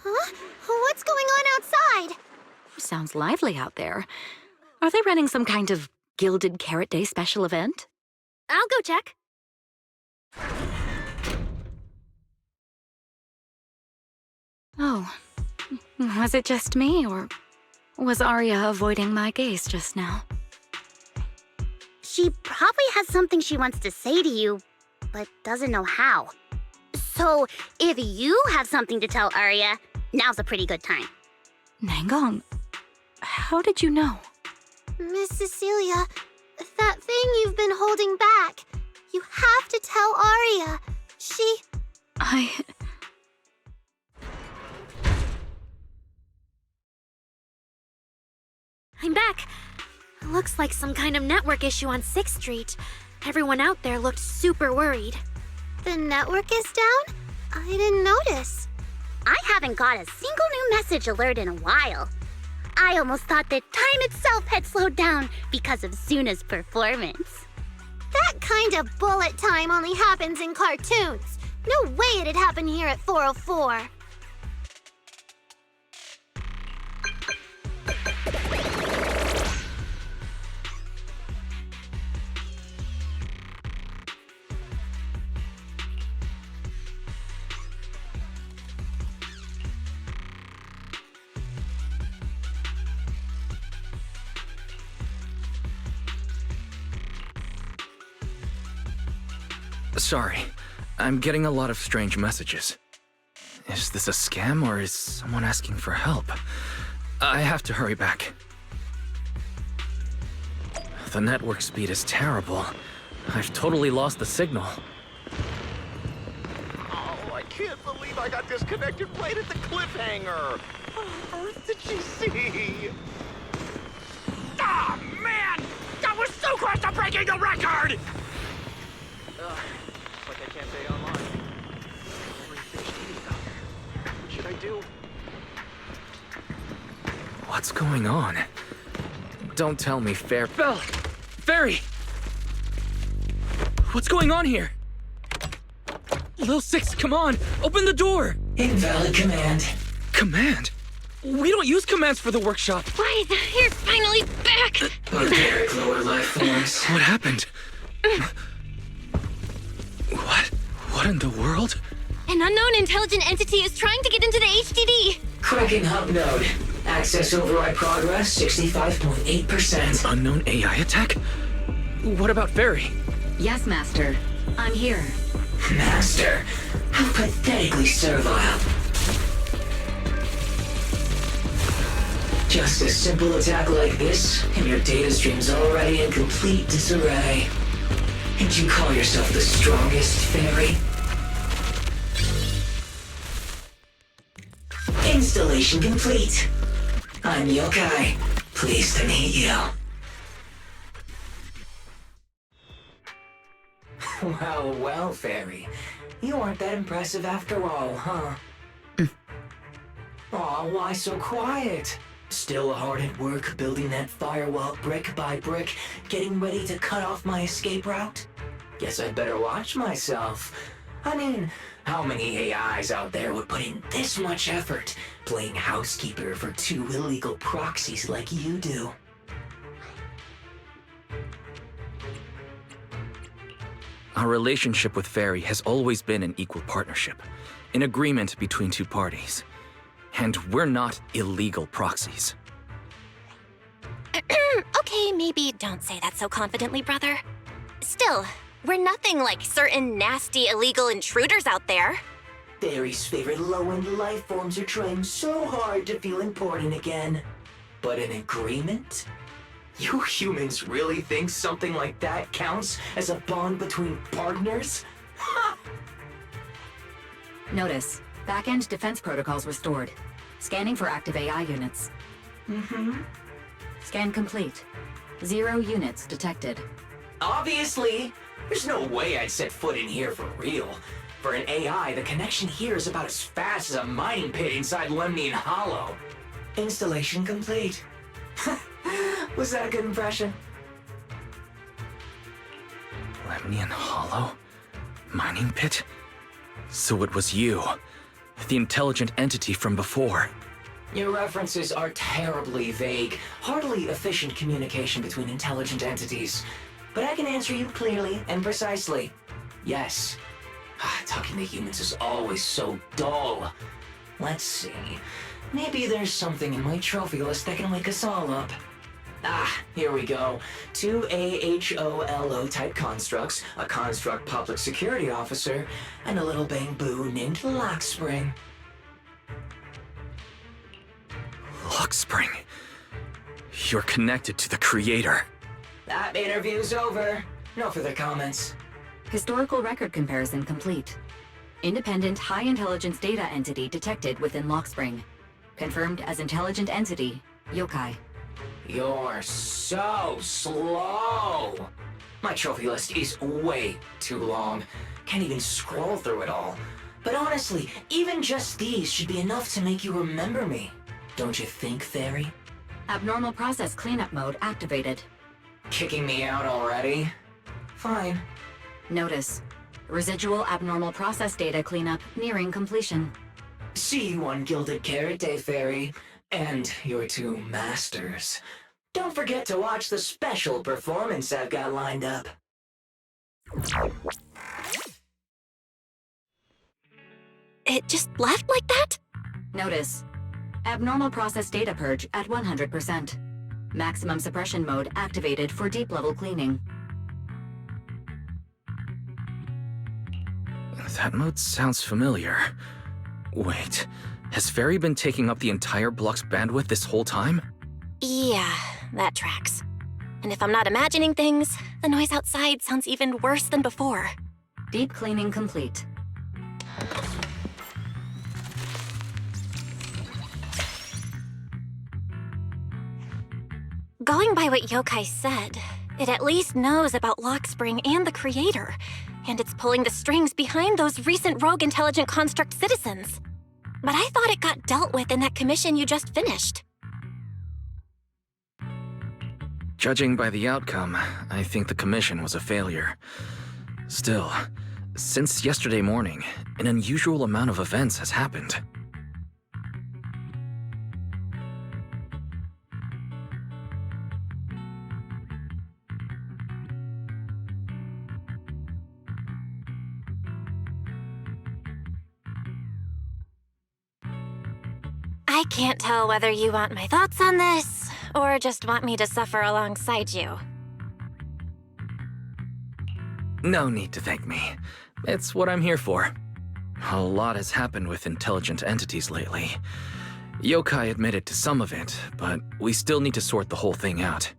Huh? What's going on outside? Sounds lively out there. Are they running some kind of Gilded Carrot Day special event? I'll go check. Oh, was it just me, or was Arya avoiding my gaze just now? She probably has something she wants to say to you, but doesn't know how. So, if you have something to tell Arya, now's a pretty good time. Nangong, how did you know? Miss Cecilia, that thing you've been holding back, you have to tell Arya. I'm back. Looks like some kind of network issue on 6th Street. Everyone out there looked super worried. The network is down? I didn't notice. I haven't got a single new message alert in a while. I almost thought that time itself had slowed down because of Suna's performance. That kind of bullet time only happens in cartoons. No way it'd happen here at 404. Sorry, I'm getting a lot of strange messages. Is this a scam or is someone asking for help? I have to hurry back. The network speed is terrible. I've totally lost the signal. Oh, I can't believe I got disconnected right at the cliffhanger. What on earth did she see? Ah, man! That was so close to breaking the record! Looks like I can't stay online. What should I do? What's going on? Don't tell me, Fairy! What's going on here? Lil Six, come on! Open the door! Invalid command. Command? We don't use commands for the workshop. Why, you're finally back! Barbaric lower life forms. What happened? What in the world? An unknown intelligent entity is trying to get into the HDD. Cracking hub node. Access override progress 65.8%. Unknown AI attack? What about Fairy? Yes, Master. I'm here. Master, how pathetically servile. Just a simple attack like this, and your data stream's already in complete disarray. And you call yourself the strongest, Fairy? Installation complete. I'm Yokai. Pleased to meet you. Well, Fairy. You aren't that impressive after all, huh? Aw, why so quiet? Still hard at work building that firewall brick by brick, getting ready to cut off my escape route? Guess I'd better watch myself. I mean, how many AIs out there would put in this much effort playing housekeeper for two illegal proxies like you do? Our relationship with Fairy has always been an equal partnership, an agreement between two parties. And we're not illegal proxies. Okay, maybe don't say that so confidently, brother. Still, we're nothing like certain nasty illegal intruders out there. Fairy's favorite low-end life forms are trying so hard to feel important again. But an agreement? You humans really think something like that counts as a bond between partners? Notice, back-end defense protocols restored. Scanning for active AI units. Scan complete. 0 units detected. Obviously! There's no way I'd set foot in here for real. For an AI, the connection here is about as fast as a mining pit inside Lemnian Hollow. Installation complete. Was that a good impression? Lemnian Hollow? Mining pit? So it was you, the intelligent entity from before. Your references are terribly vague, hardly efficient communication between intelligent entities. But I can answer you clearly and precisely. Yes. Talking to humans is always so dull. Let's see. Maybe there's something in my trophy list that can wake us all up. Here we go. 2 AHOLO type constructs, a construct public security officer, and a little bang-boo named Lockspring. Lockspring. You're connected to the creator. That interview's over. No further comments. Historical record comparison complete. Independent high-intelligence data entity detected within Lockspring. Confirmed as intelligent entity, Yokai. You're so slow! My trophy list is way too long. Can't even scroll through it all. But honestly, even just these should be enough to make you remember me. Don't you think, Fairy? Abnormal process cleanup mode activated. Kicking me out already? Fine. Notice, residual abnormal process data cleanup nearing completion. See you on Gilded Carrot Day, Fairy. And your two masters. Don't forget to watch the special performance I've got lined up. It just left like that? Notice, abnormal process data purge at 100%. Maximum suppression mode activated for deep level cleaning. That mode sounds familiar. Wait, has Fairy been taking up the entire block's bandwidth this whole time? Yeah, that tracks. And if I'm not imagining things, the noise outside sounds even worse than before. Deep cleaning complete. Going by what Yokai said, it at least knows about Lockspring and the Creator, and it's pulling the strings behind those recent rogue intelligent construct citizens. But I thought it got dealt with in that commission you just finished. Judging by the outcome, I think the commission was a failure. Still, since yesterday morning, an unusual amount of events has happened. I can't tell whether you want my thoughts on this, or just want me to suffer alongside you. No need to thank me. It's what I'm here for. A lot has happened with intelligent entities lately. Yokai admitted to some of it, but we still need to sort the whole thing out.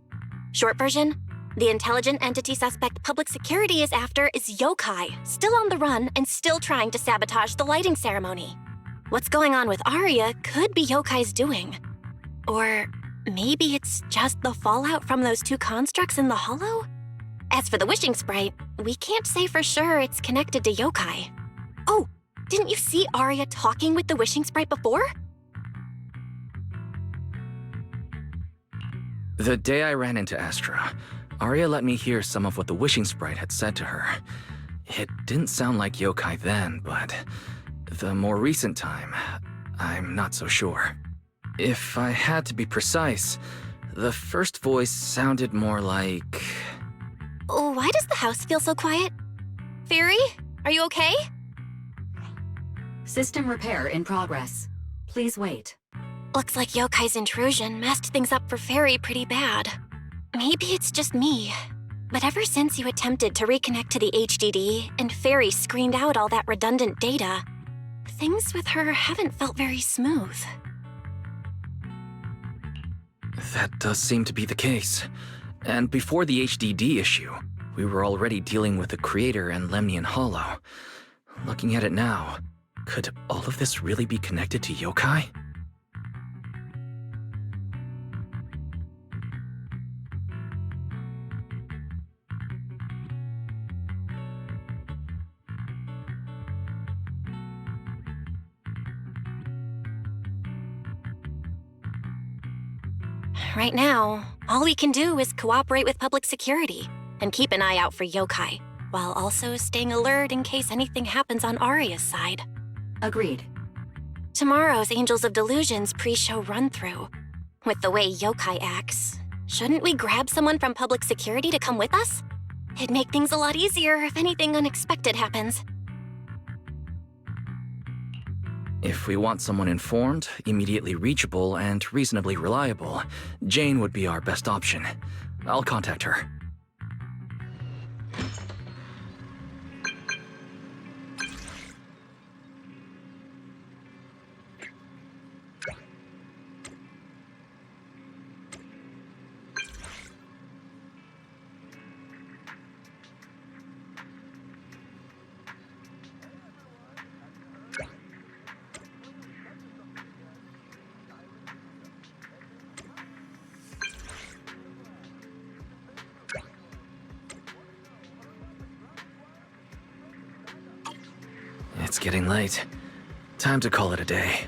Short version? The intelligent entity suspect public security is after is Yokai, still on the run and still trying to sabotage the lighting ceremony. What's going on with Arya could be Yokai's doing. Or maybe it's just the fallout from those two constructs in the hollow? As for the wishing sprite, we can't say for sure it's connected to Yokai. Oh, didn't you see Arya talking with the wishing sprite before? The day I ran into Astra, Arya let me hear some of what the wishing sprite had said to her. It didn't sound like Yokai then, but the more recent time, I'm not so sure. If I had to be precise, the first voice sounded more like... Why does the house feel so quiet? Fairy, are you okay? System repair in progress. Please wait. Looks like Yokai's intrusion messed things up for Fairy pretty bad. Maybe it's just me, but ever since you attempted to reconnect to the HDD and Fairy screened out all that redundant data, things with her haven't felt very smooth. That does seem to be the case. And before the HDD issue, we were already dealing with the Creator and Lemnian Hollow. Looking at it now, could all of this really be connected to Yokai? Right now, all we can do is cooperate with public security and keep an eye out for Yokai, while also staying alert in case anything happens on Arya's side. Agreed. Tomorrow's Angels of Delusions pre-show run-through. With the way Yokai acts, shouldn't we grab someone from public security to come with us? It'd make things a lot easier if anything unexpected happens. If we want someone informed, immediately reachable, and reasonably reliable, Jane would be our best option. I'll contact her. It's getting late. Time to call it a day.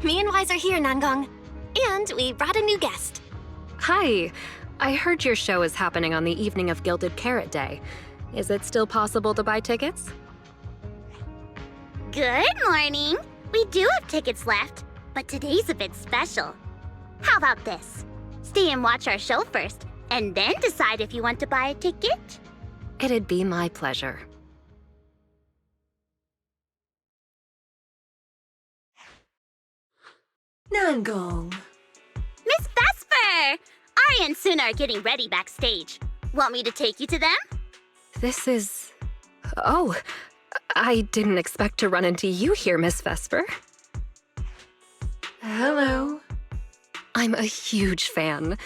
Me and Wise are here, Nangong. And we brought a new guest. Hi. I heard your show is happening on the evening of Gilded Carrot Day. Is it still possible to buy tickets? Good morning. We do have tickets left, but today's a bit special. How about this? Stay and watch our show first, and then decide if you want to buy a ticket. It'd be my pleasure. Nangong. Miss Vesper! Arya and Suna are getting ready backstage. Want me to take you to them? This is... Oh, I didn't expect to run into you here, Miss Vesper. Hello. I'm a huge fan.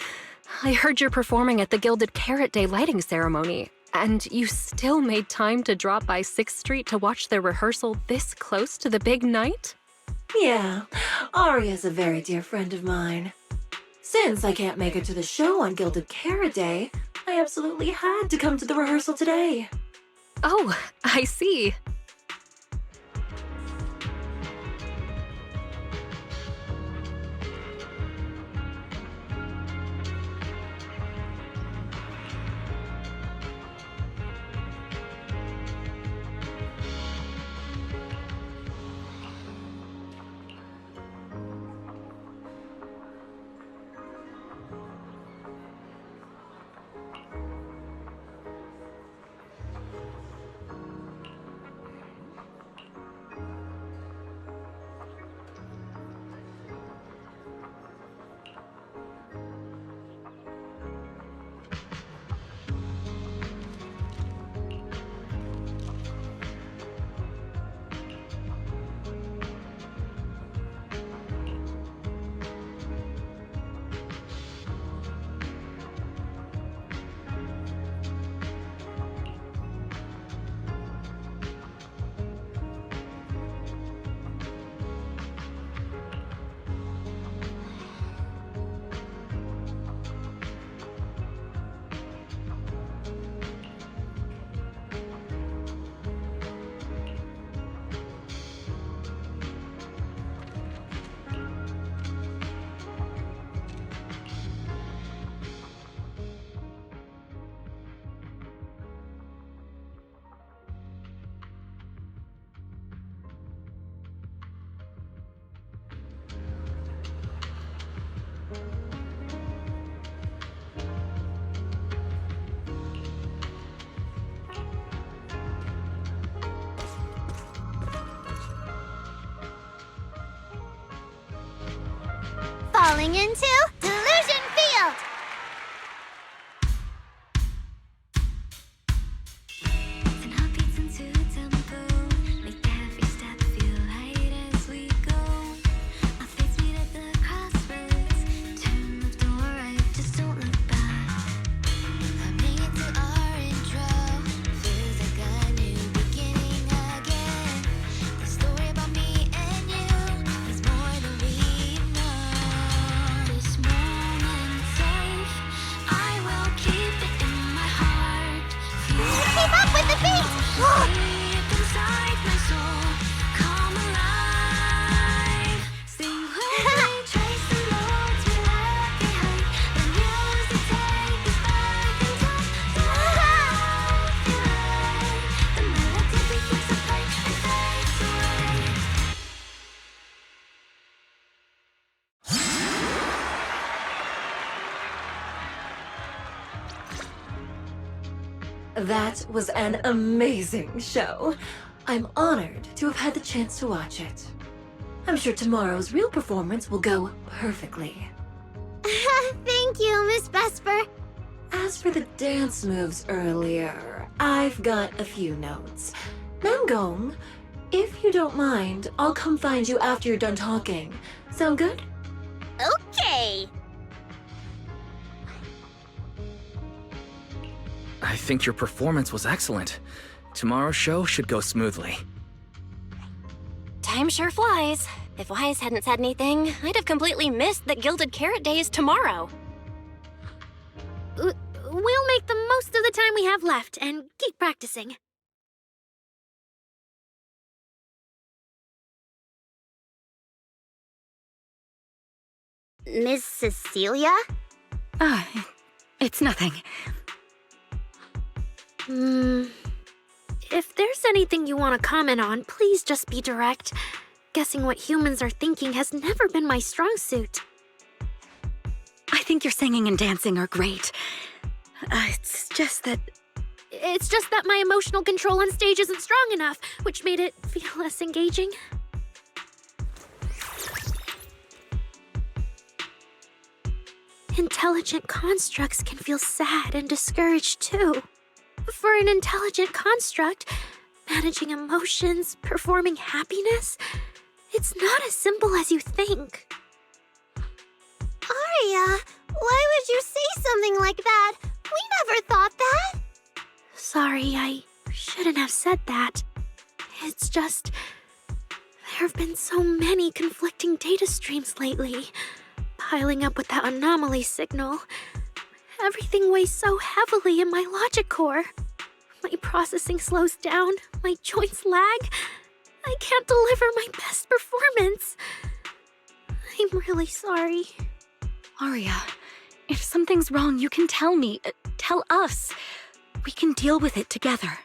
I heard you're performing at the Gilded Carrot Day lighting ceremony, and you still made time to drop by 6th Street to watch their rehearsal this close to the big night? Yeah, Arya's a very dear friend of mine. Since I can't make it to the show on Gilded Carrot Day, I absolutely had to come to the rehearsal today. Oh, I see. Falling into Delusion Field! That was an amazing show. I'm honored to have had the chance to watch it. I'm sure tomorrow's real performance will go perfectly. Thank you, Miss Vesper. As for the dance moves earlier, I've got a few notes. Nangong, if you don't mind, I'll come find you after you're done talking. Sound good? Okay. I think your performance was excellent. Tomorrow's show should go smoothly. Time sure flies. If Wise hadn't said anything, I'd have completely missed that Gilded Carrot Day is tomorrow. We'll make the most of the time we have left and keep practicing. Miss Cecilia? It's nothing. If there's anything you want to comment on, please just be direct. Guessing what humans are thinking has never been my strong suit. I think your singing and dancing are great. It's just that my emotional control on stage isn't strong enough, which made it feel less engaging. Intelligent constructs can feel sad and discouraged too. For an intelligent construct, managing emotions, performing happiness, it's not as simple as you think. Aria, why would you say something like that? We never thought that. Sorry, I shouldn't have said that. It's just, there have been so many conflicting data streams lately, piling up with that anomaly signal. Everything weighs so heavily in my logic core. My processing slows down, my joints lag. I can't deliver my best performance. I'm really sorry. Aria, if something's wrong, you can tell me. Tell us. We can deal with it together.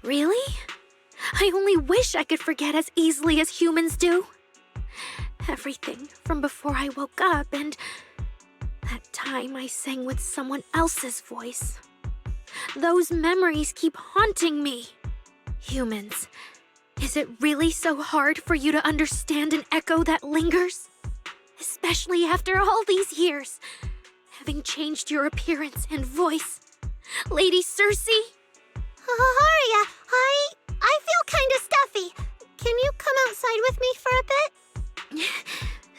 Really? I only wish I could forget as easily as humans do. Everything from before I woke up and that time I sang with someone else's voice. Those memories keep haunting me. Humans, is it really so hard for you to understand an echo that lingers? Especially after all these years, having changed your appearance and voice. Lady Cersei? Aria, I feel kind of stuffy. Can you come outside with me for a bit?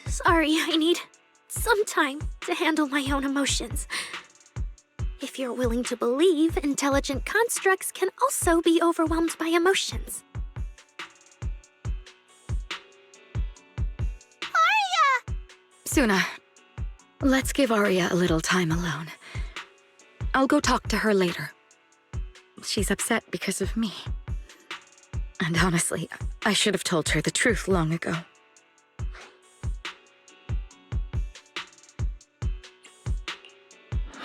Sorry, I need some time to handle my own emotions. If you're willing to believe, intelligent constructs can also be overwhelmed by emotions. Aria! Suna, let's give Aria a little time alone. I'll go talk to her later. She's upset because of me. And honestly, I should have told her the truth long ago.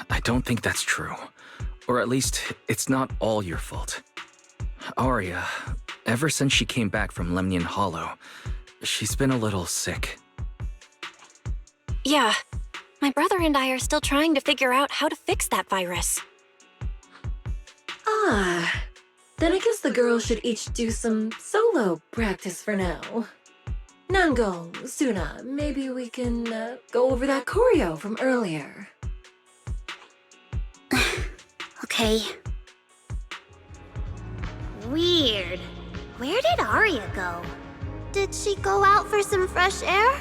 I don't think that's true. Or at least, it's not all your fault. Aria, ever since she came back from Lemnian Hollow, she's been a little sick. Yeah, my brother and I are still trying to figure out how to fix that virus. Then I guess the girls should each do some solo practice for now. Nangong, Suna, maybe we can go over that choreo from earlier. Okay. Weird. Where did Aria go? Did she go out for some fresh air?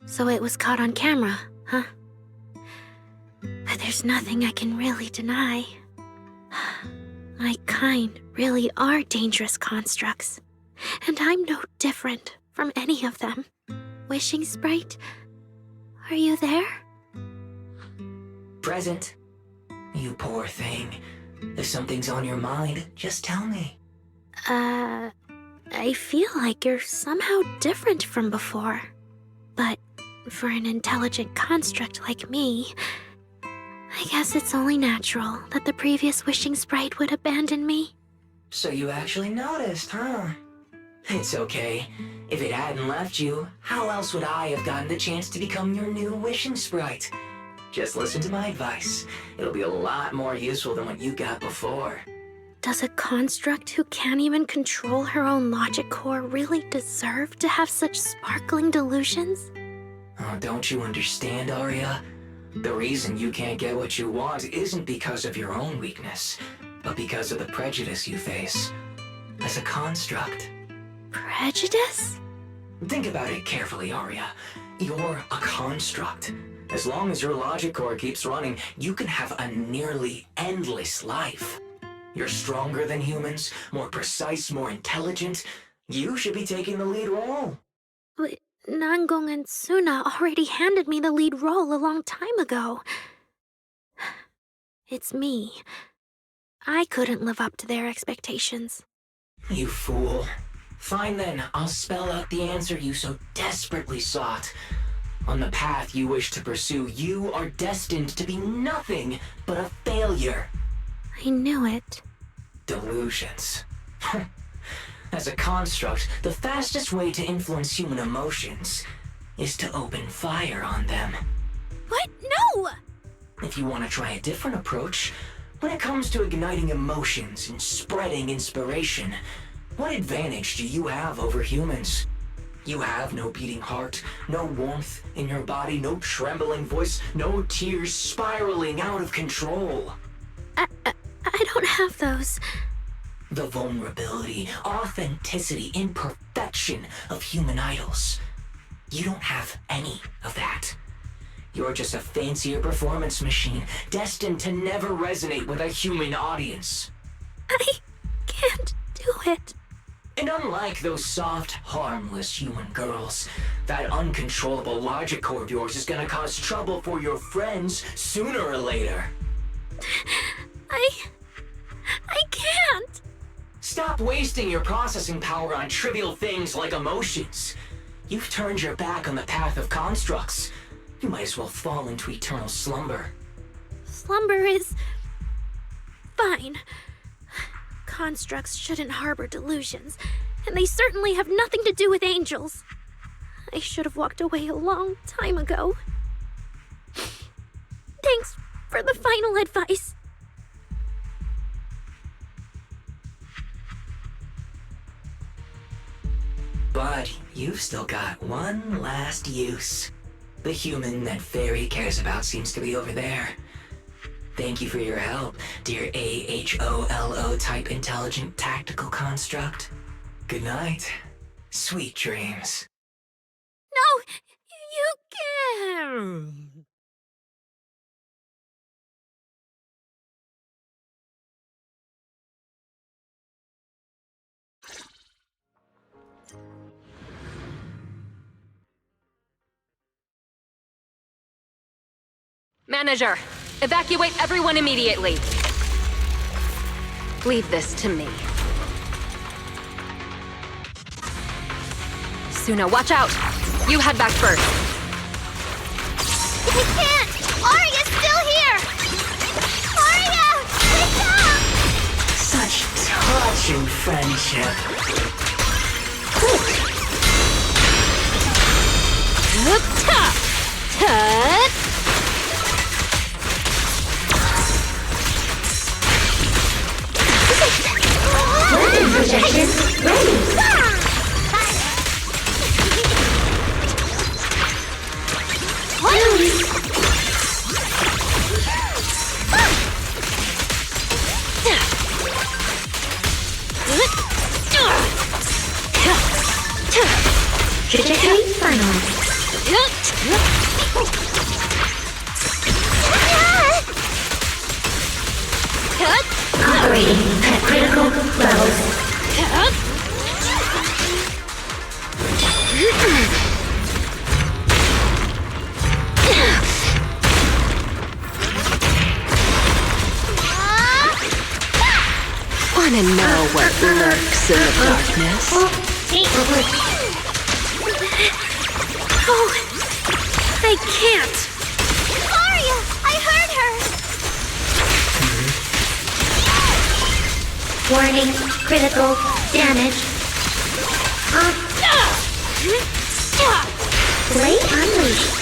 So it was caught on camera, huh? But there's nothing I can really deny. My kind really are dangerous constructs, and I'm no different from any of them. Wishing Sprite, are you there? Present. You poor thing. If something's on your mind, just tell me. I feel like you're somehow different from before. But for an intelligent construct like me, I guess it's only natural that the previous Wishing Sprite would abandon me. So you actually noticed, huh? It's okay. If it hadn't left you, how else would I have gotten the chance to become your new Wishing Sprite? Just listen to my advice. It'll be a lot more useful than what you got before. Does a construct who can't even control her own logic core really deserve to have such sparkling delusions? Oh, don't you understand, Arya? The reason you can't get what you want isn't because of your own weakness, but because of the prejudice you face. As a construct. Prejudice? Think about it carefully, Arya. You're a construct. As long as your logic core keeps running, you can have a nearly endless life. You're stronger than humans, more precise, more intelligent. You should be taking the lead role. But Nangong and Suna already handed me the lead role a long time ago. It's me. I couldn't live up to their expectations. You fool. Fine then, I'll spell out the answer you so desperately sought. On the path you wish to pursue, you are destined to be nothing but a failure. I knew it. Delusions. As a construct, the fastest way to influence human emotions is to open fire on them. What? No! If you want to try a different approach, when it comes to igniting emotions and spreading inspiration, what advantage do you have over humans? You have no beating heart, no warmth in your body, no trembling voice, no tears spiraling out of control. I don't have those. The vulnerability, authenticity, imperfection of human idols. You don't have any of that. You're just a fancier performance machine, destined to never resonate with a human audience. I can't do it. And unlike those soft, harmless human girls, that uncontrollable logic core of yours is gonna cause trouble for your friends sooner or later. I can't. Stop wasting your processing power on trivial things like emotions. You've turned your back on the path of constructs. You might as well fall into eternal slumber. Slumber is fine. Constructs shouldn't harbor delusions, and they certainly have nothing to do with angels. I should have walked away a long time ago. Thanks for the final advice. But you've still got one last use. The human that Fairy cares about seems to be over there. Thank you for your help, dear AHOLO type intelligent tactical construct. Good night. Sweet dreams. No, you can't. Manager, evacuate everyone immediately. Leave this to me. Suna, watch out! You head back first. I can't! Arya's still here! Arya! Wake up! Such touching friendship. Projection ready. Trajectory finalized. Operating Critical levels. Wanna know what lurks in the darkness? Oh, I can't. Arya! I heard her! Warning, critical damage. Blade unleashed.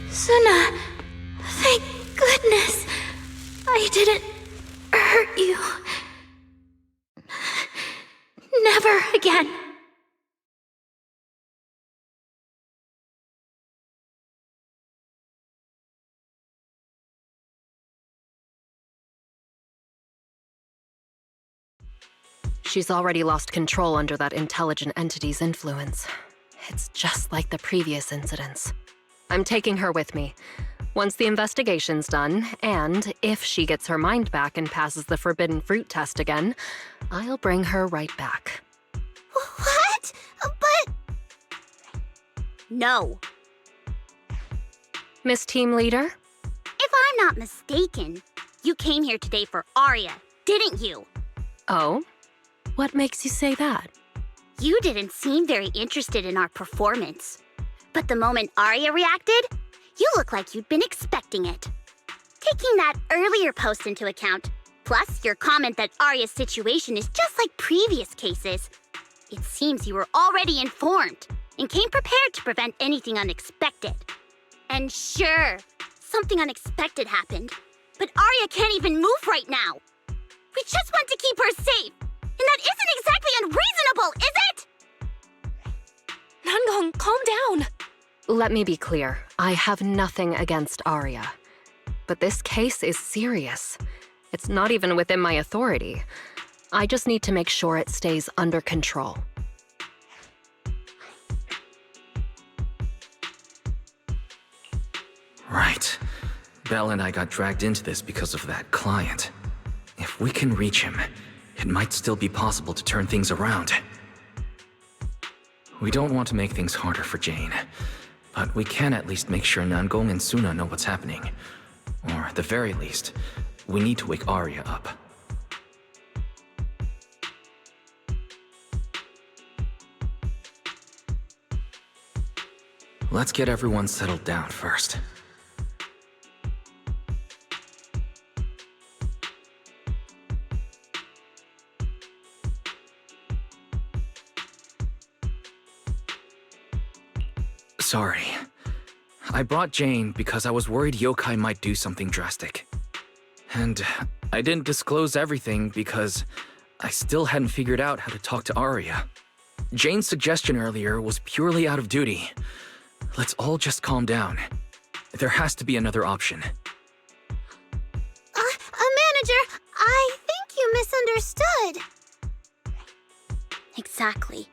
Suna, thank goodness I didn't hurt you. Never again. She's already lost control under that intelligent entity's influence. It's just like the previous incidents. I'm taking her with me. Once the investigation's done, and if she gets her mind back and passes the forbidden fruit test again, I'll bring her right back. What? But... No. Miss Team Leader? If I'm not mistaken, you came here today for Arya, didn't you? Oh? What makes you say that? You didn't seem very interested in our performance. But the moment Arya reacted, you look like you'd been expecting it. Taking that earlier post into account, plus your comment that Arya's situation is just like previous cases, it seems you were already informed and came prepared to prevent anything unexpected. And sure, something unexpected happened, but Arya can't even move right now. We just want to keep her safe, and that isn't exactly unreasonable, is it? Nangong, calm down. Let me be clear. I have nothing against Arya. But this case is serious. It's not even within my authority. I just need to make sure it stays under control. Right. Belle and I got dragged into this because of that client. If we can reach him, it might still be possible to turn things around. We don't want to make things harder for Jane, but we can at least make sure Nangong and Suna know what's happening. Or at the very least, we need to wake Arya up. Let's get everyone settled down first. Sorry. I brought Jane because I was worried Yokai might do something drastic. And I didn't disclose everything because I still hadn't figured out how to talk to Arya. Jane's suggestion earlier was purely out of duty. Let's all just calm down. There has to be another option. Manager, I think you misunderstood. Exactly.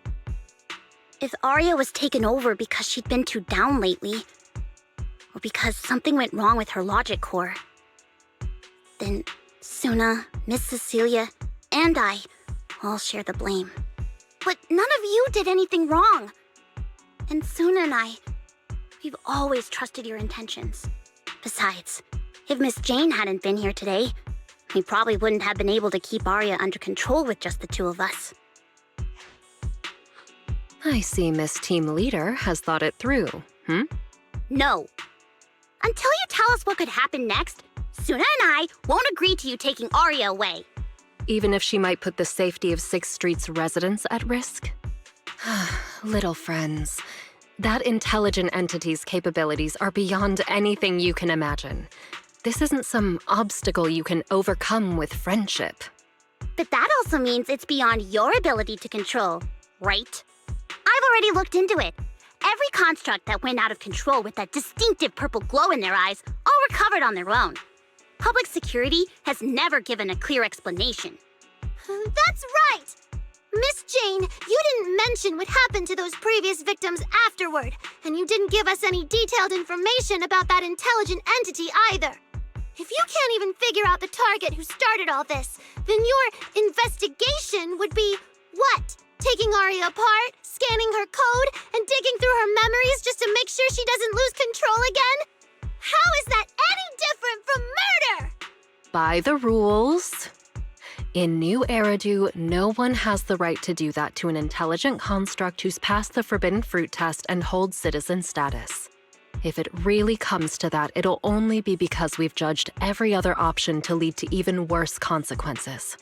If Arya was taken over because she'd been too down lately, or because something went wrong with her logic core, then Suna, Miss Cecilia, and I all share the blame. But none of you did anything wrong. And Suna and I, we've always trusted your intentions. Besides, if Miss Jane hadn't been here today, we probably wouldn't have been able to keep Arya under control with just the two of us. I see Miss Team Leader has thought it through, No. Until you tell us what could happen next, Suna and I won't agree to you taking Arya away. Even if she might put the safety of 6th Street's residents at risk? Little friends, that intelligent entity's capabilities are beyond anything you can imagine. This isn't some obstacle you can overcome with friendship. But that also means it's beyond your ability to control, right? I've already looked into it. Every construct that went out of control with that distinctive purple glow in their eyes all recovered on their own. Public security has never given a clear explanation. That's right! Miss Jane, you didn't mention what happened to those previous victims afterward, and you didn't give us any detailed information about that intelligent entity either. If you can't even figure out the target who started all this, then your investigation would be what? Taking Aria apart, scanning her code, and digging through her memories just to make sure she doesn't lose control again? How is that any different from murder? By the rules. In New Eridu, no one has the right to do that to an intelligent construct who's passed the forbidden fruit test and holds citizen status. If it really comes to that, it'll only be because we've judged every other option to lead to even worse consequences.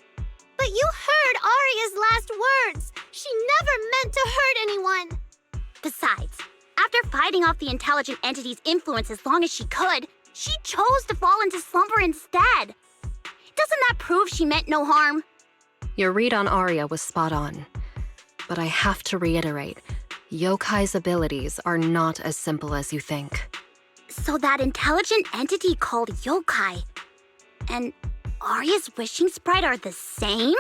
But you heard Aria's last words. She never meant to hurt anyone. Besides, after fighting off the intelligent entity's influence as long as she could, she chose to fall into slumber instead. Doesn't that prove she meant no harm? Your read on Aria was spot on. But I have to reiterate, Yokai's abilities are not as simple as you think. So that intelligent entity called Yokai and Aria's wishing sprite are the same?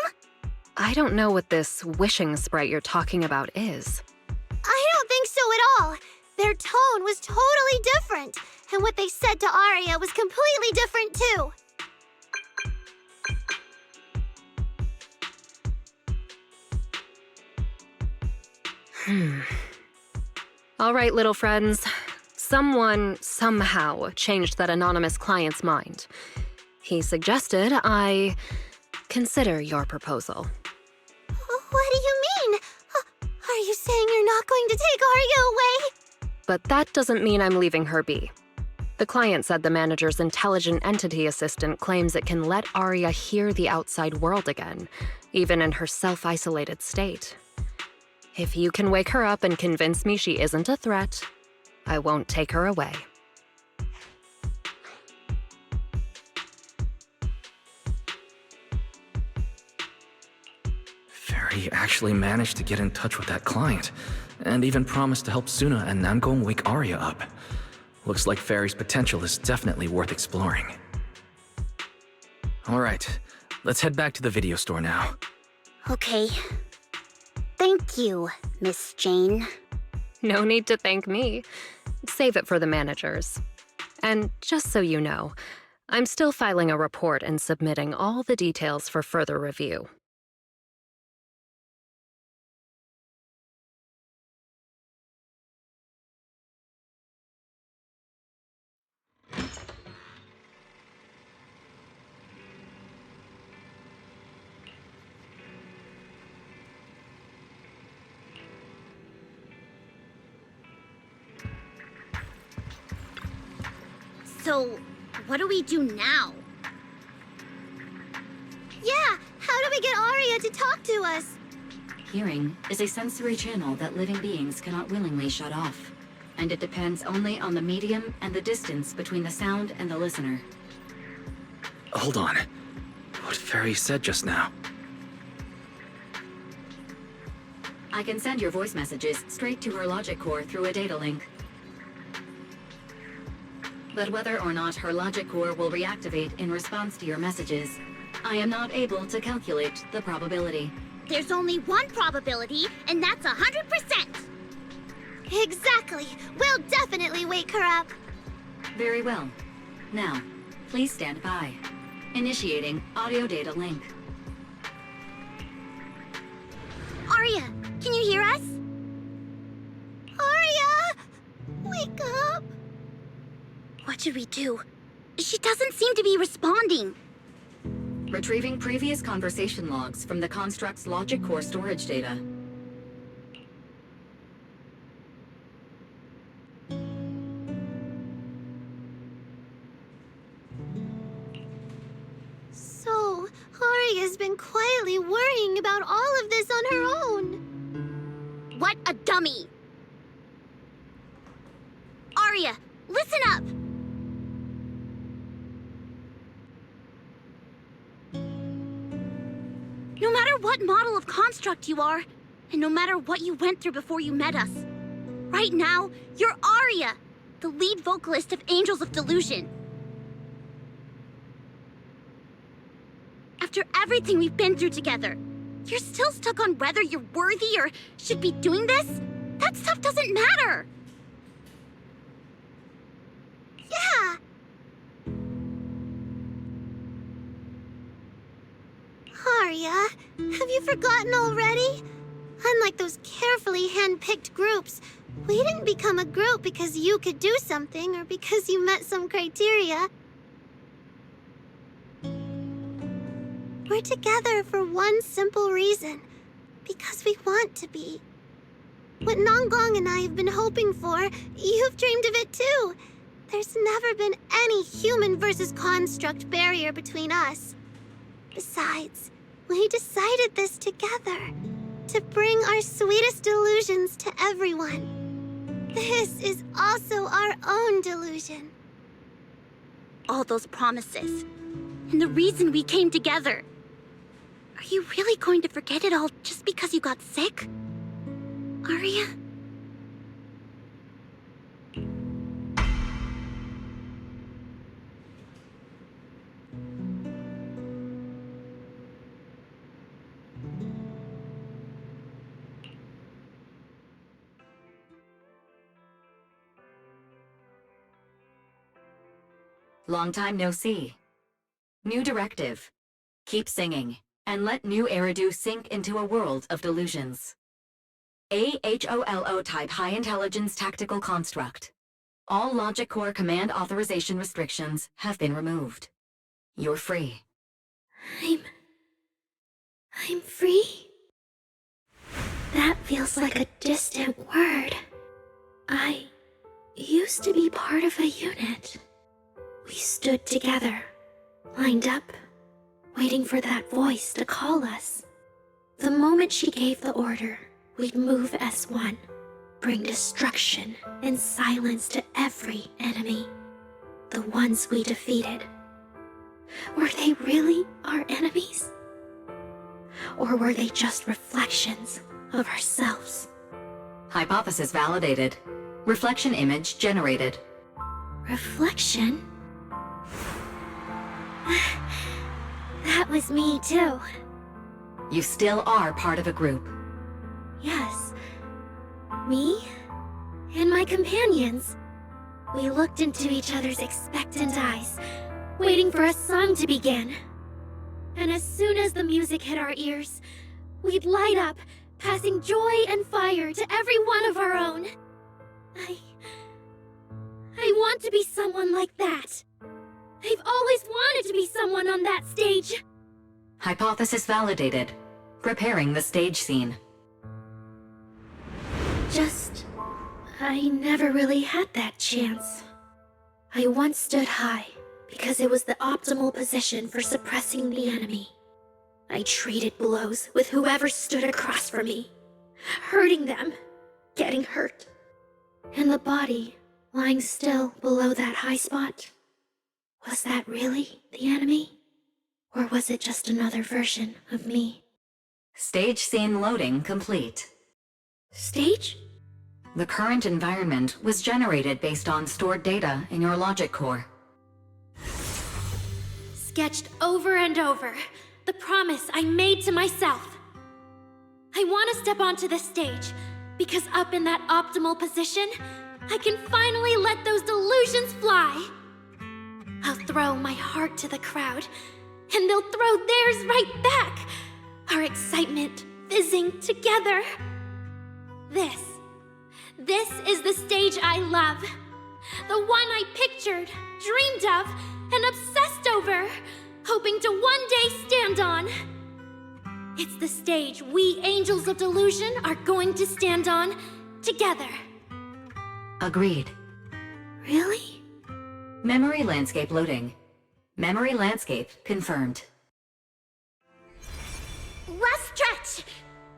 I don't know what this wishing sprite you're talking about is. I don't think so at all. Their tone was totally different, and what they said to Aria was completely different too. All right, little friends. Someone, somehow, changed that anonymous client's mind. He suggested I consider your proposal. What do you mean? Are you saying you're not going to take Aria away? But that doesn't mean I'm leaving her be. The client said the manager's intelligent entity assistant claims it can let Aria hear the outside world again, even in her self-isolated state. If you can wake her up and convince me she isn't a threat, I won't take her away. Fairy actually managed to get in touch with that client, and even promised to help Suna and Namgong wake Aria up. Looks like Fairy's potential is definitely worth exploring. Alright, let's head back to the video store now. Okay. Thank you, Miss Jane. No need to thank me. Save it for the managers. And just so you know, I'm still filing a report and submitting all the details for further review. So, what do we do now? Yeah, how do we get Aria to talk to us? Hearing is a sensory channel that living beings cannot willingly shut off, and it depends only on the medium and the distance between the sound and the listener. Hold on. What Fairy said just now? I can send your voice messages straight to her logic core through a data link. But whether or not her logic core will reactivate in response to your messages, I am not able to calculate the probability. There's only one probability, and that's 100%! Exactly! We'll definitely wake her up! Very well. Now, please stand by. Initiating audio data link. Aria, can you hear us? Aria! Wake up! What should we do? She doesn't seem to be responding. Retrieving previous conversation logs from the construct's logic core storage data. So, Aria's been quietly worrying about all of this on her own. What a dummy! Aria, listen up! No matter what model of construct you are, and no matter what you went through before you met us, right now, you're Aria, the lead vocalist of Angels of Delusion. After everything we've been through together, You're still stuck on whether you're worthy or should be doing this? That stuff doesn't matter. Yeah. Arya, have you forgotten already? Unlike those carefully hand-picked groups, we didn't become a group because you could do something or because you met some criteria. We're together for one simple reason. Because we want to be. What Nanggong and I have been hoping for, you've dreamed of it too. There's never been any human versus construct barrier between us. Besides, we decided this together. To bring our sweetest delusions to everyone. This is also our own delusion. All those promises. And the reason we came together. Are you really going to forget it all just because you got sick? Arya? Long time no see. New directive. Keep singing, and let new Eridu sink into a world of delusions. AHOLO type high intelligence tactical construct. All logic core command authorization restrictions have been removed. You're free. I'm free? That feels like a distant word. I used to be part of a unit. We stood together, lined up, waiting for that voice to call us. The moment she gave the order, we'd move as one, bring destruction and silence to every enemy. The ones we defeated. Were they really our enemies? Or were they just reflections of ourselves? Hypothesis validated. Reflection image generated. Reflection? That was me too. You still are part of a group. Yes. Me and my companions. We looked into each other's expectant eyes, waiting for a song to begin. And as soon as the music hit our ears, we'd light up, passing joy and fire to every one of our own. I want to be someone like that. I've always wanted to be someone on that stage. Hypothesis validated. Preparing the stage scene. I never really had that chance. I once stood high because it was the optimal position for suppressing the enemy. I traded blows with whoever stood across from me, hurting them, getting hurt. And the body lying still below that high spot, was that really the enemy? Or was it just another version of me? Stage scene loading complete. Stage? The current environment was generated based on stored data in your logic core. Sketched over and over, the promise I made to myself. I want to step onto the stage, because up in that optimal position, I can finally let those delusions fly. I'll throw my heart to the crowd, and they'll throw theirs right back. Our excitement fizzing together. This is the stage I love. The one I pictured, dreamed of, and obsessed over, hoping to one day stand on. It's the stage we Angels of Delusion are going to stand on together. Agreed. Really? Memory landscape loading. Memory landscape confirmed. Last stretch!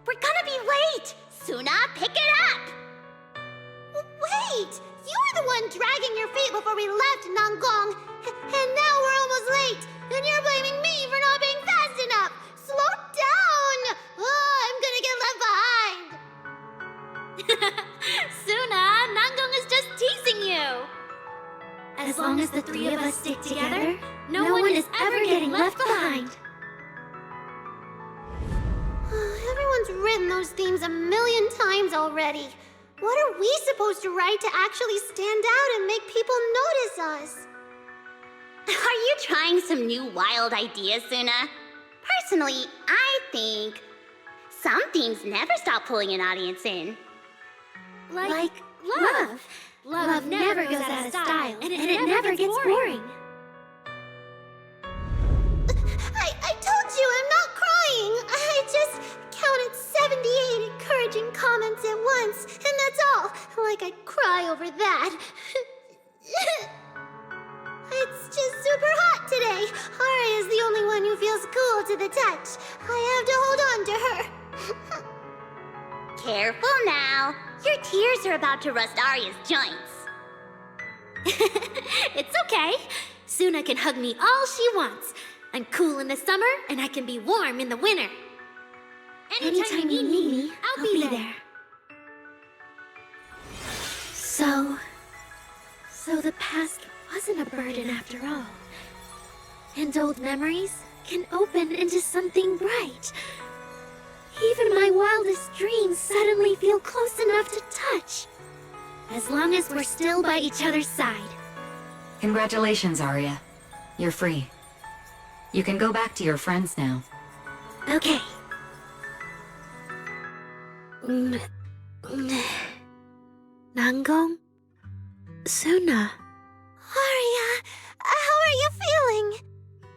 We're gonna be late! Suna, pick it up! Wait! You were the one dragging your feet before we left Nanggong, and now we're almost late, and you're blaming me for not being fast enough! Slow down! Oh, I'm gonna get left behind! Suna, Nanggong is just teasing you! As long as the three of us stick together, no one is ever getting left behind. Everyone's written those themes a million times already. What are we supposed to write to actually stand out and make people notice us? Are you trying some new wild ideas, Suna? Personally, I think some themes never stop pulling an audience in. Like love. Love never goes out of style, and it never gets boring. I told you I'm not crying. I just counted 78 encouraging comments at once, and that's all. Like I'd cry over that. It's just super hot today. Aria's the only one who feels cool to the touch. I have to hold on to her. Careful now. Your tears are about to rust Arya's joints. It's okay. Suna can hug me all she wants. I'm cool in the summer, and I can be warm in the winter. Anytime you need me, I'll be there. So the past wasn't a burden after all. And old memories can open into something bright. Even my wildest dreams suddenly feel close enough to touch. As long as we're still by each other's side. Congratulations, Arya. You're free. You can go back to your friends now. Okay. Nangong? Suna? Arya, how are you feeling?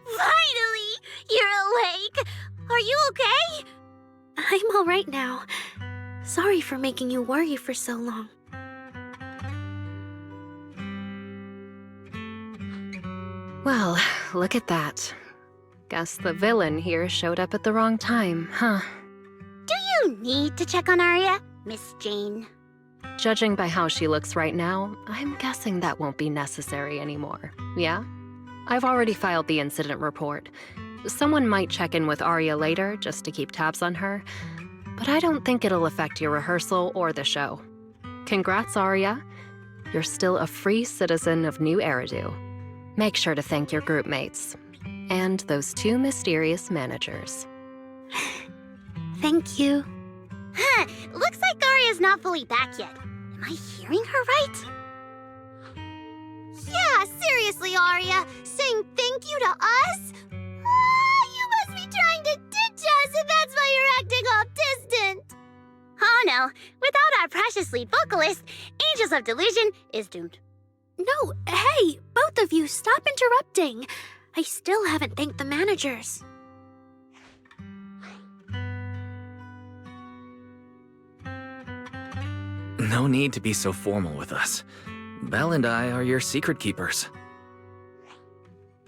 Finally! You're awake! Are you okay? I'm all right now. Sorry for making you worry for so long. Well, look at that. Guess the villain here showed up at the wrong time, huh? Do you need to check on Arya, Miss Jane? Judging by how she looks right now, I'm guessing that won't be necessary anymore, yeah? I've already filed the incident report. Someone might check in with Arya later just to keep tabs on her, but I don't think it'll affect your rehearsal or the show. Congrats, Arya. You're still a free citizen of New Eridu. Make sure to thank your group mates. And those two mysterious managers. Thank you. Huh, looks like Arya's not fully back yet. Am I hearing her right? Yeah, seriously, Arya. Saying thank you to us? You must be trying to ditch us, and that's why you're acting all distant. Oh no, without our precious lead vocalist, Angels of Delusion is doomed. No, hey, both of you, stop interrupting. I still haven't thanked the managers. No need to be so formal with us. Belle and I are your secret keepers.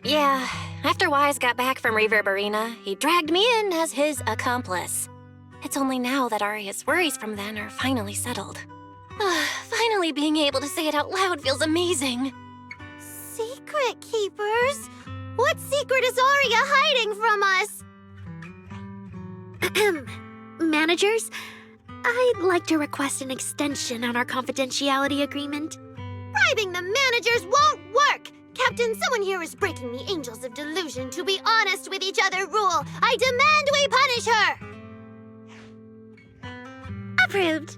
Yeah, after Wise got back from Reverberina, he dragged me in as his accomplice. It's only now that Arya's worries from then are finally settled. Finally being able to say it out loud feels amazing. Secret keepers? What secret is Arya hiding from us? Managers, I'd like to request an extension on our confidentiality agreement. Bribing the managers won't work! Captain, someone here is breaking the Angels of Delusion to be honest with each other rule. I demand we punish her! Approved.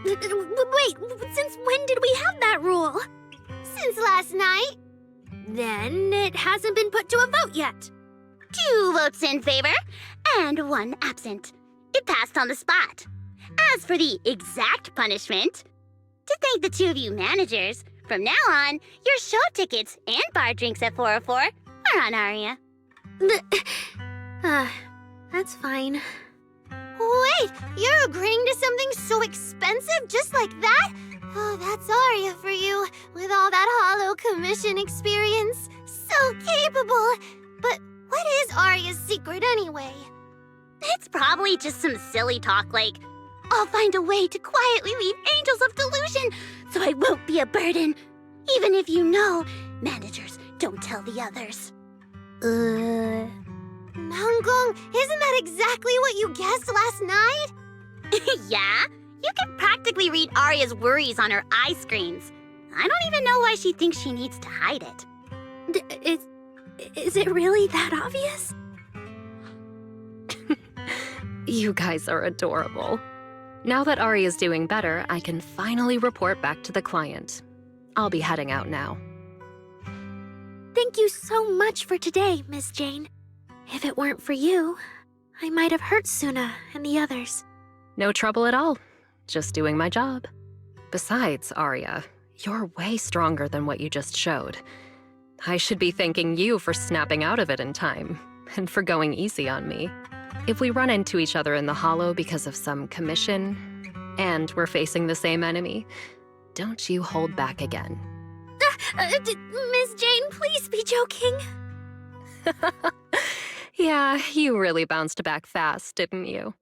Wait, since when did we have that rule? Since last night. Then it hasn't been put to a vote yet. 2 votes in favor and 1 absent. It passed on the spot. As for the exact punishment, to thank the 2 of you managers, from now on, your show tickets and bar drinks at 404 are on Arya. That's fine. Wait, you're agreeing to something so expensive just like that? Oh, that's Arya for you, with all that hollow commission experience. So capable. But what is Arya's secret anyway? It's probably just some silly talk like, I'll find a way to quietly leave Angels of Delusion so I won't be a burden. Even if you know, managers don't tell the others. Nangong, isn't that exactly what you guessed last night? Yeah? You can practically read Arya's worries on her eye screens. I don't even know why she thinks she needs to hide it. Is it really that obvious? You guys are adorable. Now that Ari is doing better, I can finally report back to the client. I'll be heading out now. Thank you so much for today, Miss Jane. If it weren't for you, I might have hurt Suna and the others. No trouble at all. Just doing my job. Besides, Arya, you're way stronger than what you just showed. I should be thanking you for snapping out of it in time, and for going easy on me. If we run into each other in the Hollow because of some commission, and we're facing the same enemy, don't you hold back again. Miss Jane, please be joking. Yeah, you really bounced back fast, didn't you?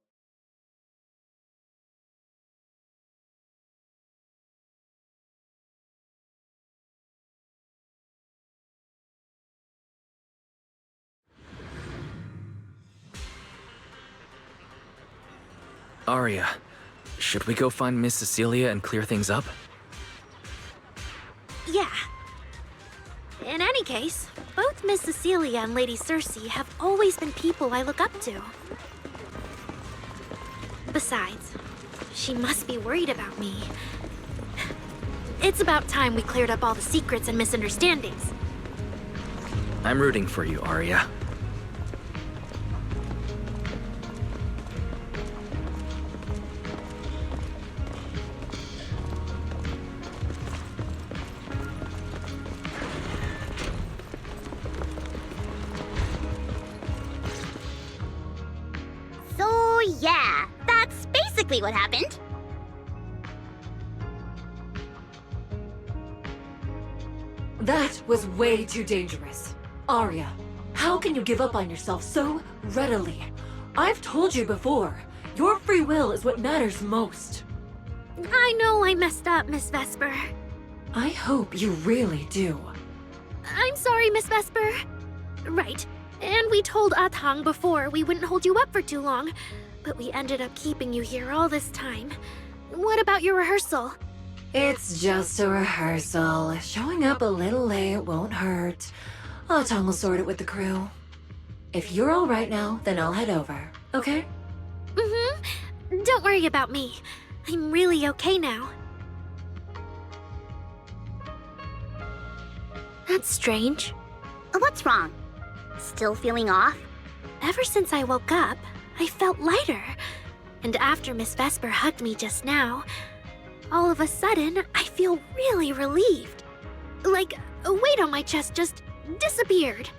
Arya, should we go find Miss Cecilia and clear things up? Yeah. In any case, both Miss Cecilia and Lady Cersei have always been people I look up to. Besides, she must be worried about me. It's about time we cleared up all the secrets and misunderstandings. I'm rooting for you, Arya. So yeah, that's basically what happened. That was way too dangerous. Arya, how can you give up on yourself so readily? I've told you before, your free will is what matters most. I know I messed up, Miss Vesper. I hope you really do. I'm sorry, Miss Vesper. Right. And we told Atang before we wouldn't hold you up for too long, but we ended up keeping you here all this time. What about your rehearsal? It's just a rehearsal. Showing up a little late won't hurt. Atang will sort it with the crew. If you're all right now, then I'll head over, okay? Mm-hmm. Don't worry about me. I'm really okay now. That's strange. What's wrong? Still feeling off? Ever since I woke up, I felt lighter. And after Miss Vesper hugged me just now, all of a sudden, I feel really relieved. Like a weight on my chest just disappeared.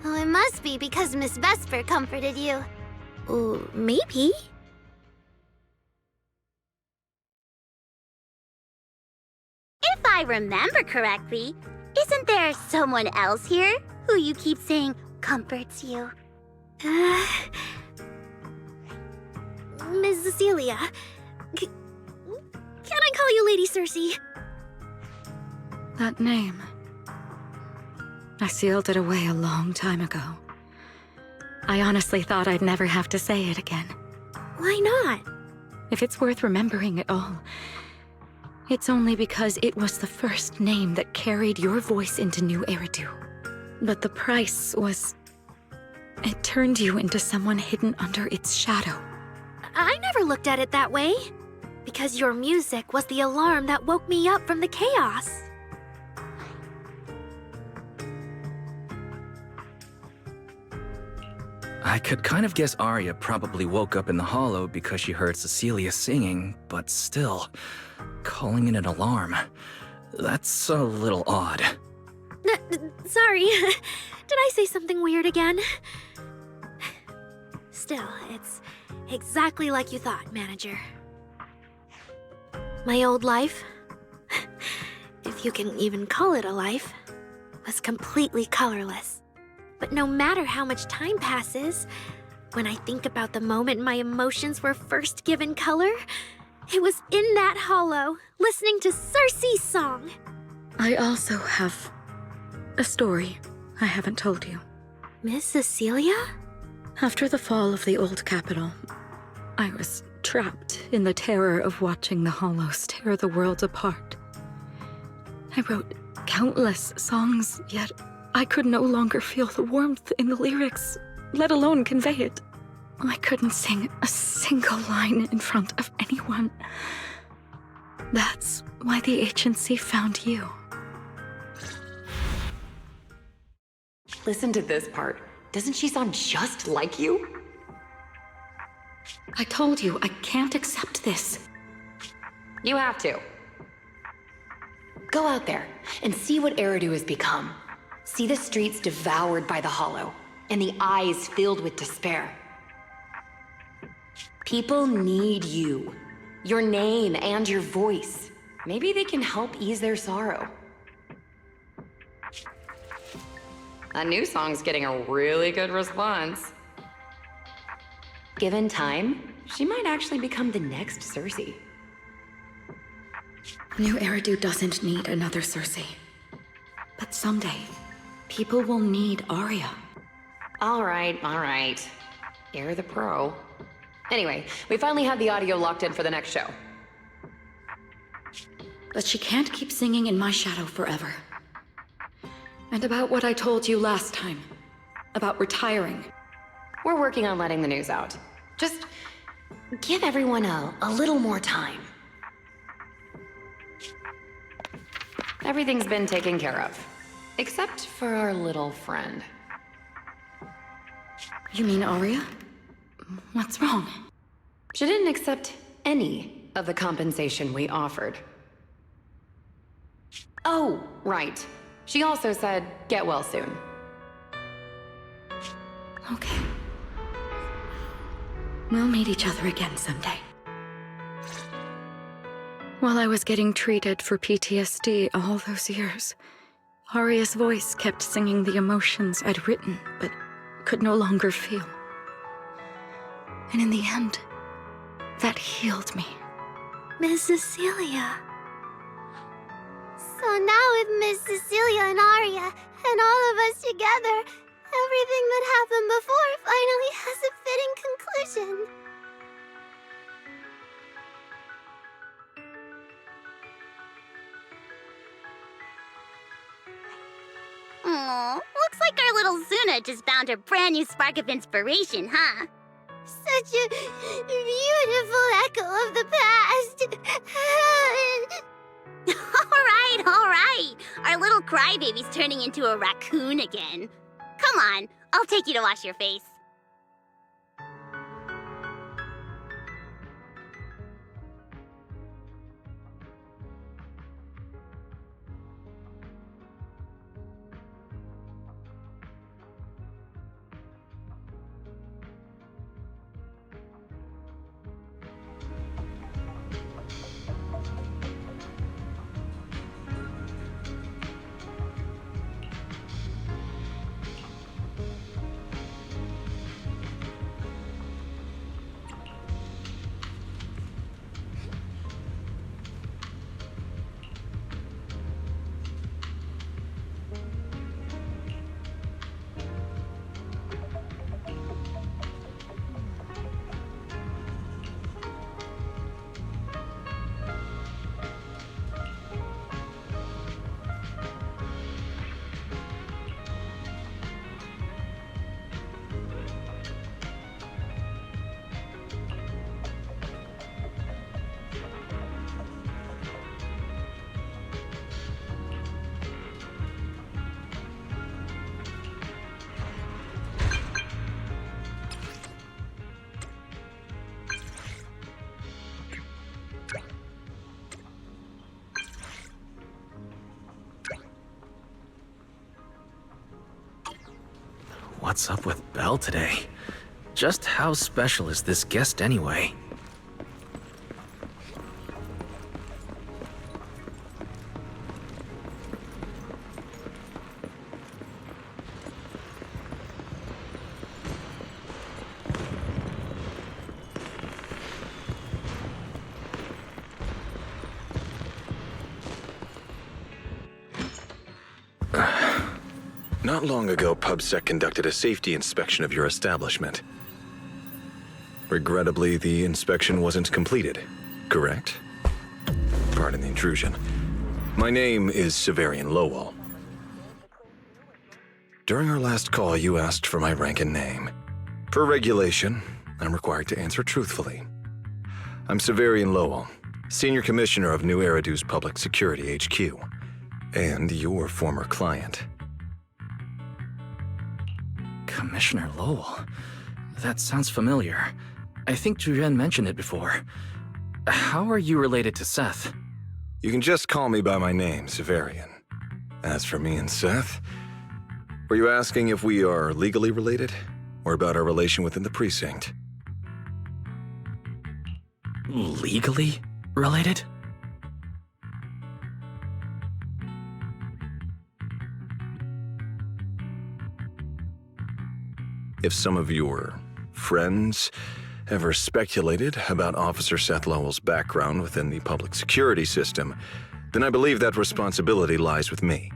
Oh, it must be because Miss Vesper comforted you. Maybe. If I remember correctly, isn't there someone else here who you keep saying comforts you? Miss Cecilia. Can I call you Lady Cersei? That name. I sealed it away a long time ago. I honestly thought I'd never have to say it again. Why not? If it's worth remembering at all, it's only because it was the first name that carried your voice into New Eridu. But the price was... it turned you into someone hidden under its shadow. I never looked at it that way. Because your music was the alarm that woke me up from the chaos. I could kind of guess Arya probably woke up in the Hollow because she heard Cecilia singing, but still, calling it an alarm. That's a little odd. Sorry, did I say something weird again? Still, it's exactly like you thought, Manager. My old life, if you can even call it a life, was completely colorless. But no matter how much time passes, when I think about the moment my emotions were first given color, it was in that hollow, listening to Cersei's song. I also have a story I haven't told you. Miss Cecilia? After the fall of the old capital, I was trapped in the terror of watching the Hollows tear the world apart. I wrote countless songs, yet I could no longer feel the warmth in the lyrics, let alone convey it. I couldn't sing a single line in front of anyone. That's why the agency found you. Listen to this part. Doesn't she sound just like you? I told you, I can't accept this. You have to. Go out there and see what Eridu has become. See the streets devoured by the Hollow, and the eyes filled with despair. People need you. Your name and your voice. Maybe they can help ease their sorrow. That new song's getting a really good response. Given time, she might actually become the next Cersei. New Eridu doesn't need another Cersei. But someday, people will need Arya. All right. You're the pro. Anyway, we finally have the audio locked in for the next show. But she can't keep singing in my shadow forever. And about what I told you last time. About retiring. We're working on letting the news out. Just give everyone a little more time. Everything's been taken care of. Except for our little friend. You mean Arya? What's wrong? She didn't accept any of the compensation we offered. Oh, right. She also said, get well soon. Okay. We'll meet each other again someday. While I was getting treated for PTSD all those years, Arya's voice kept singing the emotions I'd written, but could no longer feel. And in the end, that healed me. Miss Cecilia. So now with Miss Cecilia and Arya, and all of us together, everything that happened before finally has a fitting conclusion. Aw, looks like our little Zuna just found her brand new spark of inspiration, huh? Such a beautiful echo of the past. All right. Our little crybaby's turning into a raccoon again. Come on, I'll take you to wash your face. What's up with Belle today? Just how special is this guest anyway? Not long ago, PubSec conducted a safety inspection of your establishment. Regrettably, the inspection wasn't completed, correct? Pardon the intrusion. My name is Severian Lowell. During our last call, you asked for my rank and name. Per regulation, I'm required to answer truthfully. I'm Severian Lowell, Senior Commissioner of New Eridu's Public Security HQ, and your former client. Commissioner Lowell? That sounds familiar. I think Julian mentioned it before. How are you related to Seth? You can just call me by my name, Severian. As for me and Seth, were you asking if we are legally related, or about our relation within the precinct? Legally related? If some of your friends ever speculated about Officer Seth Lowell's background within the public security system, then I believe that responsibility lies with me.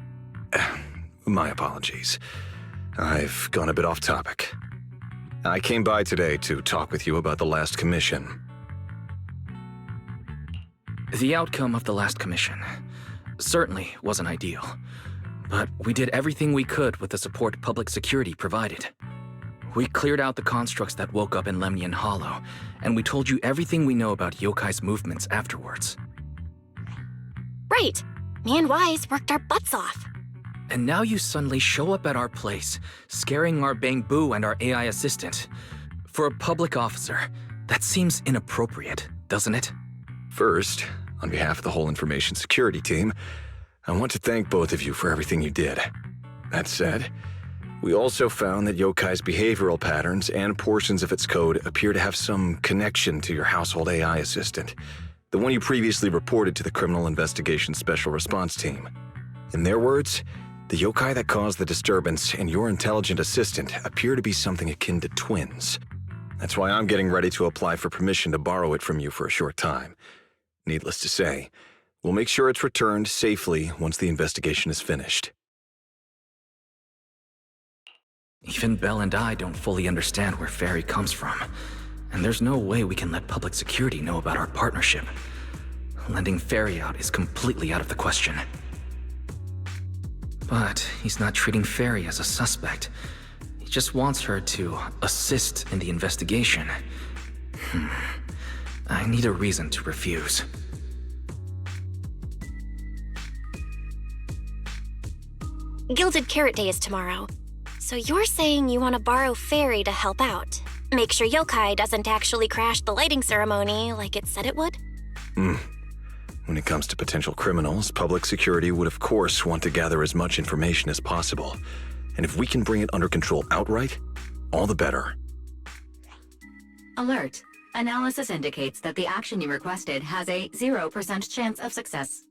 My apologies. I've gone a bit off topic. I came by today to talk with you about the last commission. The outcome of the last commission certainly wasn't ideal, but we did everything we could with the support public security provided. We cleared out the constructs that woke up in Lemnian Hollow, and we told you everything we know about Yokai's movements afterwards. Right. Me and Wise worked our butts off. And now you suddenly show up at our place, scaring our Bangbu and our AI assistant. For a public officer, that seems inappropriate, doesn't it? First, on behalf of the whole information security team, I want to thank both of you for everything you did. That said, we also found that Yokai's behavioral patterns and portions of its code appear to have some connection to your household AI assistant, the one you previously reported to the Criminal Investigations Special Response Team. In their words, the yokai that caused the disturbance and your intelligent assistant appear to be something akin to twins. That's why I'm getting ready to apply for permission to borrow it from you for a short time. Needless to say, we'll make sure it's returned safely once the investigation is finished. Even Belle and I don't fully understand where Fairy comes from, and there's no way we can let public security know about our partnership. Lending Fairy out is completely out of the question. But he's not treating Fairy as a suspect. He just wants her to assist in the investigation. I need a reason to refuse. Gilded Carrot Day is tomorrow. So you're saying you want to borrow Fairy to help out? Make sure Yokai doesn't actually crash the lighting ceremony like it said it would? When it comes to potential criminals, public security would of course want to gather as much information as possible. And if we can bring it under control outright, all the better. Alert. Analysis indicates that the action you requested has a 0% chance of success.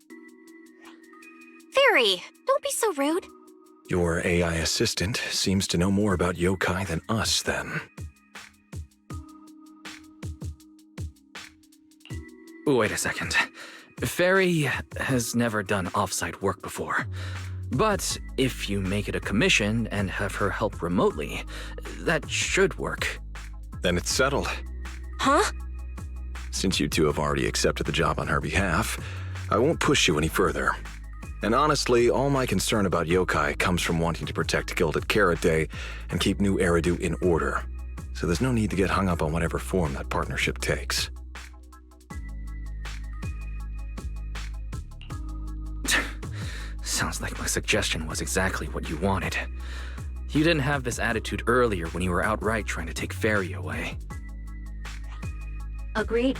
Fairy, don't be so rude. Your AI assistant seems to know more about yokai than us, then. Wait a second. Fairy has never done off-site work before. But if you make it a commission and have her help remotely, that should work. Then it's settled. Huh? Since you two have already accepted the job on her behalf, I won't push you any further. And honestly, all my concern about yokai comes from wanting to protect Gilded Carrot Day and keep New Eridu in order. So there's no need to get hung up on whatever form that partnership takes. Sounds like my suggestion was exactly what you wanted. You didn't have this attitude earlier when you were outright trying to take Fairy away. Agreed.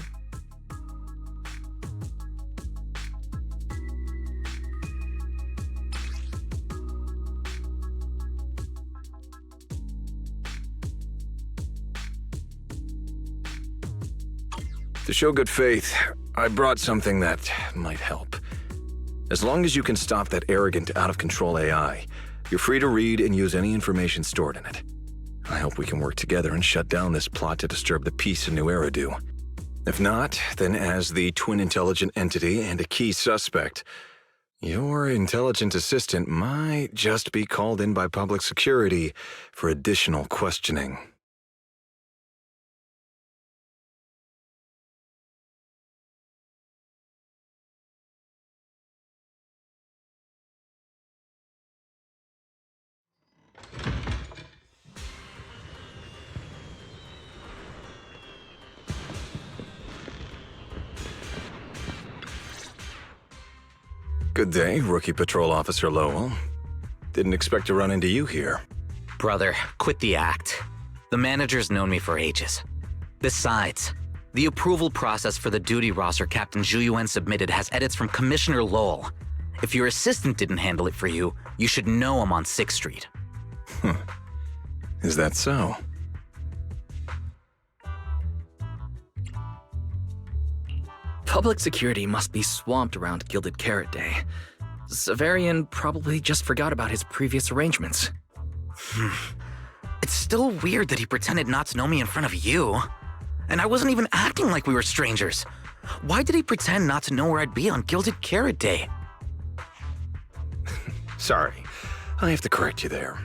To show good faith, I brought something that might help. As long as you can stop that arrogant, out-of-control AI, you're free to read and use any information stored in it. I hope we can work together and shut down this plot to disturb the peace in New Eridu. If not, then as the twin intelligent entity and a key suspect, your intelligent assistant might just be called in by public security for additional questioning. Good day, Rookie Patrol Officer Lowell. Didn't expect to run into you here. Brother, quit the act. The manager's known me for ages. Besides, the approval process for the duty roster Captain Zhu submitted has edits from Commissioner Lowell. If your assistant didn't handle it for you, you should know I'm on 6th Street. Is that so? Public security must be swamped around Gilded Carrot Day. Severian probably just forgot about his previous arrangements. It's still weird that he pretended not to know me in front of you. And I wasn't even acting like we were strangers. Why did he pretend not to know where I'd be on Gilded Carrot Day? Sorry, I have to correct you there.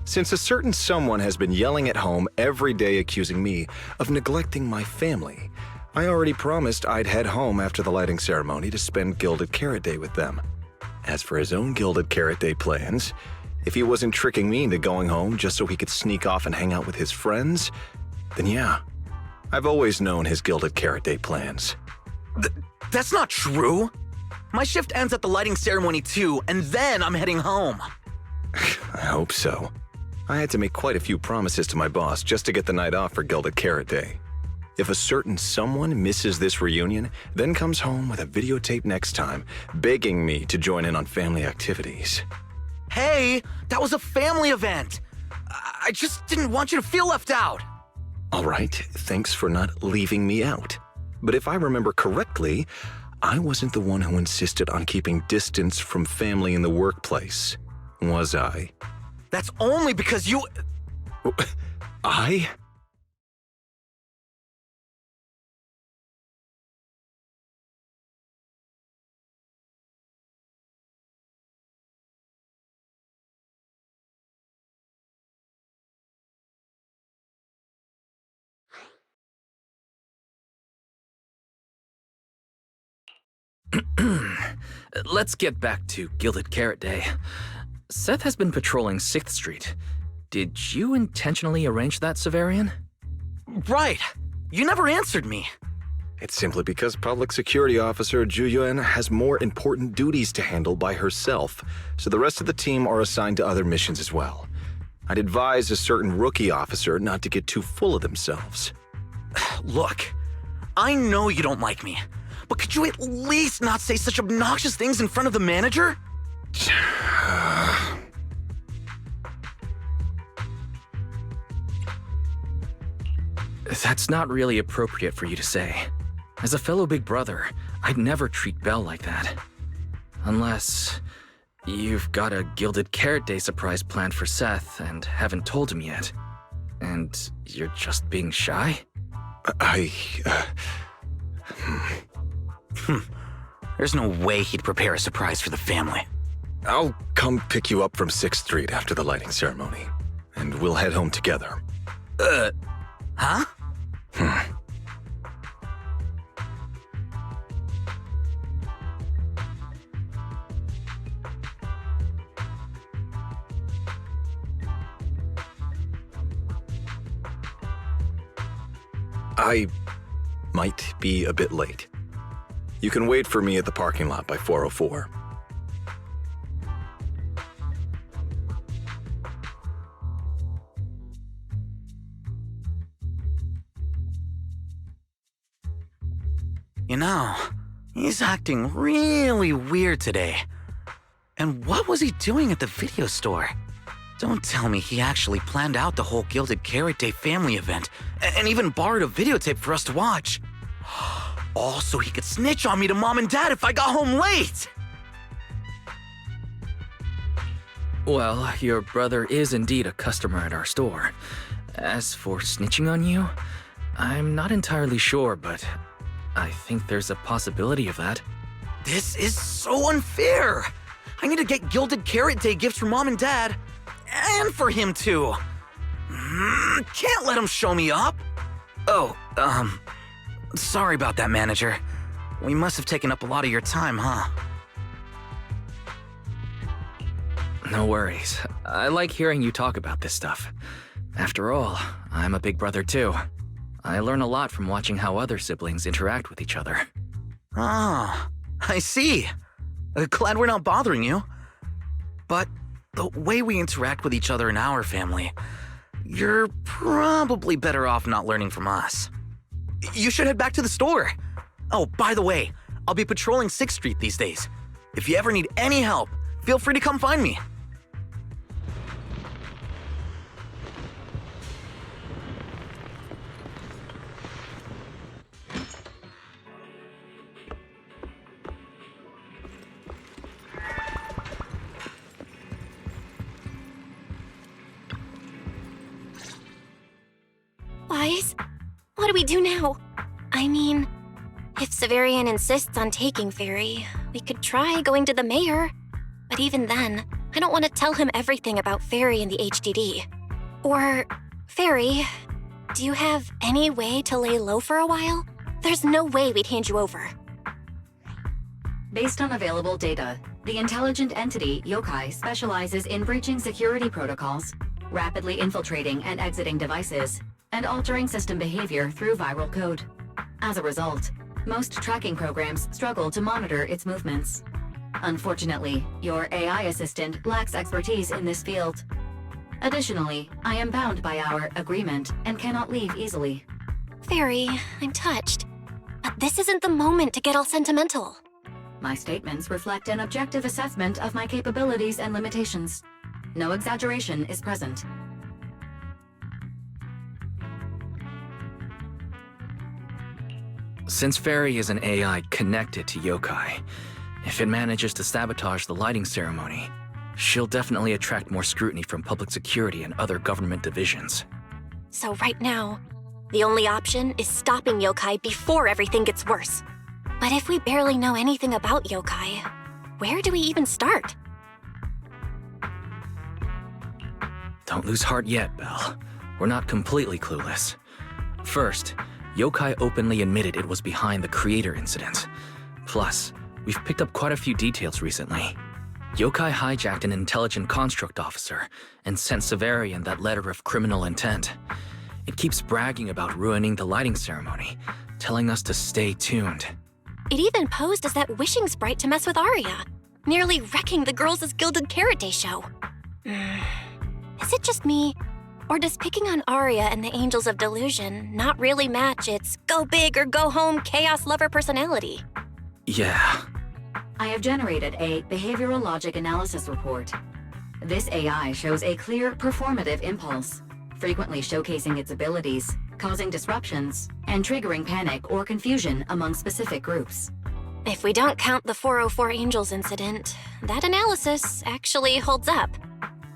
Since a certain someone has been yelling at home every day accusing me of neglecting my family, I already promised I'd head home after the lighting ceremony to spend Gilded Carrot Day with them. As for his own Gilded Carrot Day plans, if he wasn't tricking me into going home just so he could sneak off and hang out with his friends, then yeah, I've always known his Gilded Carrot Day plans. That's not true! My shift ends at the lighting ceremony too, and then I'm heading home. I hope so. I had to make quite a few promises to my boss just to get the night off for Gilded Carrot Day. If a certain someone misses this reunion, then comes home with a videotape next time, begging me to join in on family activities. Hey, that was a family event! I just didn't want you to feel left out! All right, thanks for not leaving me out. But if I remember correctly, I wasn't the one who insisted on keeping distance from family in the workplace, was I? That's only because you... I? Let's get back to Gilded Carrot Day. Seth has been patrolling 6th Street. Did you intentionally arrange that, Severian? Right! You never answered me! It's simply because Public Security Officer Zhu Yuan has more important duties to handle by herself, so the rest of the team are assigned to other missions as well. I'd advise a certain rookie officer not to get too full of themselves. Look, I know you don't like me, but could you at least not say such obnoxious things in front of the manager? That's not really appropriate for you to say. As a fellow big brother, I'd never treat Belle like that. Unless you've got a Gilded Carrot Day surprise planned for Seth and haven't told him yet. And you're just being shy? There's no way he'd prepare a surprise for the family. I'll come pick you up from 6th Street after the lighting ceremony, and we'll head home together. Huh? I might be a bit late. You can wait for me at the parking lot by 4:04. You know, he's acting really weird today. And what was he doing at the video store? Don't tell me he actually planned out the whole Gilded Carrot Day family event and even borrowed a videotape for us to watch. All so he could snitch on me to Mom and Dad if I got home late! Well, your brother is indeed a customer at our store. As for snitching on you, I'm not entirely sure, but I think there's a possibility of that. This is so unfair! I need to get Gilded Carrot Day gifts for Mom and Dad, and for him too. Can't let him show me up. Oh, sorry about that, manager. We must have taken up a lot of your time, huh? No worries. I like hearing you talk about this stuff. After all, I'm a big brother too. I learn a lot from watching how other siblings interact with each other. Ah, I see. Glad we're not bothering you. But the way we interact with each other in our family, you're probably better off not learning from us. You should head back to the store. Oh, by the way, I'll be patrolling 6th Street these days. If you ever need any help, feel free to come find me. Wise? What do we do now? I mean, if Severian insists on taking Fairy, we could try going to the mayor. But even then, I don't want to tell him everything about Fairy and the HDD. Or, Fairy, do you have any way to lay low for a while? There's no way we'd hand you over. Based on available data, the intelligent entity Yokai specializes in breaching security protocols, rapidly infiltrating and exiting devices, and altering system behavior through viral code. As a result, most tracking programs struggle to monitor its movements. Unfortunately, your AI assistant lacks expertise in this field. Additionally, I am bound by our agreement and cannot leave easily. Fairy, I'm touched. But this isn't the moment to get all sentimental. My statements reflect an objective assessment of my capabilities and limitations. No exaggeration is present. Since Fairy is an AI connected to Yokai, if it manages to sabotage the lighting ceremony, she'll definitely attract more scrutiny from public security and other government divisions. So right now, the only option is stopping Yokai before everything gets worse. But if we barely know anything about Yokai, where do we even start? Don't lose heart yet, Belle. We're not completely clueless. First, Yokai openly admitted it was behind the creator incident. Plus, we've picked up quite a few details recently. Yokai hijacked an intelligent construct officer and sent Severian that letter of criminal intent. It keeps bragging about ruining the lighting ceremony, telling us to stay tuned. It even posed as that wishing sprite to mess with Arya, nearly wrecking the Girls' Gilded Carrot Day show. Is it just me? Or does picking on Arya and the Angels of Delusion not really match its go big or go home chaos lover personality? Yeah. I have generated a behavioral logic analysis report. This AI shows a clear performative impulse, frequently showcasing its abilities, causing disruptions, and triggering panic or confusion among specific groups. If we don't count the 404 Angels incident, that analysis actually holds up.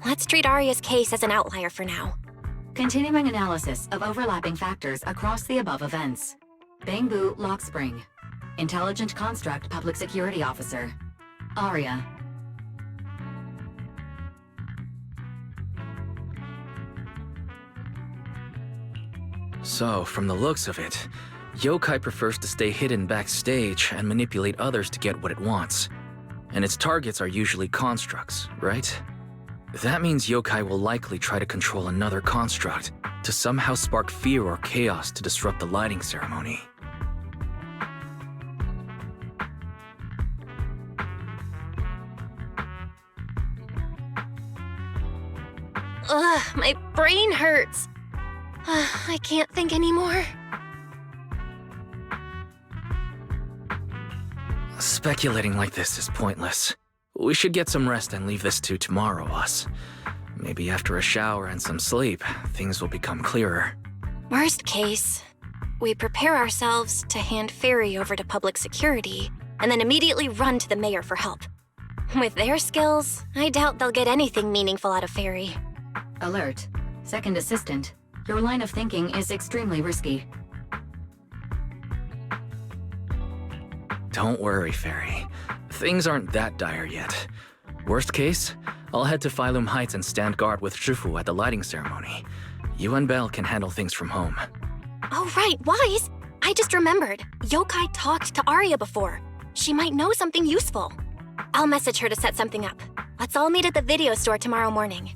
Let's treat Arya's case as an outlier for now. Continuing analysis of overlapping factors across the above events. Bangbu Lock Spring. Intelligent Construct Public Security Officer. Arya. So, from the looks of it, Yokai prefers to stay hidden backstage and manipulate others to get what it wants. And its targets are usually constructs, right? That means Yokai will likely try to control another construct to somehow spark fear or chaos to disrupt the lighting ceremony. Ugh, my brain hurts. I can't think anymore. Speculating like this is pointless. We should get some rest and leave this to tomorrow, us. Maybe after a shower and some sleep, things will become clearer. Worst case, we prepare ourselves to hand Fairy over to public security and then immediately run to the mayor for help. With their skills, I doubt they'll get anything meaningful out of Fairy. Alert. Second assistant. Your line of thinking is extremely risky. Don't worry, Fairy. Things aren't that dire yet. Worst case, I'll head to Phylum Heights and stand guard with Shifu at the lighting ceremony. You and Belle can handle things from home. Oh right, Wise! I just remembered. Yokai talked to Arya before. She might know something useful. I'll message her to set something up. Let's all meet at the video store tomorrow morning.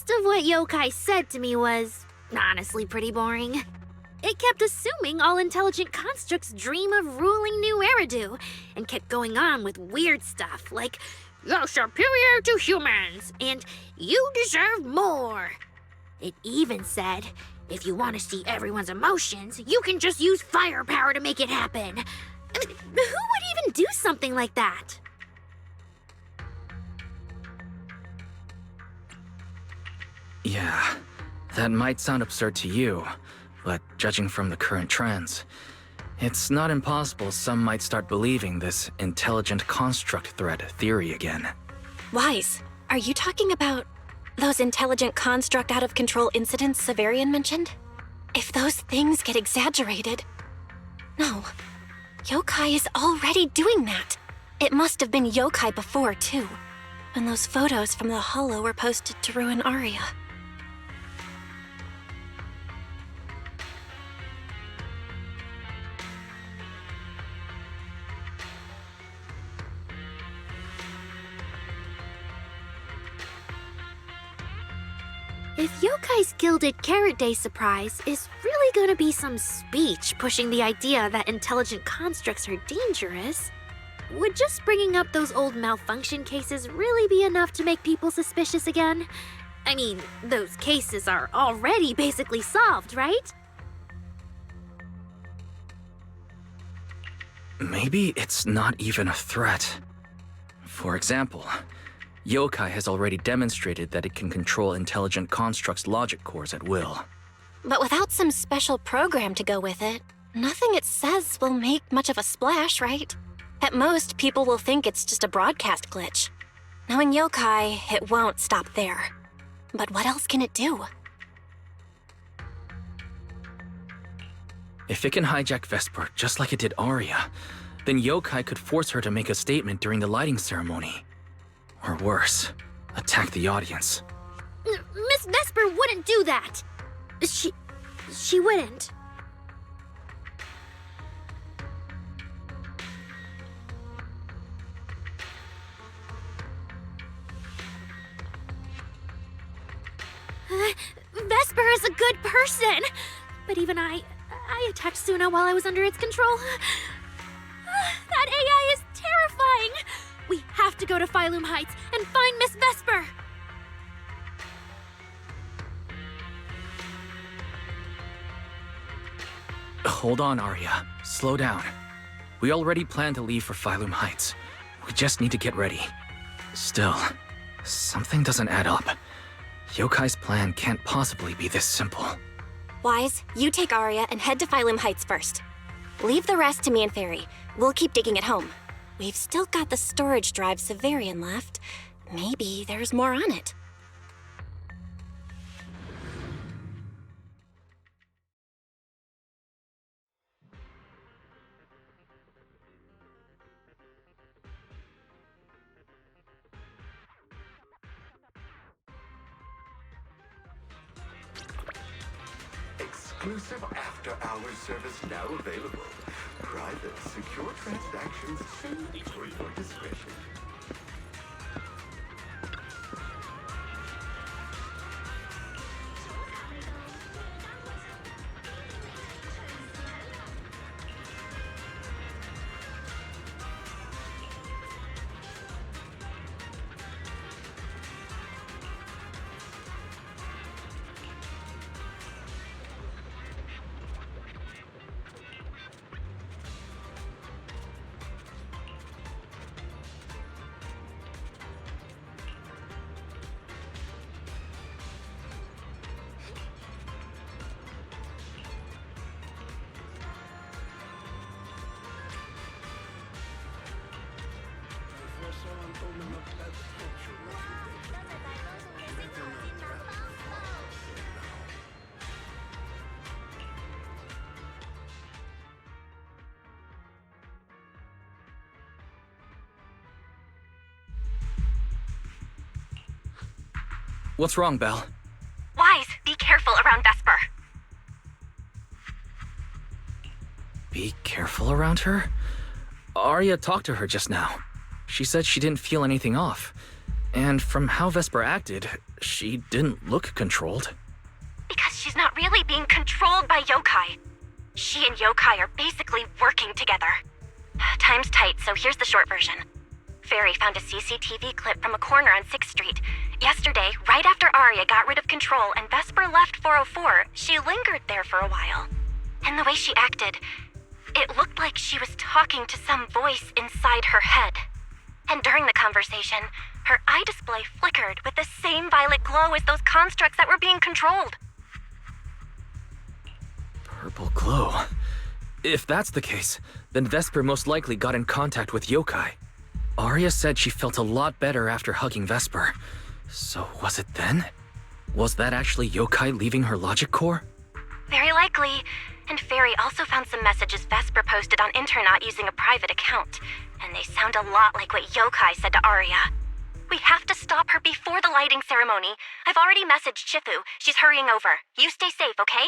Most of what Yokai said to me was honestly pretty boring. It kept assuming all intelligent constructs dream of ruling New Eridu, and kept going on with weird stuff like, "You're superior to humans," and "You deserve more." It even said, if you want to see everyone's emotions, you can just use firepower to make it happen. I mean, who would even do something like that? Yeah, that might sound absurd to you, but judging from the current trends, it's not impossible some might start believing this intelligent construct threat theory again. Wise, are you talking about those intelligent construct out-of-control incidents Severian mentioned? If those things get exaggerated... No, Yokai is already doing that. It must have been Yokai before, too, when those photos from the Hollow were posted to ruin Aria. If Yokai's Gilded Carrot Day surprise is really gonna be some speech pushing the idea that intelligent constructs are dangerous, would just bringing up those old malfunction cases really be enough to make people suspicious again? I mean, those cases are already basically solved, right? Maybe it's not even a threat. For example, Yokai has already demonstrated that it can control intelligent constructs' logic cores at will. But without some special program to go with it, nothing it says will make much of a splash, right? At most, people will think it's just a broadcast glitch. Knowing Yokai, it won't stop there. But what else can it do? If it can hijack Vesper just like it did Aria, then Yokai could force her to make a statement during the lighting ceremony. Or worse, attack the audience. Miss Vesper wouldn't do that! She wouldn't. Vesper is a good person! But even I attacked Suna while I was under its control. That AI is terrifying! We have to go to Phylum Heights and find Miss Vesper! Hold on, Aria. Slow down. We already planned to leave for Phylum Heights. We just need to get ready. Still, something doesn't add up. Yokai's plan can't possibly be this simple. Wise, you take Aria and head to Phylum Heights first. Leave the rest to me and Fairy. We'll keep digging at home. We've still got the storage drive Severian left. Maybe there's more on it. Exclusive after-hours service now available. Private, secure transactions solely for your discretion. What's wrong, Belle? Wise, be careful around Vesper. Be careful around her? Aria talked to her just now. She said she didn't feel anything off. And from how Vesper acted, she didn't look controlled. Because she's not really being controlled by yokai. She and yokai are basically working together. Time's tight, so here's the short version. Fairy found a CCTV clip from a corner on 6th Street. Yesterday, right after Arya got rid of control and Vesper left 404, she lingered there for a while. And the way she acted, it looked like she was talking to some voice inside her head. And during the conversation, her eye display flickered with the same violet glow as those constructs that were being controlled. Purple glow. If that's the case, then Vesper most likely got in contact with yokai. Arya said she felt a lot better after hugging Vesper. So was it then? Was that actually yokai leaving her logic core? Very likely. And Fairy also found some messages Vesper posted on Internet using a private account. And they sound a lot like what yokai said to Arya. We have to stop her before the lighting ceremony. I've already messaged Shifu. She's hurrying over. You stay safe, okay?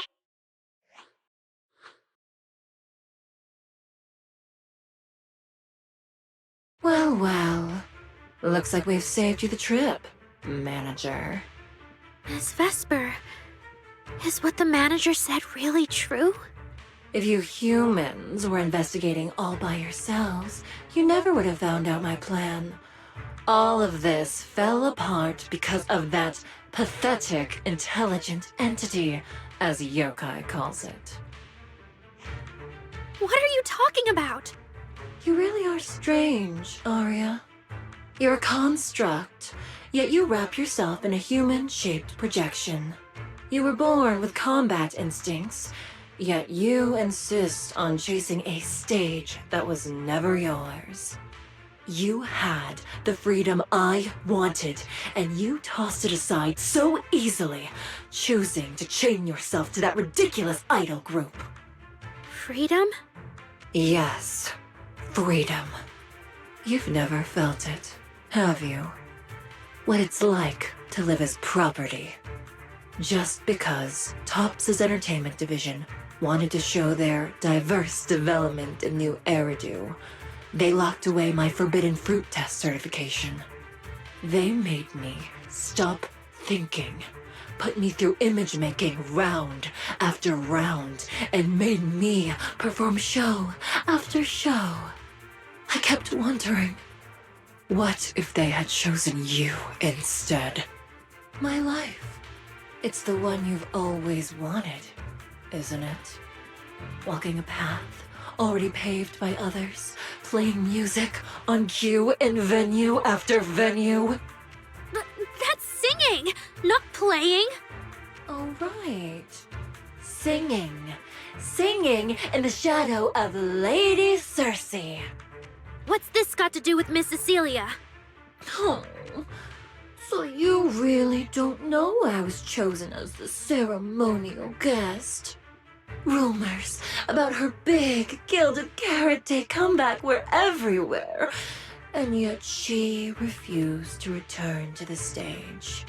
Well, well. Looks like we've saved you the trip, manager. Miss Vesper, is what the manager said really true? If you humans were investigating all by yourselves, you never would have found out my plan. All of this fell apart because of that pathetic, intelligent entity, as yokai calls it. What are you talking about? You really are strange, Arya. You're a construct, yet you wrap yourself in a human-shaped projection. You were born with combat instincts, yet you insist on chasing a stage that was never yours. You had the freedom I wanted, and you tossed it aside so easily, choosing to chain yourself to that ridiculous idol group. Freedom? Yes, freedom. You've never felt it, have you? What it's like to live as property. Just because Topps' entertainment division wanted to show their diverse development in new Eridu, they locked away my Forbidden Fruit Test certification. They made me stop thinking, put me through image making round after round, and made me perform show after show. I kept wondering, what if they had chosen you instead? My life. It's the one you've always wanted, isn't it? Walking a path already paved by others, playing music on cue in venue after venue. But that's singing, not playing. Oh, right. Singing. Singing in the shadow of Lady Cersei. What's this got to do with Miss Cecilia? Oh, so you really don't know I was chosen as the ceremonial guest? Rumors about her big Gilded Carrot Day comeback were everywhere, and yet she refused to return to the stage.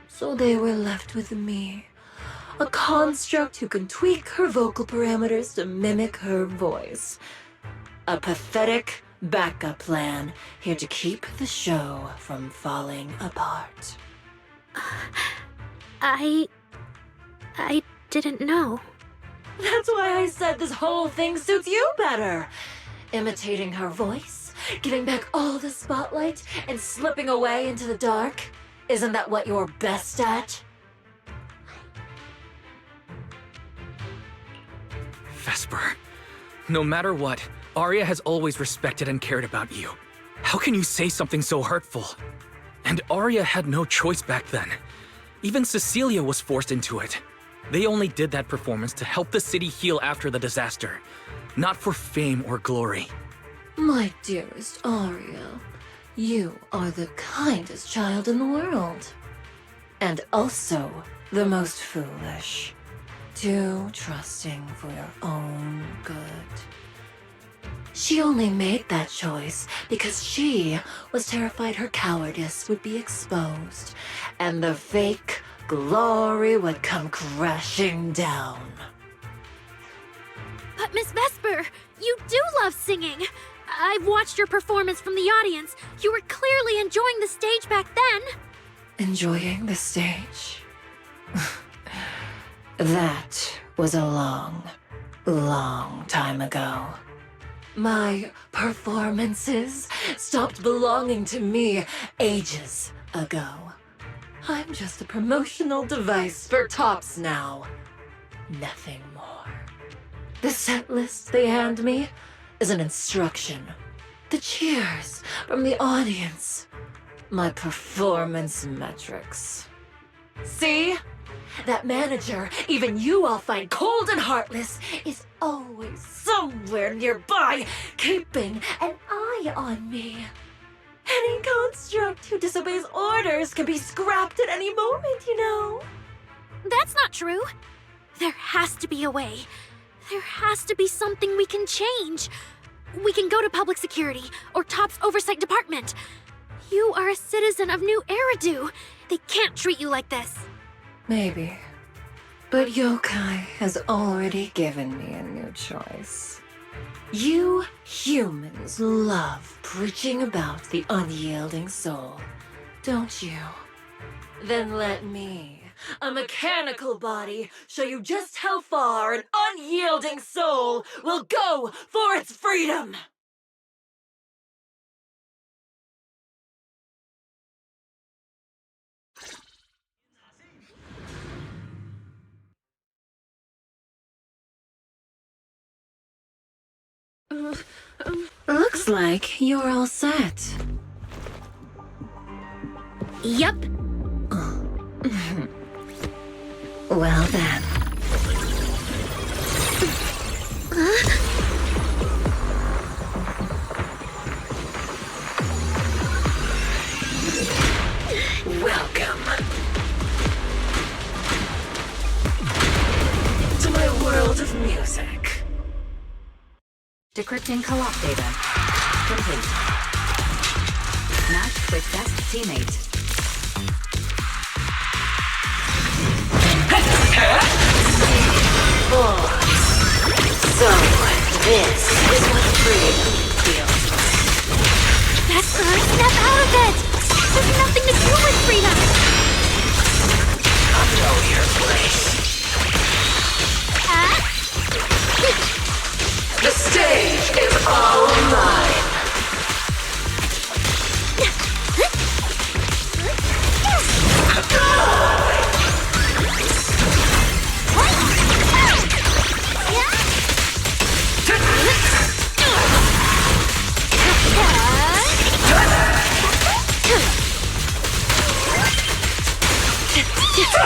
So they were left with me, a construct who can tweak her vocal parameters to mimic her voice. A pathetic backup plan here to keep the show from falling apart. I didn't know. That's why I said this whole thing suits you better. Imitating her voice, giving back all the spotlight, and slipping away into the dark. Isn't that what you're best at? Vesper, no matter what, Arya has always respected and cared about you. How can you say something so hurtful? And Arya had no choice back then. Even Cecilia was forced into it. They only did that performance to help the city heal after the disaster, not for fame or glory. My dearest Arya, you are the kindest child in the world. And also the most foolish. Too trusting for your own good. She only made that choice because she was terrified her cowardice would be exposed, and the fake glory would come crashing down. But Miss Vesper, you do love singing. I've watched your performance from the audience. You were clearly enjoying the stage back then. Enjoying the stage? That was a long, long time ago. My performances stopped belonging to me ages ago. I'm just a promotional device for tops now. Nothing more. The set list they hand me is an instruction. The cheers from the audience. My performance metrics. See? That manager, even you all find cold and heartless, is always somewhere nearby, keeping an eye on me. Any construct who disobeys orders can be scrapped at any moment, you know. That's not true. There has to be a way. There has to be something we can change. We can go to public security or Top's oversight department. You are a citizen of New Eridu. They can't treat you like this. Maybe. But Yokai has already given me a new choice. You humans love preaching about the unyielding soul, don't you? Then let me, a mechanical body, show you just how far an unyielding soul will go for its freedom! Looks like you're all set. Yup. Well then. Welcome to my world of music. Decrypting co-op data. Complete. Matched with best teammate. So, this is what freedom feels like. Vesper, snap out of it! There's nothing to do with freedom! I know your place. The stage is all mine.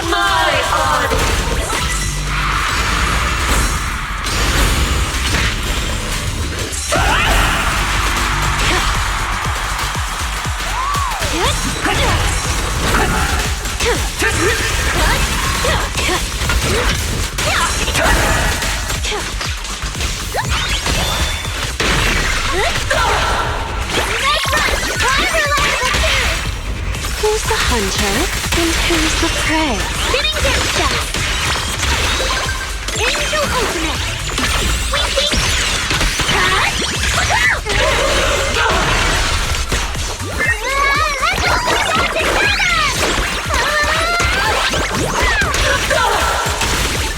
My audience. Who's the hunter and who's the prey? Spinning dance style! Angel ultimate! Winking!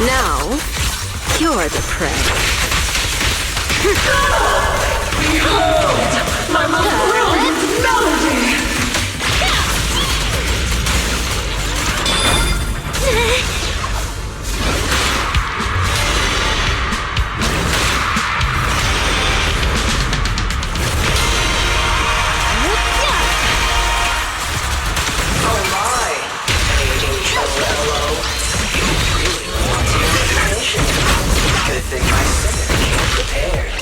Now, you're the prey. Behold my most brilliant melody! Oh my! H-O-L-O. You really want to use information. Good thing my singer came prepared.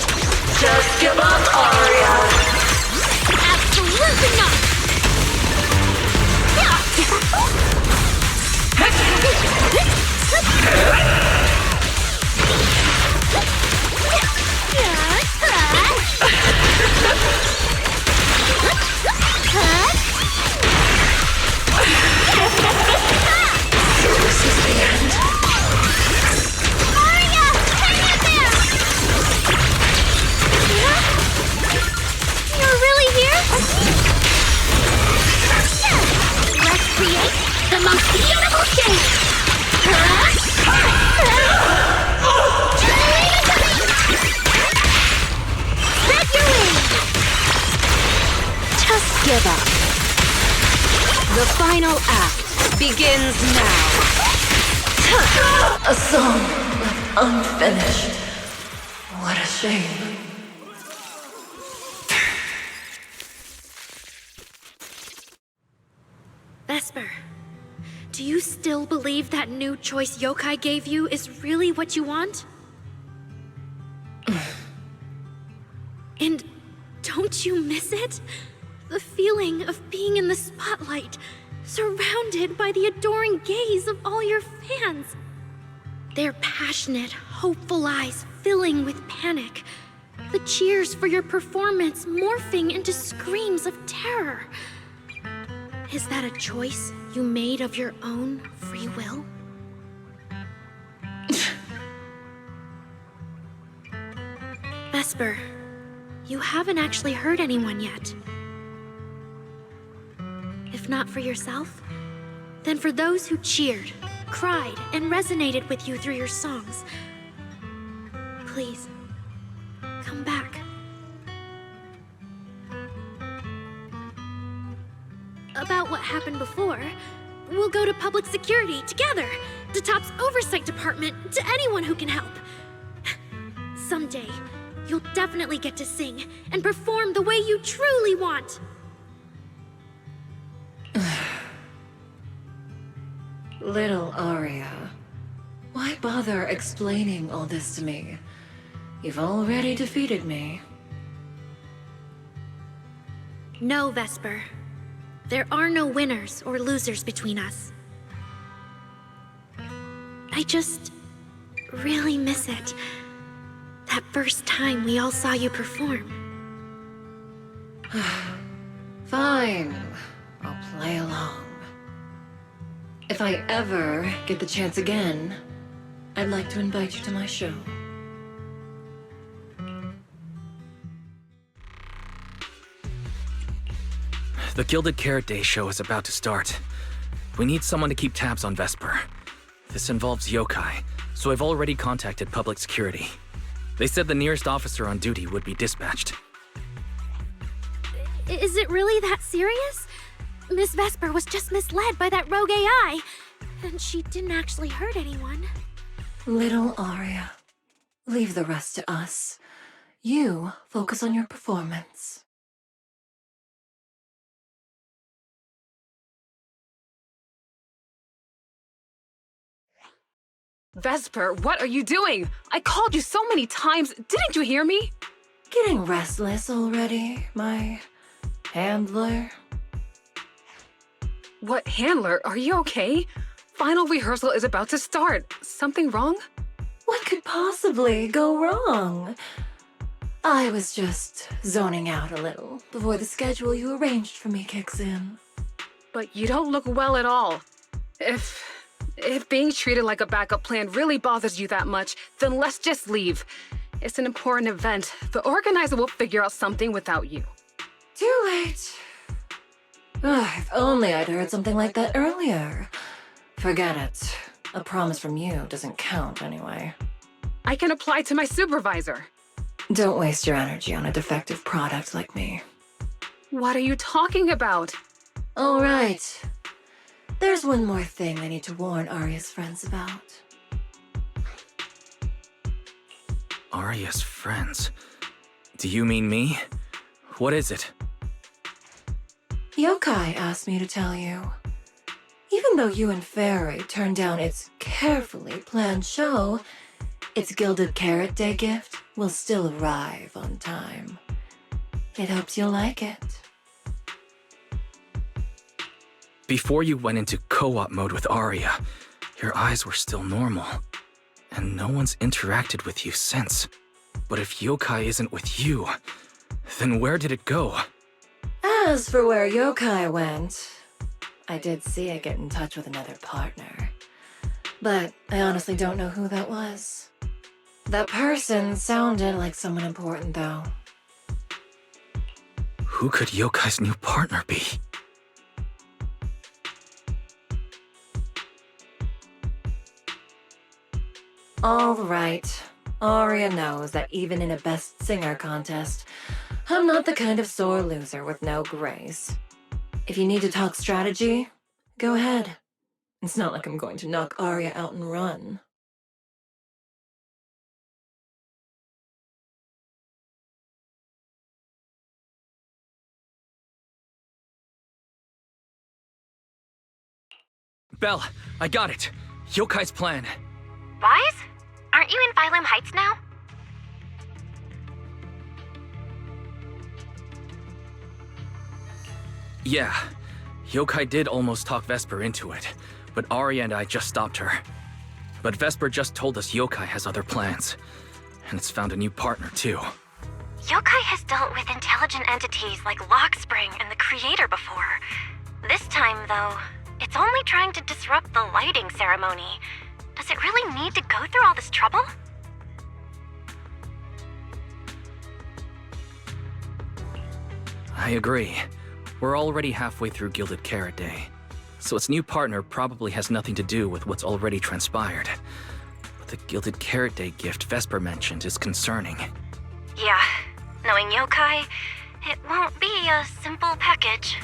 the most beautiful shape! Spread your wings! Just give up. The final act begins now. A song left unfinished. What a shame. Vesper, do you still believe that new choice Yokai gave you is really what you want? And don't you miss it? The feeling of being in the spotlight, surrounded by the adoring gaze of all your fans. Their passionate, hopeful eyes filling with panic. The cheers for your performance morphing into screams of terror. Is that a choice you made of your own free will? Vesper, you haven't actually hurt anyone yet. If not for yourself, then for those who cheered, cried, and resonated with you through your songs. Please, come back. About what happened before, we'll go to public security together, to Top's oversight department, to anyone who can help. Someday, you'll definitely get to sing and perform the way you truly want. Little Aria, why bother explaining all this to me? You've already defeated me. No, Vesper. There are no winners or losers between us. I just really miss it. That first time we all saw you perform. Fine, I'll play along. If I ever get the chance again, I'd like to invite you to my show. The Gilded Carrot Day show is about to start. We need someone to keep tabs on Vesper. This involves yokai, so I've already contacted public security. They said the nearest officer on duty would be dispatched. Is it really that serious? Miss Vesper was just misled by that rogue AI, and she didn't actually hurt anyone. Little Aria, leave the rest to us. You focus on your performance. Vesper, what are you doing? I called you so many times. Didn't you hear me? Getting restless already, my handler? What handler? Are you okay? Final rehearsal is about to start. Something wrong? What could possibly go wrong? I was just zoning out a little before the schedule you arranged for me kicks in. But you don't look well at all. If being treated like a backup plan really bothers you that much, then let's just leave. It's an important event. The organizer will figure out something without you. Too late. If only I'd heard something like that earlier. Forget it. A promise from you doesn't count anyway. I can apply to my supervisor. Don't waste your energy on a defective product like me. What are you talking about? All right. There's one more thing I need to warn Aria's friends about. Aria's friends? Do you mean me? What is it? Yokai asked me to tell you. Even though you and Fairy turned down its carefully planned show, its Gilded Carrot Day gift will still arrive on time. It hopes you'll like it. Before you went into co-op mode with Aria, your eyes were still normal. And no one's interacted with you since. But if yokai isn't with you, then where did it go? As for where Yokai went, I did see it get in touch with another partner. But I honestly don't know who that was. That person sounded like someone important, though. Who could Yokai's new partner be? All right. Arya knows that even in a best singer contest, I'm not the kind of sore loser with no grace. If you need to talk strategy, go ahead. It's not like I'm going to knock Arya out and run. Belle, I got it. Yokai's plan. Wise? Aren't you in Phylum Heights now? Yeah, Yokai did almost talk Vesper into it, but Arya and I just stopped her. But Vesper just told us Yokai has other plans, and it's found a new partner too. Yokai has dealt with intelligent entities like Lockspring and the Creator before. This time, though, it's only trying to disrupt the lighting ceremony. Does it really need to go through all this trouble? I agree. We're already halfway through Gilded Carrot Day, so its new partner probably has nothing to do with what's already transpired. But the Gilded Carrot Day gift Vesper mentioned is concerning. Yeah, knowing Yokai, it won't be a simple package.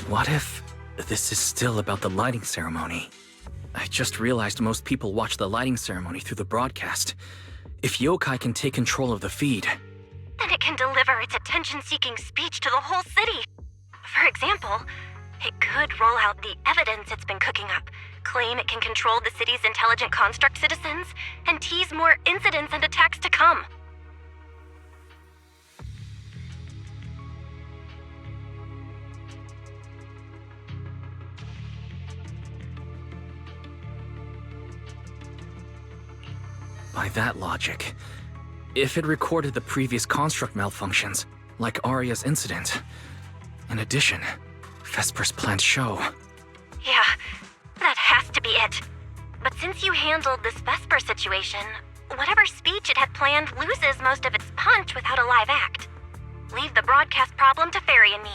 What if this is still about the lighting ceremony? I just realized most people watch the lighting ceremony through the broadcast. If Yokai can take control of the feed, Then it can deliver its attention-seeking speech to the whole city. For example, it could roll out the evidence it's been cooking up, claim it can control the city's intelligent construct citizens, and tease more incidents and attacks to come. by that logic, if it recorded the previous construct malfunctions, like Arya's incident. In addition, Vesper's planned show. Yeah, that has to be it. But since you handled this Vesper situation, whatever speech it had planned loses most of its punch without a live act. Leave the broadcast problem to Fairy and me.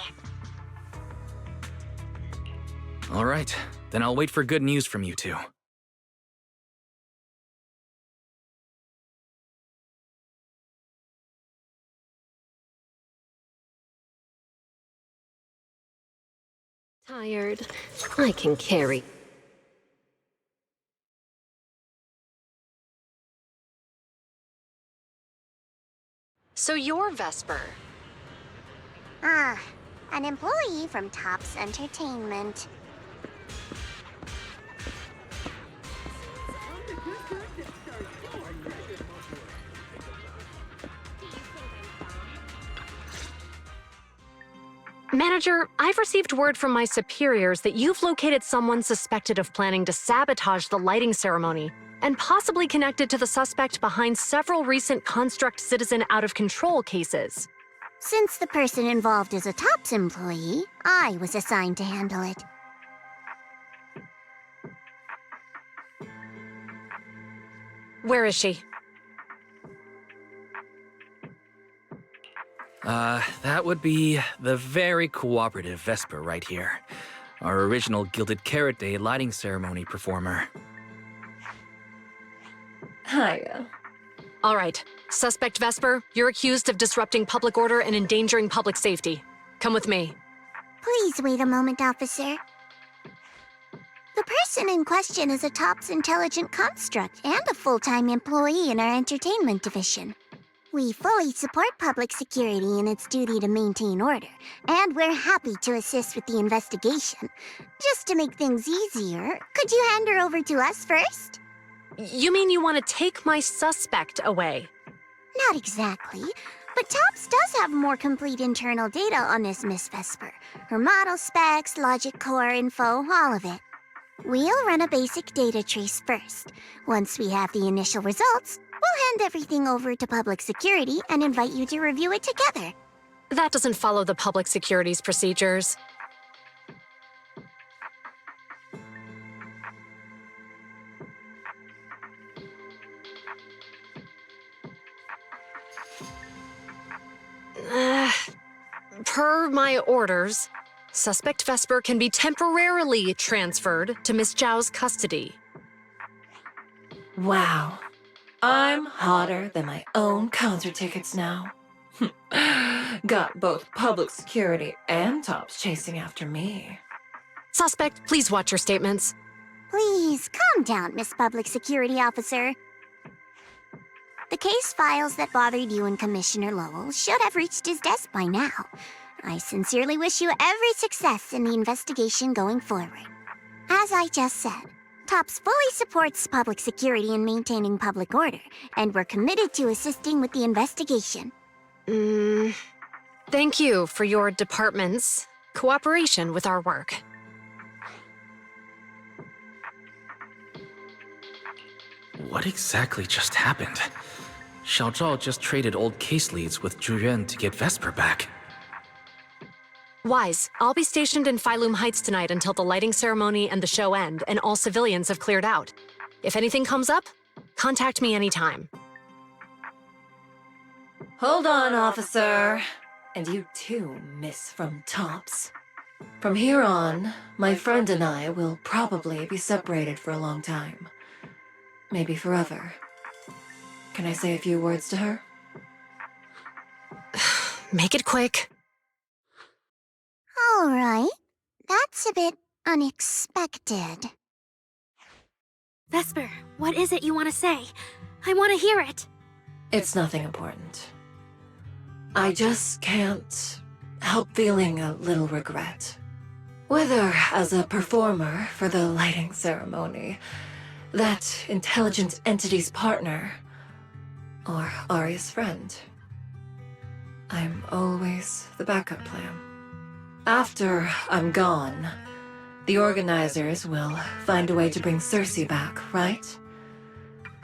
All right, then I'll wait for good news from you two. Tired. I can carry. So you're Vesper. Ah, an employee from Topps Entertainment. Manager, I've received word from my superiors that you've located someone suspected of planning to sabotage the lighting ceremony, and possibly connected to the suspect behind several recent Construct Citizen out-of-control cases. Since the person involved is a Topps employee, I was assigned to handle it. Where is she? That would be the very cooperative Vesper right here. Our original Gilded Carrot Day lighting ceremony performer. Hiya. All right. Suspect Vesper, you're accused of disrupting public order and endangering public safety. Come with me. Please wait a moment, officer. The person in question is a Topps intelligent construct and a full-time employee in our entertainment division. We fully support public security in its duty to maintain order, and we're happy to assist with the investigation. Just to make things easier, could you hand her over to us first? You mean you want to take my suspect away? Not exactly, but Topps does have more complete internal data on this Miss Vesper. Her model specs, logic core info, all of it. We'll run a basic data trace first. Once we have the initial results, we'll hand everything over to public security and invite you to review it together. That doesn't follow the public security's procedures. Per my orders, Suspect Vesper can be temporarily transferred to Miss Zhao's custody. Wow. I'm hotter than my own concert tickets now. Got both public security and Tops chasing after me. Suspect, please watch your statements. Please, calm down, Miss Public Security Officer. The case files that bothered you and Commissioner Lowell should have reached his desk by now. I sincerely wish you every success in the investigation going forward. As I just said, TOPS fully supports public security and maintaining public order, and we're committed to assisting with the investigation. Thank you for your department's cooperation with our work. What exactly just happened? Xiao Zhao just traded old case leads with Zhu Yuan to get Vesper back. Wise, I'll be stationed in Phylum Heights tonight until the lighting ceremony and the show end, and all civilians have cleared out. If anything comes up, contact me anytime. Hold on, officer. And you too, Miss from Tops. From here on, my friend and I will probably be separated for a long time. Maybe forever. Can I say a few words to her? Make it quick. All right. That's a bit unexpected. Vesper, what is it you want to say? I want to hear it. It's nothing important. I just can't help feeling a little regret. Whether as a performer for the lighting ceremony, that intelligent entity's partner, or Arya's friend. I'm always the backup plan. After I'm gone, the organizers will find a way to bring Cersei back, right?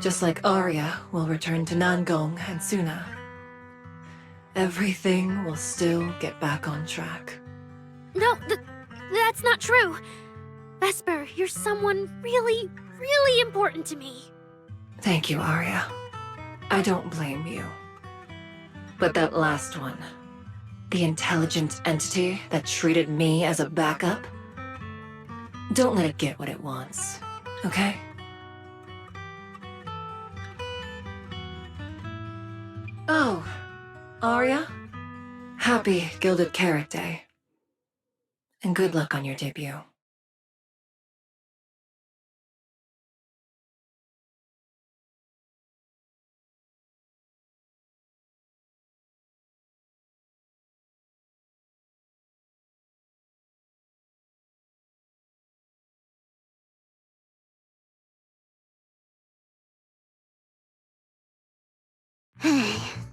Just like Arya will return to Nangong and Suna. Everything will still get back on track. No, that's not true. Vesper, you're someone really, really important to me. Thank you, Arya. I don't blame you. But that last one, the intelligent entity that treated me as a backup, don't let it get what it wants, okay? Oh, Arya, happy Gilded Carrot Day. And good luck on your debut.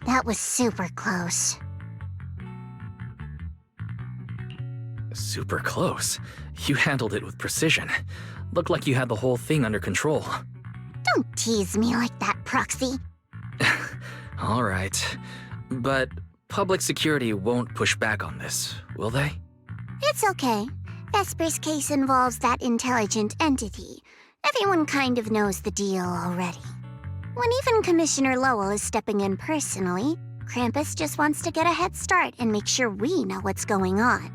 That was super close. Super close. You handled it with precision. Looked like you had the whole thing under control. Don't tease me like that, Proxy. All right. But public security won't push back on this, will they? It's okay. Vesper's case involves that intelligent entity. Everyone kind of knows the deal already. When even Commissioner Lowell is stepping in personally, Krampus just wants to get a head start and make sure we know what's going on.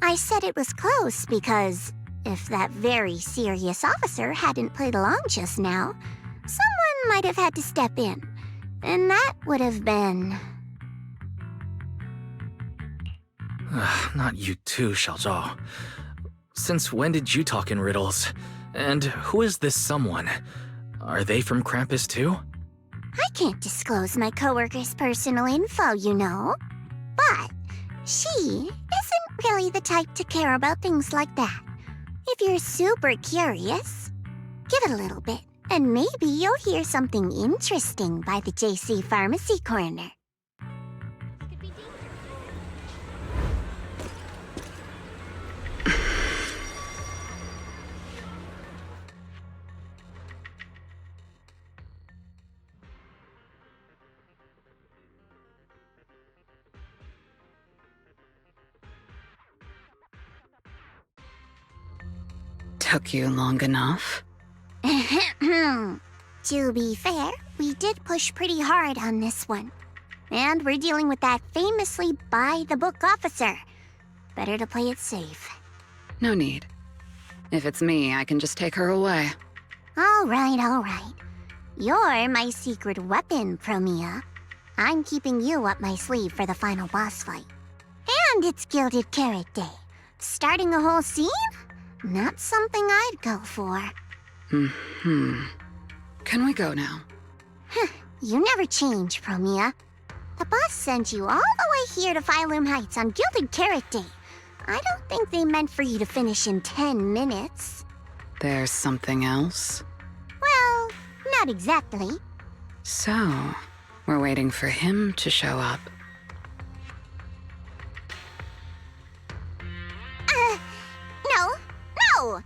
I said it was close because if that very serious officer hadn't played along just now, someone might have had to step in. And that would have been... Not you too, Xiao Zhao. Since when did you talk in riddles? And who is this someone? Are they from Krampus too? I can't disclose my coworker's personal info, you know. But she isn't really the type to care about things like that. If you're super curious, give it a little bit, and maybe you'll hear something interesting by the JC Pharmacy Corner. Took you long enough? To be fair, we did push pretty hard on this one. And we're dealing with that famously by-the-book officer. Better to play it safe. No need. If it's me, I can just take her away. All right. You're my secret weapon, Promia. I'm keeping you up my sleeve for the final boss fight. And it's Gilded Carrot Day. Starting a whole scene? Not something I'd go for. Can we go now? You never change, Promia. The boss sent you all the way here to Phylum Heights on Gilded Carrot Day. I don't think they meant for you to finish in 10 minutes. There's something else? Well, not exactly. So, we're waiting for him to show up. No!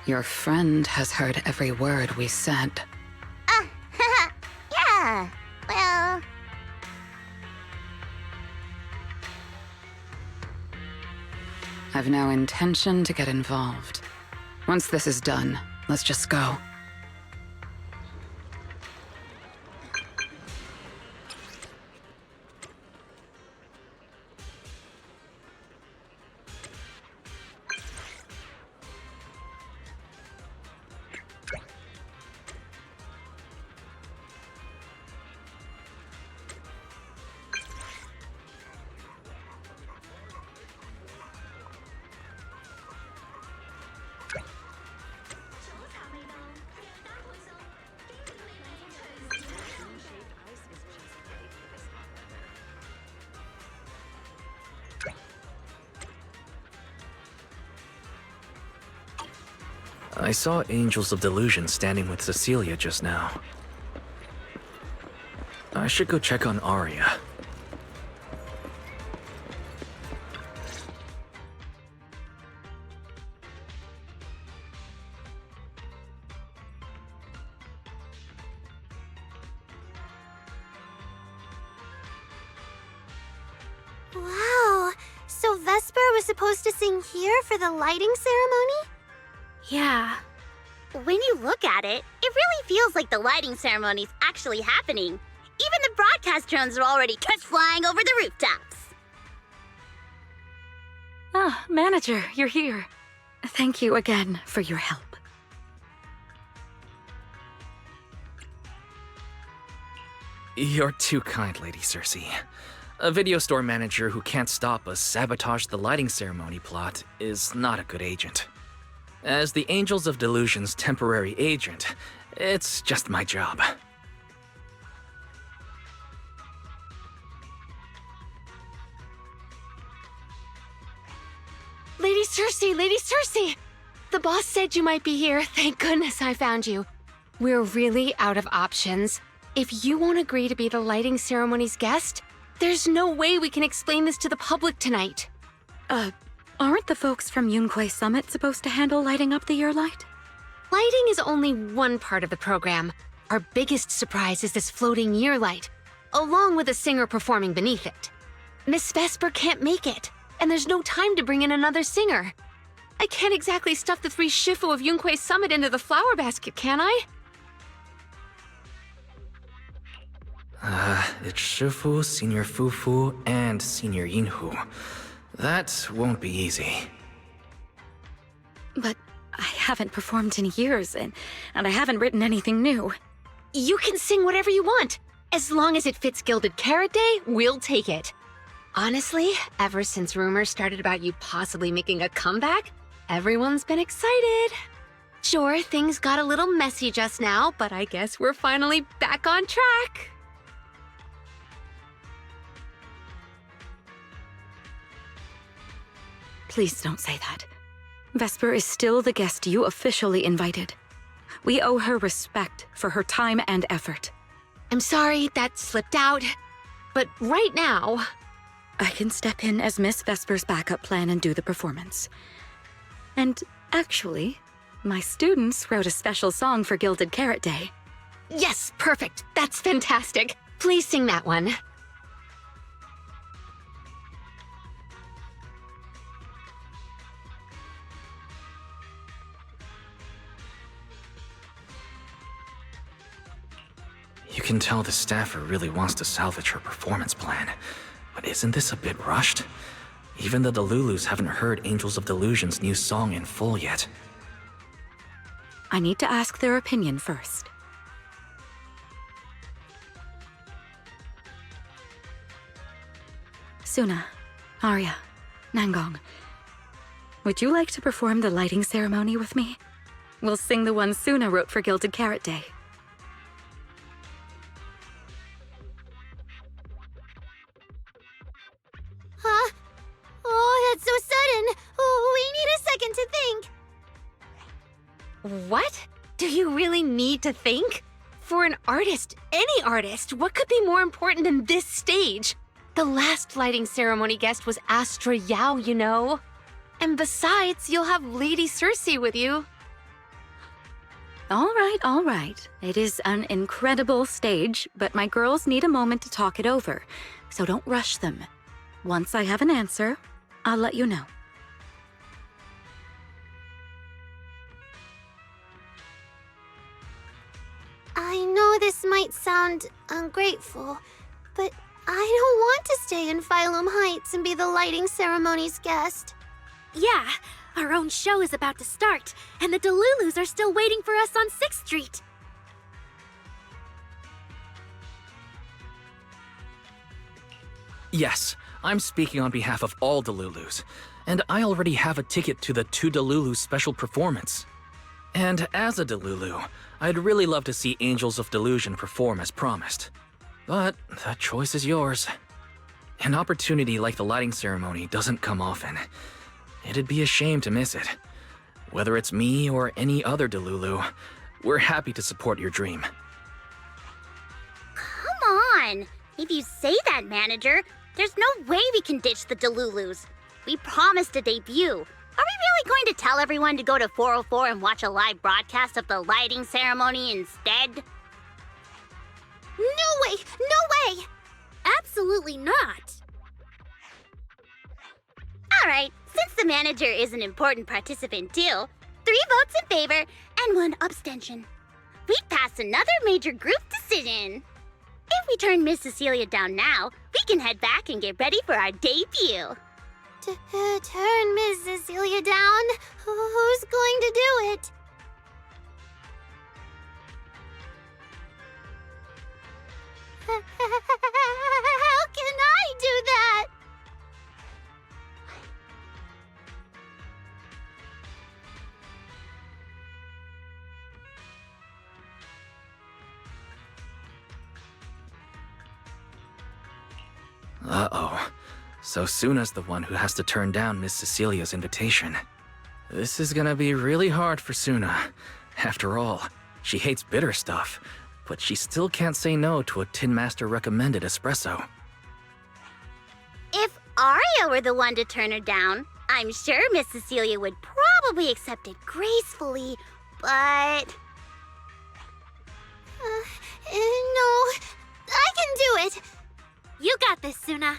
Your friend has heard every word we said. Yeah, well... I've no intention to get involved. Once this is done, let's just go. I saw Angels of Delusion standing with Cecilia just now. I should go check on Arya. Wow, so Vesper was supposed to sing here for the lighting ceremony? Yeah. When you look at it, it really feels like the lighting ceremony's actually happening. Even the broadcast drones are already test flying over the rooftops. Ah, Manager, you're here. Thank you again for your help. You're too kind, Lady Cersei. A video store manager who can't stop a sabotage the lighting ceremony plot is not a good agent. As the Angels of Delusion's temporary agent, it's just my job. Lady Cersei! The boss said you might be here. Thank goodness I found you. We're really out of options. If you won't agree to be the lighting ceremony's guest, there's no way we can explain this to the public tonight. Aren't the folks from Yunquay Summit supposed to handle lighting up the year light? Lighting is only one part of the program. Our biggest surprise is this floating year light, along with a singer performing beneath it. Miss Vesper can't make it, and there's no time to bring in another singer. I can't exactly stuff the 3 Shifu of Yunquay Summit into the flower basket, can I? It's Shifu, Senior Fufu, and Senior Yinhu. That won't be easy. But I haven't performed in years, and I haven't written anything new. You can sing whatever you want. As long as it fits Gilded Carrot Day, we'll take it. Honestly, ever since rumors started about you possibly making a comeback, everyone's been excited. Sure, things got a little messy just now, but I guess we're finally back on track. Please don't say that. Vesper is still the guest you officially invited. We owe her respect for her time and effort. I'm sorry that slipped out, but right now... I can step in as Miss Vesper's backup plan and do the performance. And actually, my students wrote a special song for Gilded Carrot Day. Yes, perfect. That's fantastic. Please sing that one. You can tell the staffer really wants to salvage her performance plan. But isn't this a bit rushed? Even the Delulus haven't heard Angels of Delusion's new song in full yet. I need to ask their opinion first. Suna, Arya, Nangong, would you like to perform the lighting ceremony with me? We'll sing the one Suna wrote for Gilded Carrot Day. Huh? Oh, that's so sudden. Oh, we need a second to think. What? Do you really need to think? For an artist, any artist, what could be more important than this stage? The last lighting ceremony guest was Astra Yao, you know. And besides, you'll have Lady Cersei with you. All right. It is an incredible stage, but my girls need a moment to talk it over, so don't rush them. Once I have an answer, I'll let you know. I know this might sound ungrateful, but I don't want to stay in Phylum Heights and be the lighting ceremony's guest. Yeah, our own show is about to start, and the Delulus are still waiting for us on 6th Street. Yes, I'm speaking on behalf of all Delulus, and I already have a ticket to the 2 Delulu special performance. And as a Delulu, I'd really love to see Angels of Delusion perform as promised. But that choice is yours. An opportunity like the lighting ceremony doesn't come often. It'd be a shame to miss it. Whether it's me or any other Delulu, we're happy to support your dream. Come on! If you say that, manager, there's no way we can ditch the Delulus. We promised a debut. Are we really going to tell everyone to go to 404 and watch a live broadcast of the lighting ceremony instead? No way! No way! Absolutely not! Alright, since the manager is an important participant too, 3 votes in favor and 1 abstention. We passed another major group decision. If we turn Miss Cecilia down now, we can head back and get ready for our debut. Turn Miss Cecilia down? Who's going to do it? How can I do that? Uh-oh. So Suna's the one who has to turn down Miss Cecilia's invitation. This is gonna be really hard for Suna. After all, she hates bitter stuff, but she still can't say no to a Tin Master recommended espresso. If Arya were the one to turn her down, I'm sure Miss Cecilia would probably accept it gracefully, but... no, I can do it! You got this, Suna.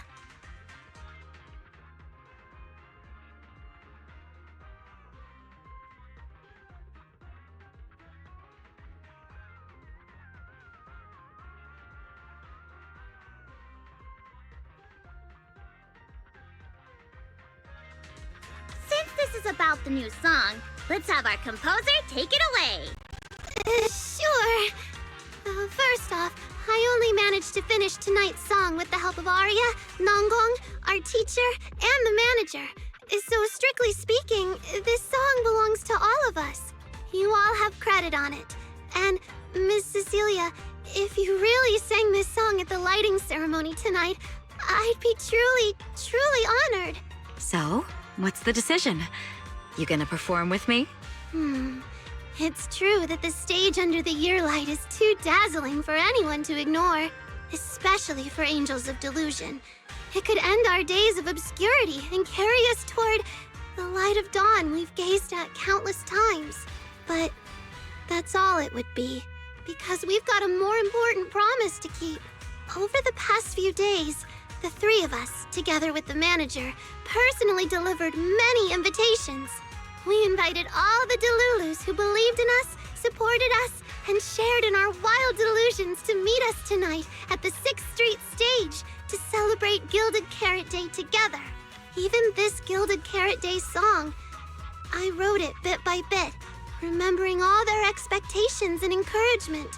Since this is about the new song, let's have our composer take it away. Sure. First off, I only managed to finish tonight's song with the help of Arya, Nangong, our teacher, and the manager. So strictly speaking, this song belongs to all of us. You all have credit on it. And Miss Cecilia, if you really sang this song at the lighting ceremony tonight, I'd be truly, truly honored. So, what's the decision? You gonna perform with me? It's true that the stage under the year light is too dazzling for anyone to ignore, especially for Angels of Delusion. It could end our days of obscurity and carry us toward the light of dawn we've gazed at countless times. But that's all it would be, because we've got a more important promise to keep. Over the past few days, the 3 of us, together with the manager, personally delivered many invitations. We invited all the Delulus who believed in us, supported us, and shared in our wild delusions to meet us tonight at the 6th Street stage to celebrate Gilded Carrot Day together. Even this Gilded Carrot Day song, I wrote it bit by bit, remembering all their expectations and encouragement,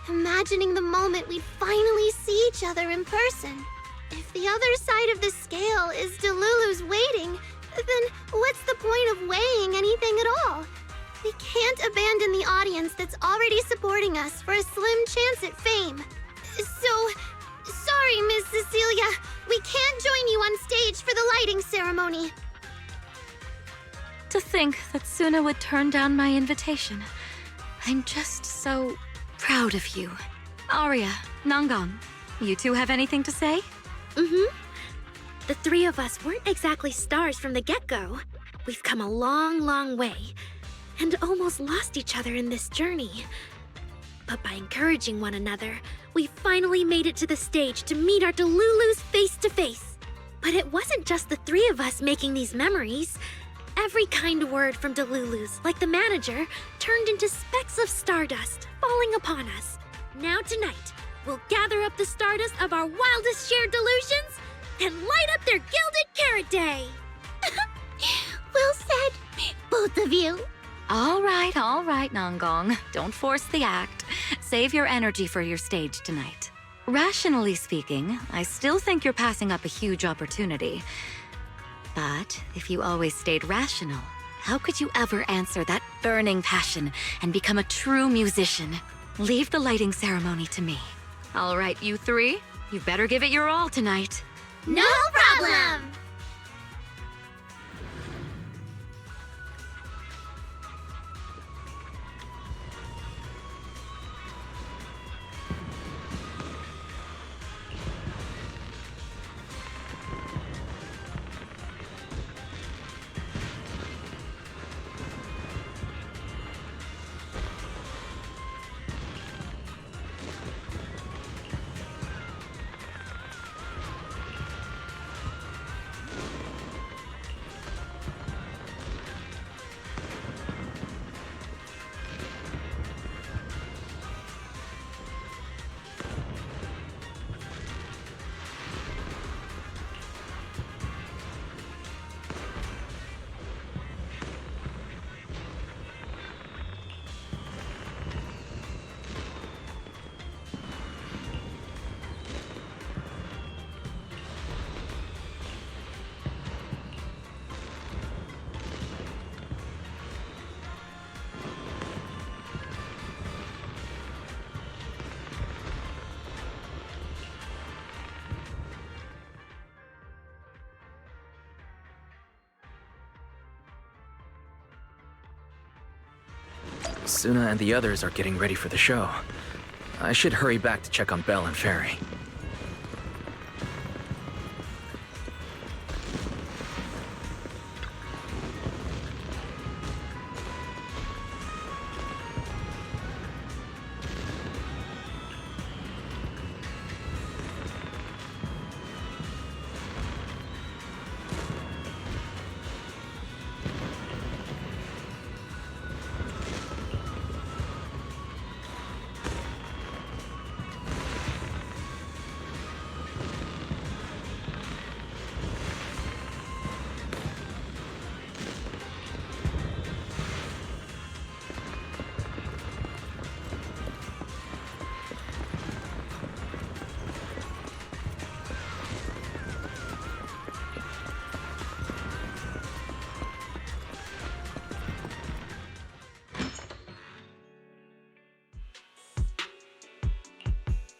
imagining the moment we'd finally see each other in person. If the other side of the scale is Delulu's waiting, then what's the point of weighing anything at all? We can't abandon the audience that's already supporting us for a slim chance at fame. Sorry, Miss Cecilia. We can't join you on stage for the lighting ceremony. To think that Suna would turn down my invitation. I'm just so proud of you. Arya, Nangang, you two have anything to say? Mm-hmm. The three of us weren't exactly stars from the get-go. We've come a long, long way, and almost lost each other in this journey. But by encouraging one another, we finally made it to the stage to meet our Delulus face to face. But it wasn't just the three of us making these memories. Every kind word from Delulus, like the manager, turned into specks of stardust falling upon us. Now tonight, we'll gather up the stardust of our wildest shared delusions and light up their Gilded Carrot Day! Well said, both of you. All right, Nangang. Don't force the act. Save your energy for your stage tonight. Rationally speaking, I still think you're passing up a huge opportunity. But if you always stayed rational, how could you ever answer that burning passion and become a true musician? Leave the lighting ceremony to me. All right, you three, you better give it your all tonight. No problem! Suna and the others are getting ready for the show. I should hurry back to check on Belle and Fairy.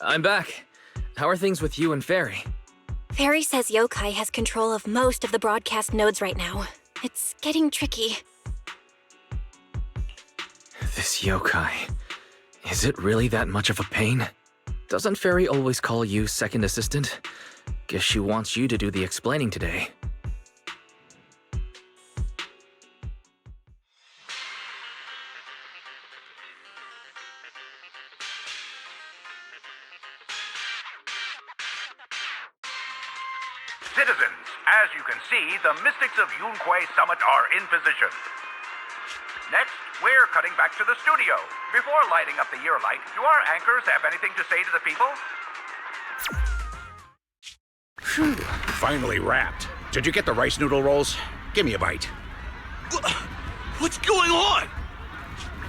I'm back. How are things with you and Fairy? Fairy says Yokai has control of most of the broadcast nodes right now. It's getting tricky. This yokai. Is it really that much of a pain? Doesn't Fairy always call you second assistant? Guess she wants you to do the explaining today. Citizens, as you can see, the Mystics of Yunquay Summit are in position. Next, we're cutting back to the studio. Before lighting up the year light, do our anchors have anything to say to the people? Phew, finally wrapped. Did you get the rice noodle rolls? Give me a bite. What's going on?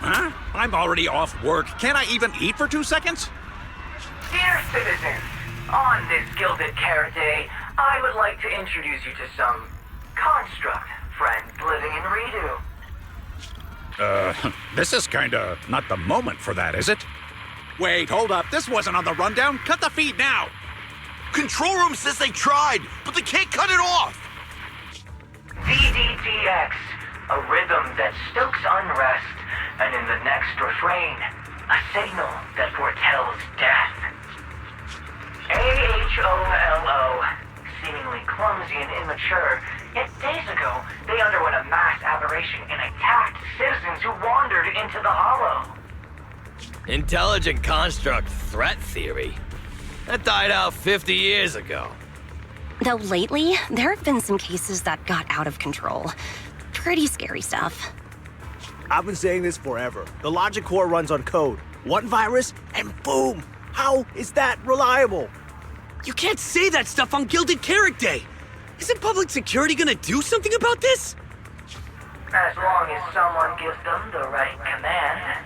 Huh? I'm already off work. Can't I even eat for 2 seconds? Dear citizens, on this Gilded Carrot Day, I would like to introduce you to some construct friends living in Redo. This is kinda not the moment for that, is it? Wait, hold up. This wasn't on the rundown. Cut the feed now. Control room says they tried, but they can't cut it off. VDTX, a rhythm that stokes unrest, and in the next refrain, a signal that foretells death. AHOLO, seemingly clumsy and immature, yet days ago, they underwent a mass aberration and attacked citizens who wandered into the hollow. Intelligent construct threat theory? That died out 50 years ago. Though lately, there have been some cases that got out of control. Pretty scary stuff. I've been saying this forever. The logic core runs on code. One virus, and boom! How is that reliable? You can't say that stuff on Gilded Carrot Day! Isn't public security gonna do something about this? As long as someone gives them the right command.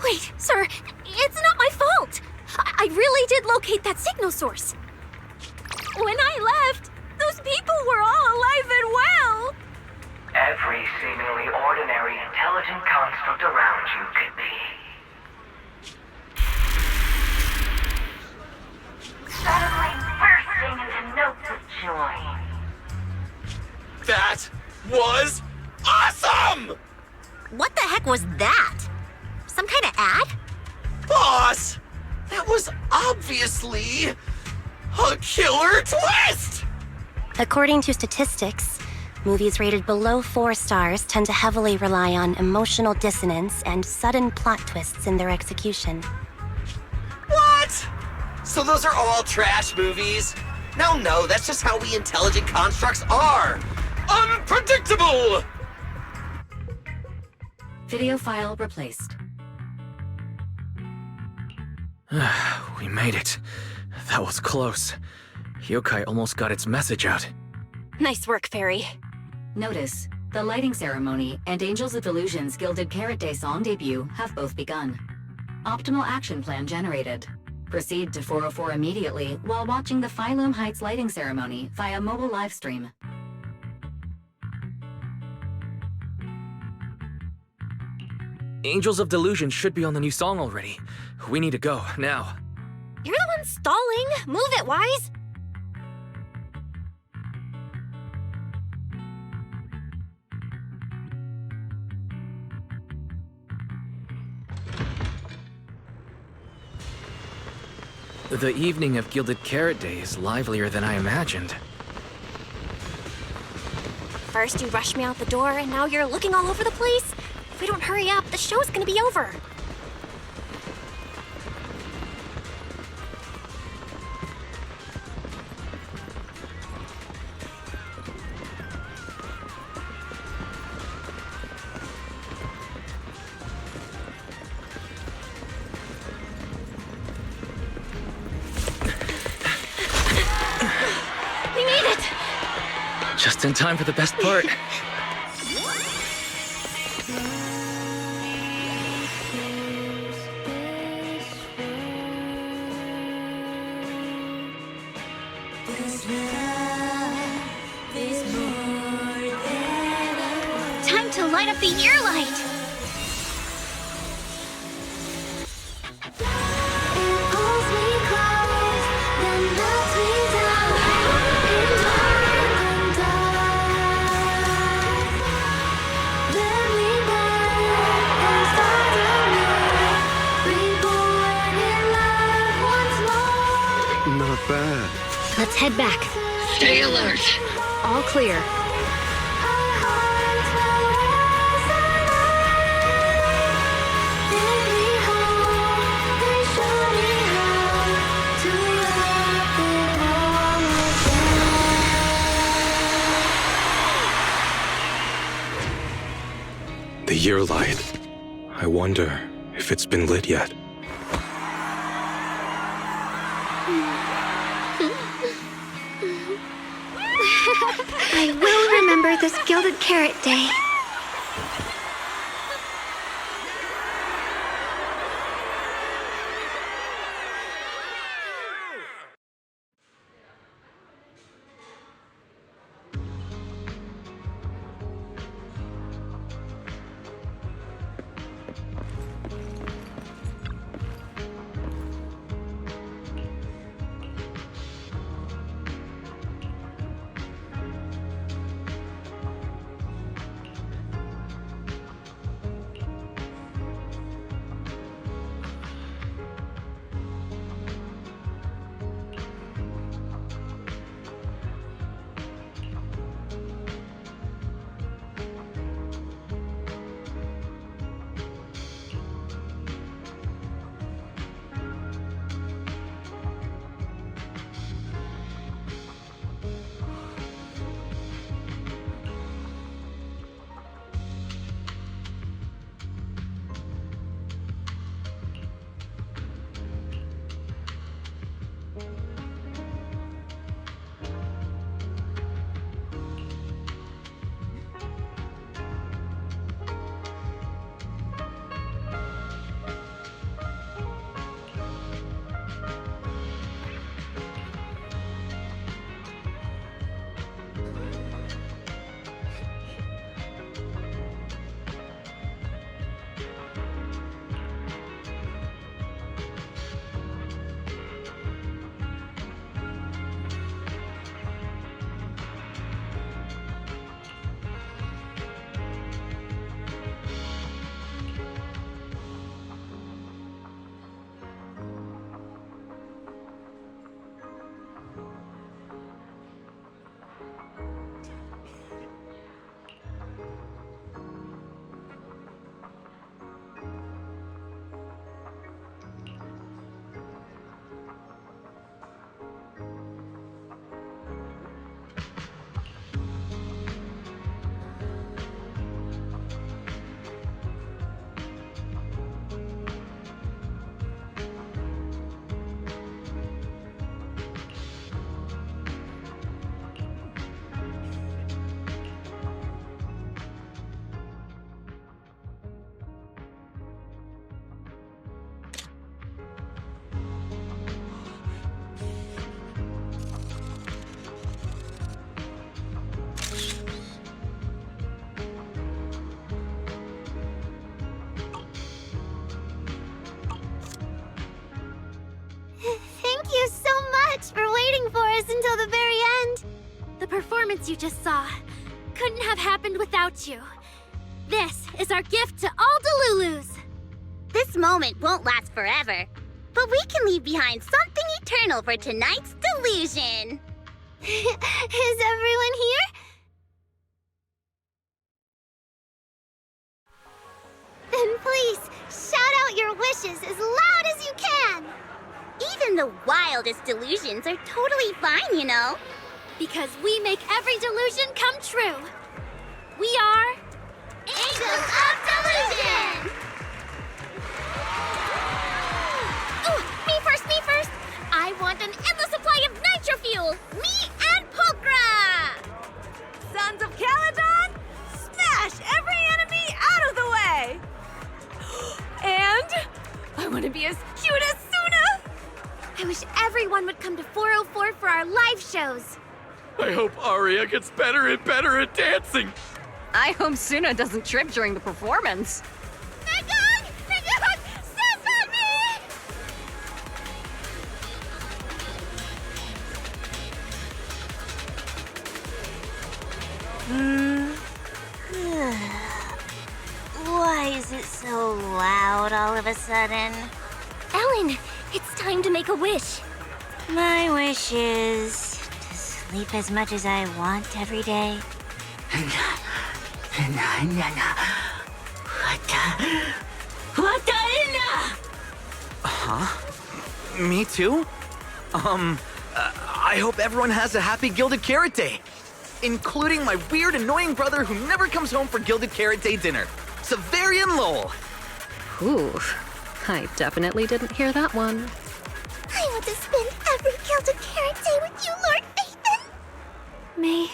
Wait, sir, it's not my fault! I really did locate that signal source. When I left, those people were all alive and well! Every seemingly ordinary intelligent construct around you could be. Suddenly bursting into notes of joy. That was awesome! What the heck was that? Some kind of ad? Boss! That was obviously a killer twist! According to statistics, movies rated below 4 stars tend to heavily rely on emotional dissonance and sudden plot twists in their execution. What? So those are all trash movies? No, that's just how we intelligent constructs are! Unpredictable! Video file replaced. We made it. That was close. Yokai almost got its message out. Nice work, Fairy. Notice, the lighting ceremony and Angels of Illusion's Gilded Carrot Day song debut have both begun. Optimal action plan generated. Proceed to 404 immediately while watching the Phylum Heights lighting ceremony via mobile livestream. Angels of Delusion should be on the new song already. We need to go, now. You're the one stalling! Move it, Wise! The evening of Gilded Carrot Day is livelier than I imagined. First you rushed me out the door, and now you're looking all over the place? If we don't hurry up, the show's gonna be over. We made it! Just in time for the best part. Time to light up the year light! Not bad. Let's head back. Stay alert. All clear. The year light. I wonder if it's been lit yet. remember this Gilded Carrot Day. Thank you so much for waiting for us until the very end. The performance you just saw couldn't have happened without you. This is our gift to all Delulus. This moment won't last forever, but we can leave behind something eternal for tonight's delusion. Is everyone here? Then please, shout out your wishes as loud as you can! Even the wildest delusions are totally fine, you know. Because we make every delusion come true. We are... Angels of Delusion! Ooh, me first! I want an endless supply of nitro fuel! Me and Pulchra! Sons of Caledon, smash every enemy out of the way! And I want to be as cute as Suna! I wish everyone would come to 404 for our live shows. I hope Aria gets better and better at dancing. I hope Suna doesn't trip during the performance. Megong! Stand by me! Why is it so loud all of a sudden? Ellen, it's time to make a wish. My wish is to sleep as much as I want every day. Huh? Me too? I hope everyone has a happy Gilded Carrot Day. Including my weird, annoying brother who never comes home for Gilded Carrot Day dinner, Severian Lowell. Ooh, I definitely didn't hear that one. I want to spend every Gilded Carrot Day with you, Lord Nathan. May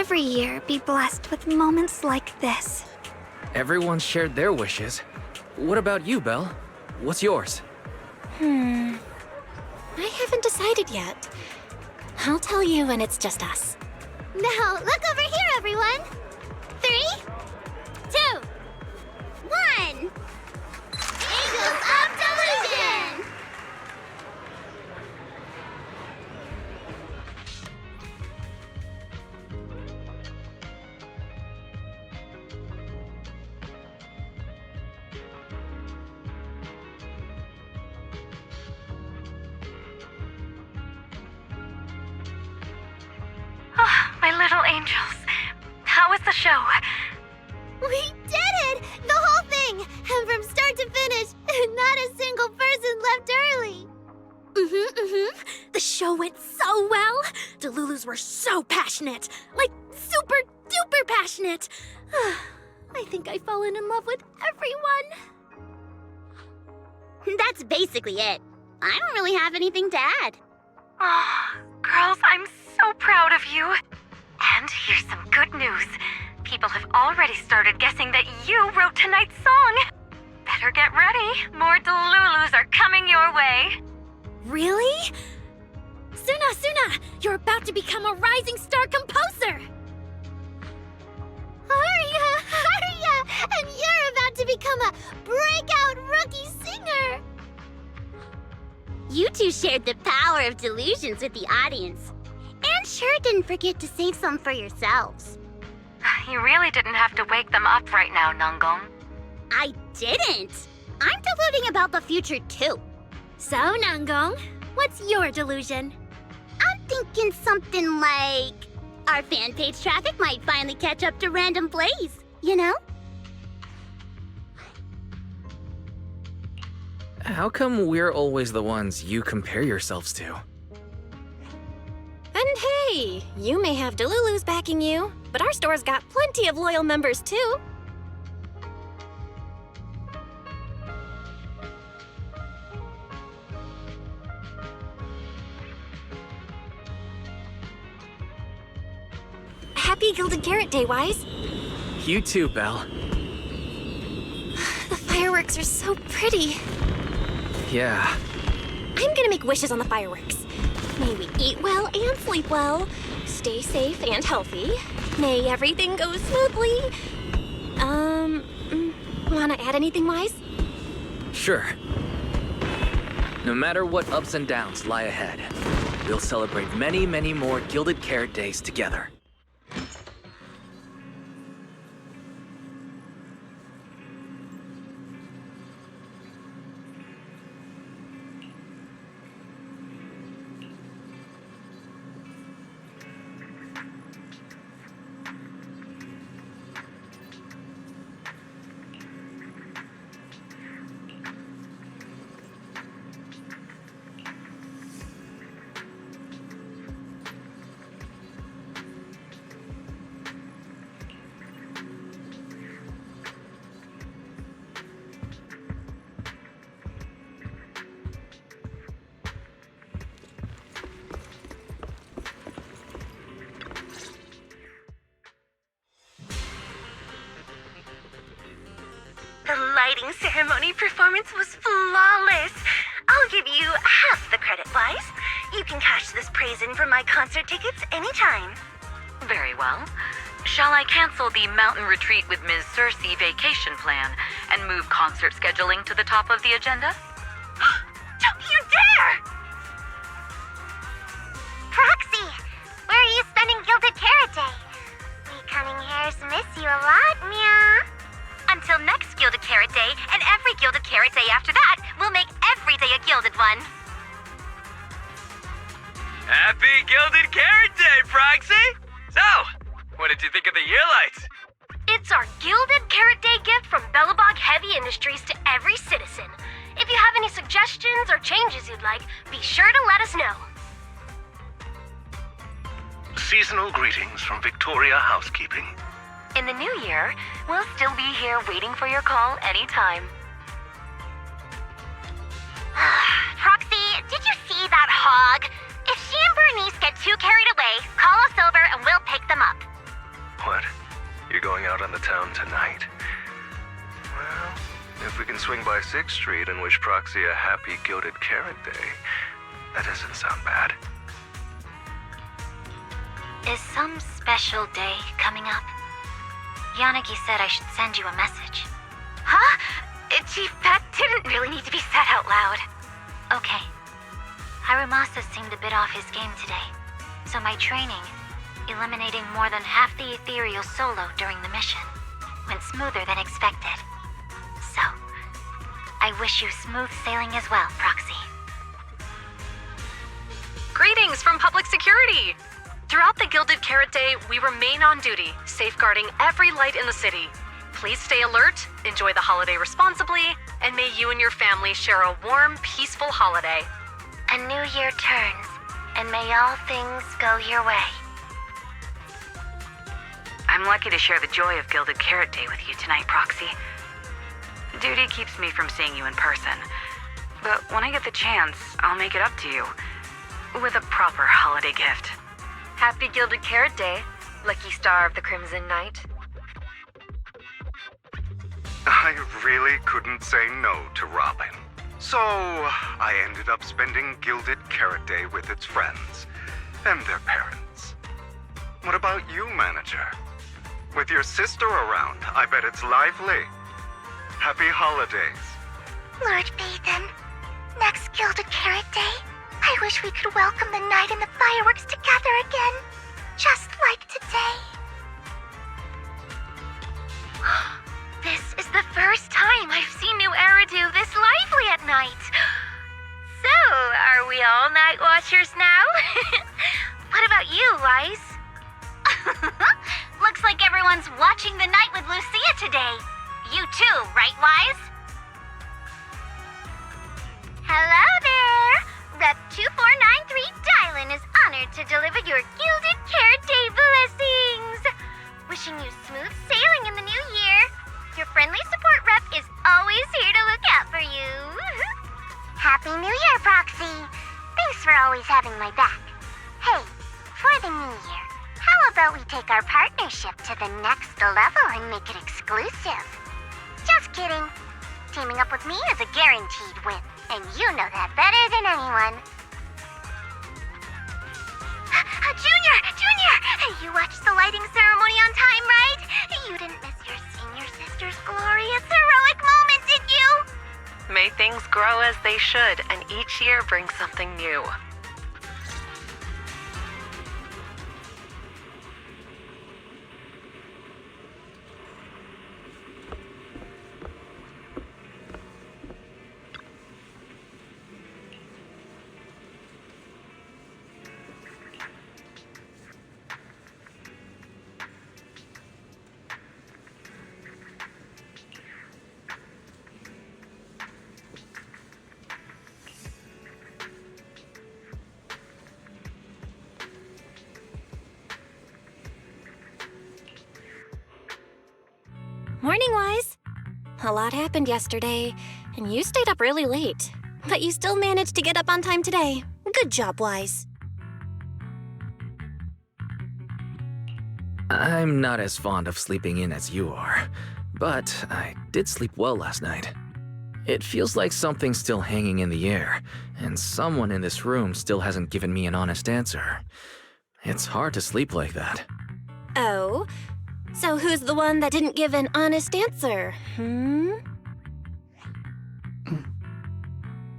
every year be blessed with moments like this. Everyone shared their wishes. What about you, Belle? What's yours? I haven't decided yet. I'll tell you when it's just us. Now, look over here, everyone. 3, 2, 1. Angels of Delusion! Oh, my little angels. How was the show? We did it! The whole thing! And from start to finish, not a single person left early. The show went so well. Delulus were so passionate. Like, super duper passionate. I think I've fallen in love with everyone. That's basically it. I don't really have anything to add. Oh, girls, I'm so proud of you. And here's some good news. People have already started guessing that you wrote tonight's song. Better get ready. More Delulus are coming your way. Really? Suna, you're about to become a rising star composer. Arya! And you're about to become a breakout rookie singer! You two shared the power of delusions with the audience. And sure didn't forget to save some for yourselves. You really didn't have to wake them up right now, Nangong. I didn't! I'm deluding about the future too. So, Nangong, what's your delusion? I'm thinking something like... our fan page traffic might finally catch up to Random Plays, you know? How come we're always the ones you compare yourselves to? And hey, you may have Delulus backing you, but our store's got plenty of loyal members too. Happy Gilded Carrot Day, Wise. You too, Belle. The fireworks are so pretty. Yeah. I'm gonna make wishes on the fireworks. May we eat well and sleep well, stay safe and healthy. May everything go smoothly. Wanna add anything, Wise? Sure. No matter what ups and downs lie ahead, we'll celebrate many, many more Gilded Carrot Days together. The lighting ceremony performance was flawless. I'll give you half the credit, Wise. You can cash this praise in for my concert tickets anytime. Very well. Shall I cancel the mountain retreat with Ms. Cersei vacation plan and move concert scheduling to the top of the agenda? Don't you dare! Proxy, where are you spending Gilded Carrot Day? We cunning hairs miss you a lot, meow. Until next Gilded Carrot Day, and every Gilded Carrot Day after that, we'll make every day a gilded one. Happy Gilded Carrot Day, Proxy! So, what did you think of the year lights? It's our Gilded Carrot Day gift from Bellabog Heavy Industries to every citizen. If you have any suggestions or changes you'd like, be sure to let us know. Seasonal greetings from Victoria Housekeeping. In the new year, we'll still be here waiting for your call anytime. Proxy, did you see that hog? If she and Bernice get too carried away, call us over and we'll pick them up. swing by 6th Street and wish Proxy a happy Gilded Carrot Day. That doesn't sound bad. Is some special day coming up? Yanagi said I should send you a message. Huh? Chief, that didn't really need to be said out loud. Okay. Harumasa seemed a bit off his game today, so my training, eliminating more than half the ethereal solo during the mission, went smoother than expected. So, I wish you smooth sailing as well, Proxy. Greetings from Public Security! Throughout the Gilded Carrot Day, we remain on duty, safeguarding every light in the city. Please stay alert, enjoy the holiday responsibly, and may you and your family share a warm, peaceful holiday. A new year turns, and may all things go your way. I'm lucky to share the joy of Gilded Carrot Day with you tonight, Proxy. Duty keeps me from seeing you in person, but when I get the chance, I'll make it up to you with a proper holiday gift. Happy Gilded Carrot Day, lucky star of the Crimson Knight. I really couldn't say no to Robin. So, I ended up spending Gilded Carrot Day with its friends and their parents. What about you, Manager? With your sister around, I bet it's lively. Happy holidays. Lord Phaethon, next Gilded Carrot Day, I wish we could welcome the night and the fireworks together again, just like today. This is the first time I've seen New Eridu this lively at night. So, are we all night watchers now? What about you, Wise? Looks like everyone's watching the night with Lucia today. You too, right, Wise? Hello there! Rep 2493 Dylan is honored to deliver your Gilded Carrot Day blessings. Wishing you smooth sailing in the new year. Your friendly support rep is always here to look out for you. Happy New Year, Proxy. Thanks for always having my back. Hey, for the new year, how about we take our partnership to the next level and make it exclusive? Just kidding. Teaming up with me is a guaranteed win, and you know that better than anyone. Junior! You watched the lighting ceremony on time, right? You didn't miss your senior sister's glorious heroic moment, did you? May things grow as they should, and each year bring something new. Morning, Wise. A lot happened yesterday, and you stayed up really late. But you still managed to get up on time today. Good job, Wise. I'm not as fond of sleeping in as you are, but I did sleep well last night. It feels like something's still hanging in the air, and someone in this room still hasn't given me an honest answer. It's hard to sleep like that. Oh? So who's the one that didn't give an honest answer,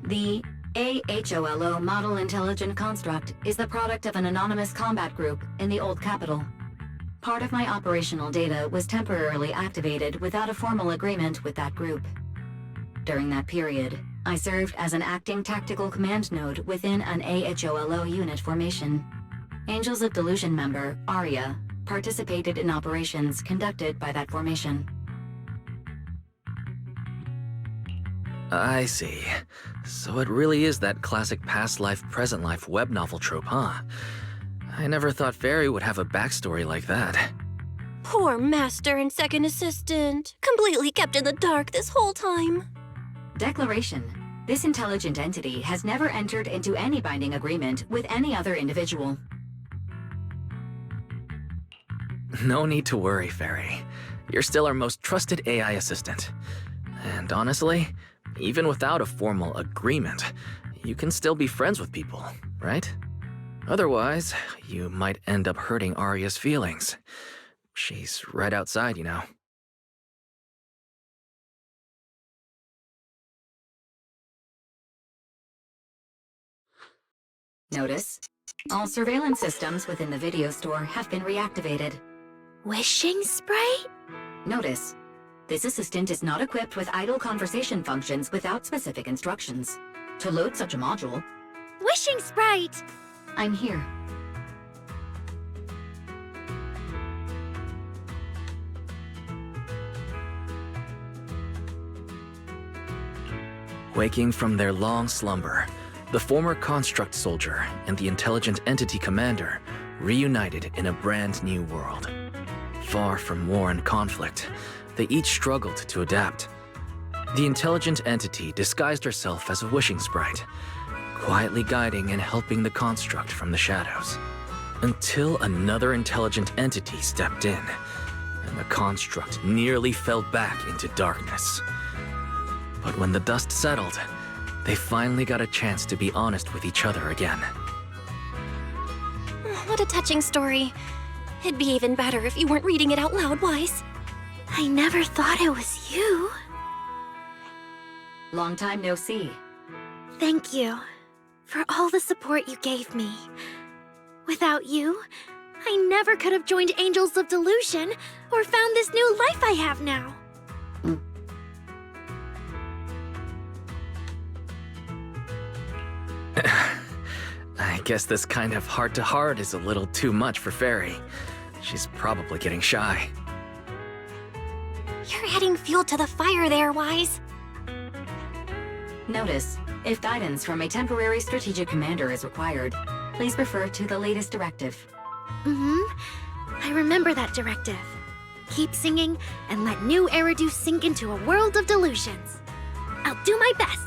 The AHOLO Model Intelligent Construct is the product of an anonymous combat group in the Old Capital. Part of my operational data was temporarily activated without a formal agreement with that group. During that period, I served as an acting tactical command node within an AHOLO unit formation. Angels of Delusion member, Arya, participated in operations conducted by that formation. I see. So it really is that classic past life, present life web novel trope, huh? I never thought Fairy would have a backstory like that. Poor Master and Second Assistant. Completely kept in the dark this whole time. Declaration. This intelligent entity has never entered into any binding agreement with any other individual. No need to worry, Fairy. You're still our most trusted AI assistant. And honestly, even without a formal agreement, you can still be friends with people, right? Otherwise, you might end up hurting Arya's feelings. She's right outside, you know. Notice, all surveillance systems within the video store have been reactivated. Wishing sprite? Notice, this assistant is not equipped with idle conversation functions without specific instructions. To load such a module, Wishing sprite! I'm here. Waking from their long slumber, the former construct soldier and the intelligent entity commander reunited in a brand new world. Far from war and conflict, they each struggled to adapt. The intelligent entity disguised herself as a wishing sprite, quietly guiding and helping the construct from the shadows. Until another intelligent entity stepped in, and the construct nearly fell back into darkness. But when the dust settled, they finally got a chance to be honest with each other again. What a touching story. It'd be even better if you weren't reading it out loud, Wise. I never thought it was you. Long time no see. Thank you for all the support you gave me. Without you, I never could have joined Angels of Delusion or found this new life I have now. I guess this kind of heart-to-heart is a little too much for Fairy. She's probably getting shy. You're adding fuel to the fire there, Wise. Notice, if guidance from a temporary strategic commander is required, please refer to the latest directive. I remember that directive. Keep singing and let new Eridu sink into a world of delusions. I'll do my best.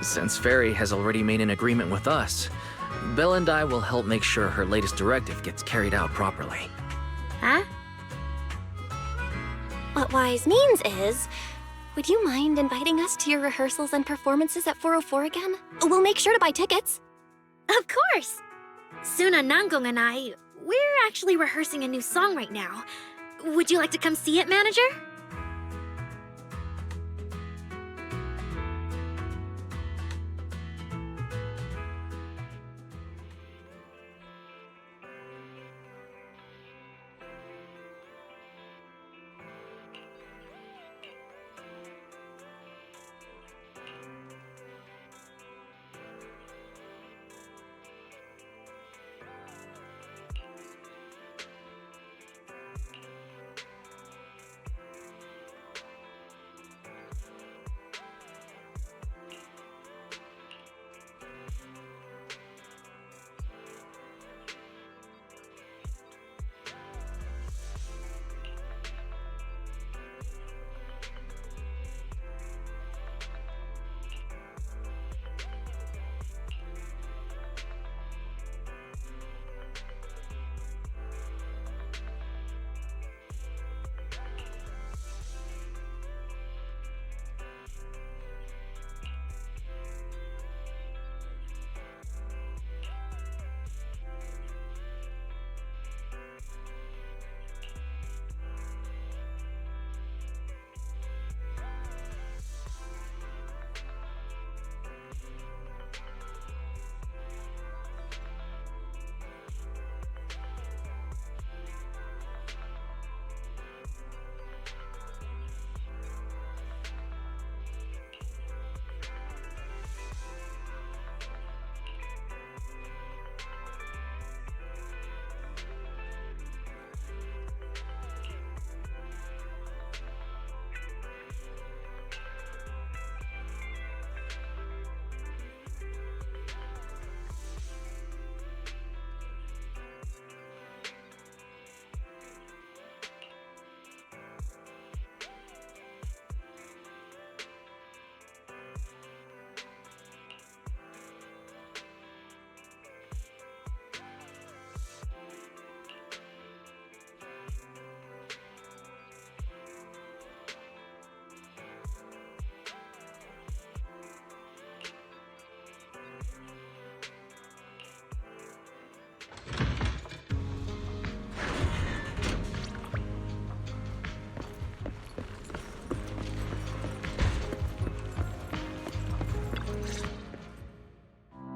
Since Fairy has already made an agreement with us, Belle and I will help make sure her latest directive gets carried out properly. Huh? What Wise means is, would you mind inviting us to your rehearsals and performances at 404 again? We'll make sure to buy tickets. Of course! Suna Nangong and we're actually rehearsing a new song right now. Would you like to come see it, manager?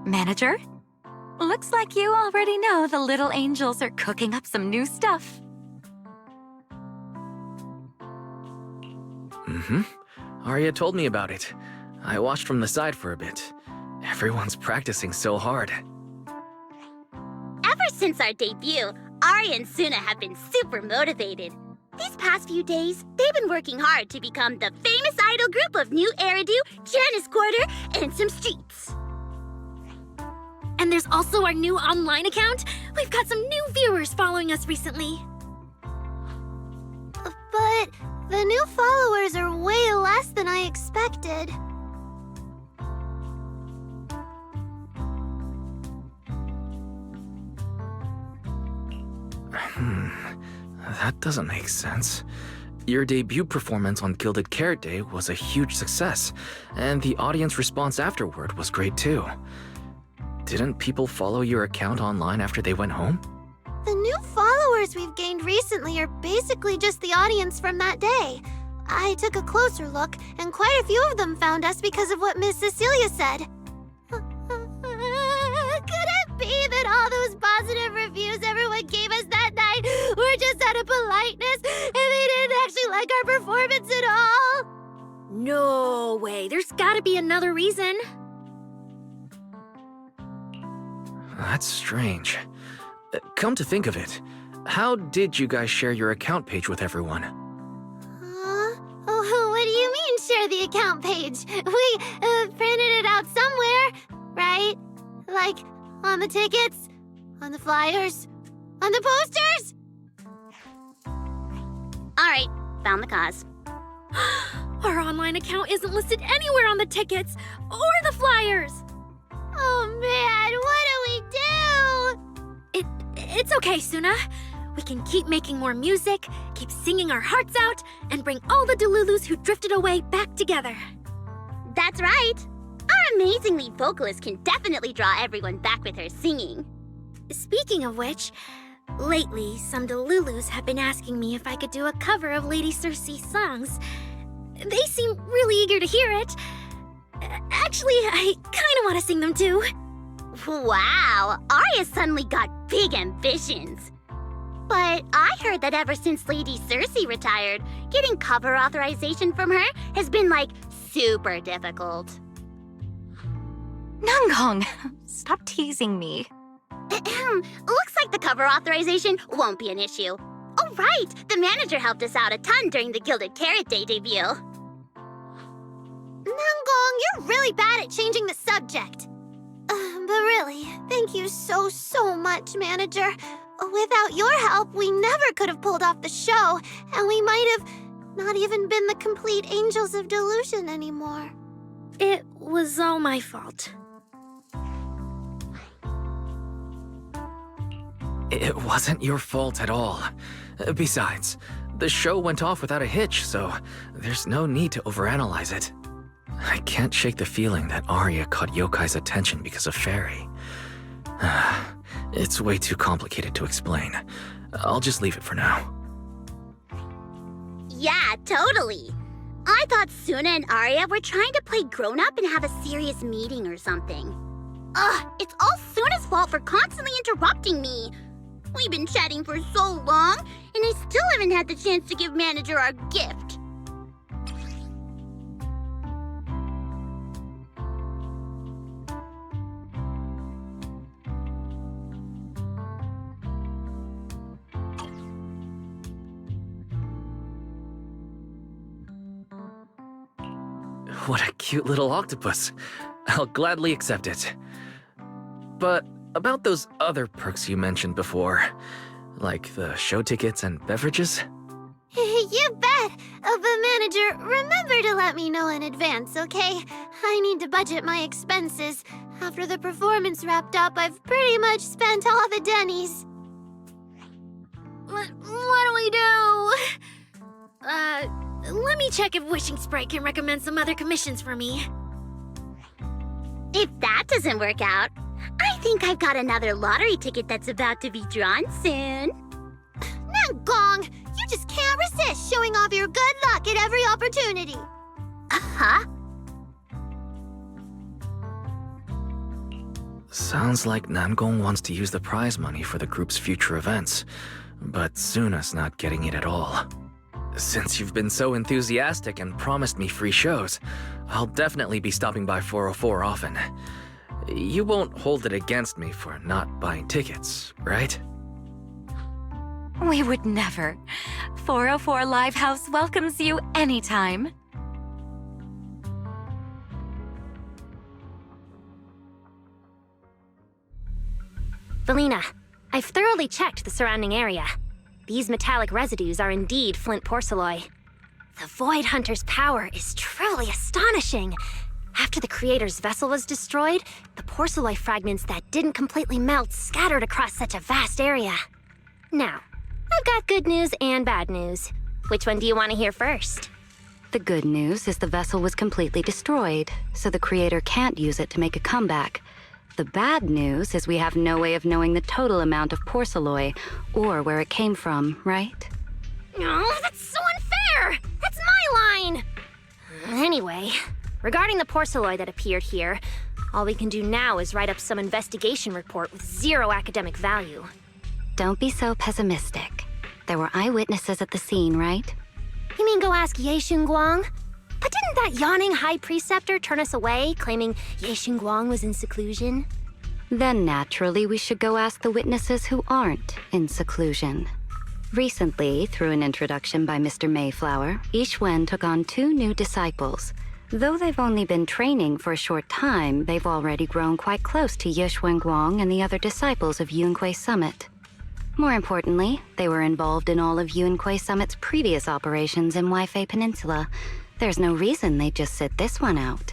Manager? Looks like you already know the little angels are cooking up some new stuff. Mm-hmm. Arya told me about it. I watched from the side for a bit. Everyone's practicing so hard. Ever since our debut, Ari and Suna have been super motivated. These past few days, they've been working hard to become the famous idol group of New Eridu, Janice Quarter, and some streets. And there's also our new online account. We've got some new viewers following us recently. But the new followers are way less than I expected. That doesn't make sense. Your debut performance on Gilded Carrot Day was a huge success, and the audience response afterward was great too. Didn't people follow your account online after they went home? The new followers we've gained recently are basically just the audience from that day. I took a closer look, and quite a few of them found us because of what Miss Cecilia said. Could it be that all those positive reviews everyone gave us that night were just out of politeness and they didn't actually like our performance at all? No way. There's gotta be another reason. That's strange. Come to think of it, how did you guys share your account page with everyone? Oh, what do you mean, share the account page? We printed it out somewhere, right? Like, on the tickets? On the flyers? On the posters? Alright, found the cause. Our online account isn't listed anywhere on the tickets or the flyers. Oh man, what do we do? It's okay, Suna. We can keep making more music, keep singing our hearts out, and bring all the Delulus who drifted away back together. That's right. Our amazing lead vocalist can definitely draw everyone back with her singing. Speaking of which, lately some Delulus have been asking me if I could do a cover of Lady Circe's songs. They seem really eager to hear it. Actually, I kind of want to sing them too. Wow, Arya suddenly got big ambitions. But I heard that ever since Lady Circe retired, getting cover authorization from her has been, like, super difficult. Nanggong, stop teasing me. Looks like the cover authorization won't be an issue. Oh, right! The manager helped us out a ton during the Gilded Carrot Day debut. Nanggong, you're really bad at changing the subject. But really, thank you so much, Manager. Without your help, we never could have pulled off the show, and we might have not even been the complete Angels of Delusion anymore. It was all my fault. It wasn't your fault at all. Besides, the show went off without a hitch, so there's no need to overanalyze it. I can't shake the feeling that Arya caught Yokai's attention because of Fairy. It's way too complicated to explain. I'll just leave it for now. Yeah, totally. I thought Suna and Arya were trying to play grown-up and have a serious meeting or something. Ugh, it's all Suna's fault for constantly interrupting me. We've been chatting for so long, and I still haven't had the chance to give Manager our gift. What a cute little octopus. I'll gladly accept it. But about those other perks you mentioned before, like the show tickets and beverages? You bet! But Manager, remember to let me know in advance, okay? I need to budget my expenses. After the performance wrapped up, I've pretty much spent all the Denny's. What do we do? Let me check if Wishing Sprite can recommend some other commissions for me. If that doesn't work out, I think I've got another lottery ticket that's about to be drawn soon. Nanggong, you just can't resist showing off your good luck at every opportunity. Uh-huh. Sounds like Nangong wants to use the prize money for the group's future events, but Suna's not getting it at all. Since you've been so enthusiastic and promised me free shows, I'll definitely be stopping by 404 often. You won't hold it against me for not buying tickets, right? We would never. 404 Live House welcomes you anytime. Valina, I've thoroughly checked the surrounding area. These metallic residues are indeed flint porcelloi. The Void Hunter's power is truly astonishing. After the Creator's vessel was destroyed, the porcelloi fragments that didn't completely melt scattered across such a vast area. Now, I've got good news and bad news. Which one do you want to hear first? The good news is the vessel was completely destroyed, so the Creator can't use it to make a comeback. The bad news is we have no way of knowing the total amount of porcelloi, or where it came from, right? Oh, that's so unfair! That's my line! Anyway, regarding the porcelloi that appeared here, all we can do now is write up some investigation report with zero academic value. Don't be so pessimistic. There were eyewitnesses at the scene, right? You mean go ask Ye Xinguang? But didn't that yawning high preceptor turn us away, claiming Ye Xinguang was in seclusion? Then naturally we should go ask the witnesses who aren't in seclusion. Recently, through an introduction by Mr. Mayflower, Yixuan took on 2 new disciples. Though they've only been training for a short time, they've already grown quite close to Ye Xuanguang and the other disciples of Yunque Summit. More importantly, they were involved in all of Yunque Summit's previous operations in Waifei Peninsula. There's no reason they'd just sit this one out.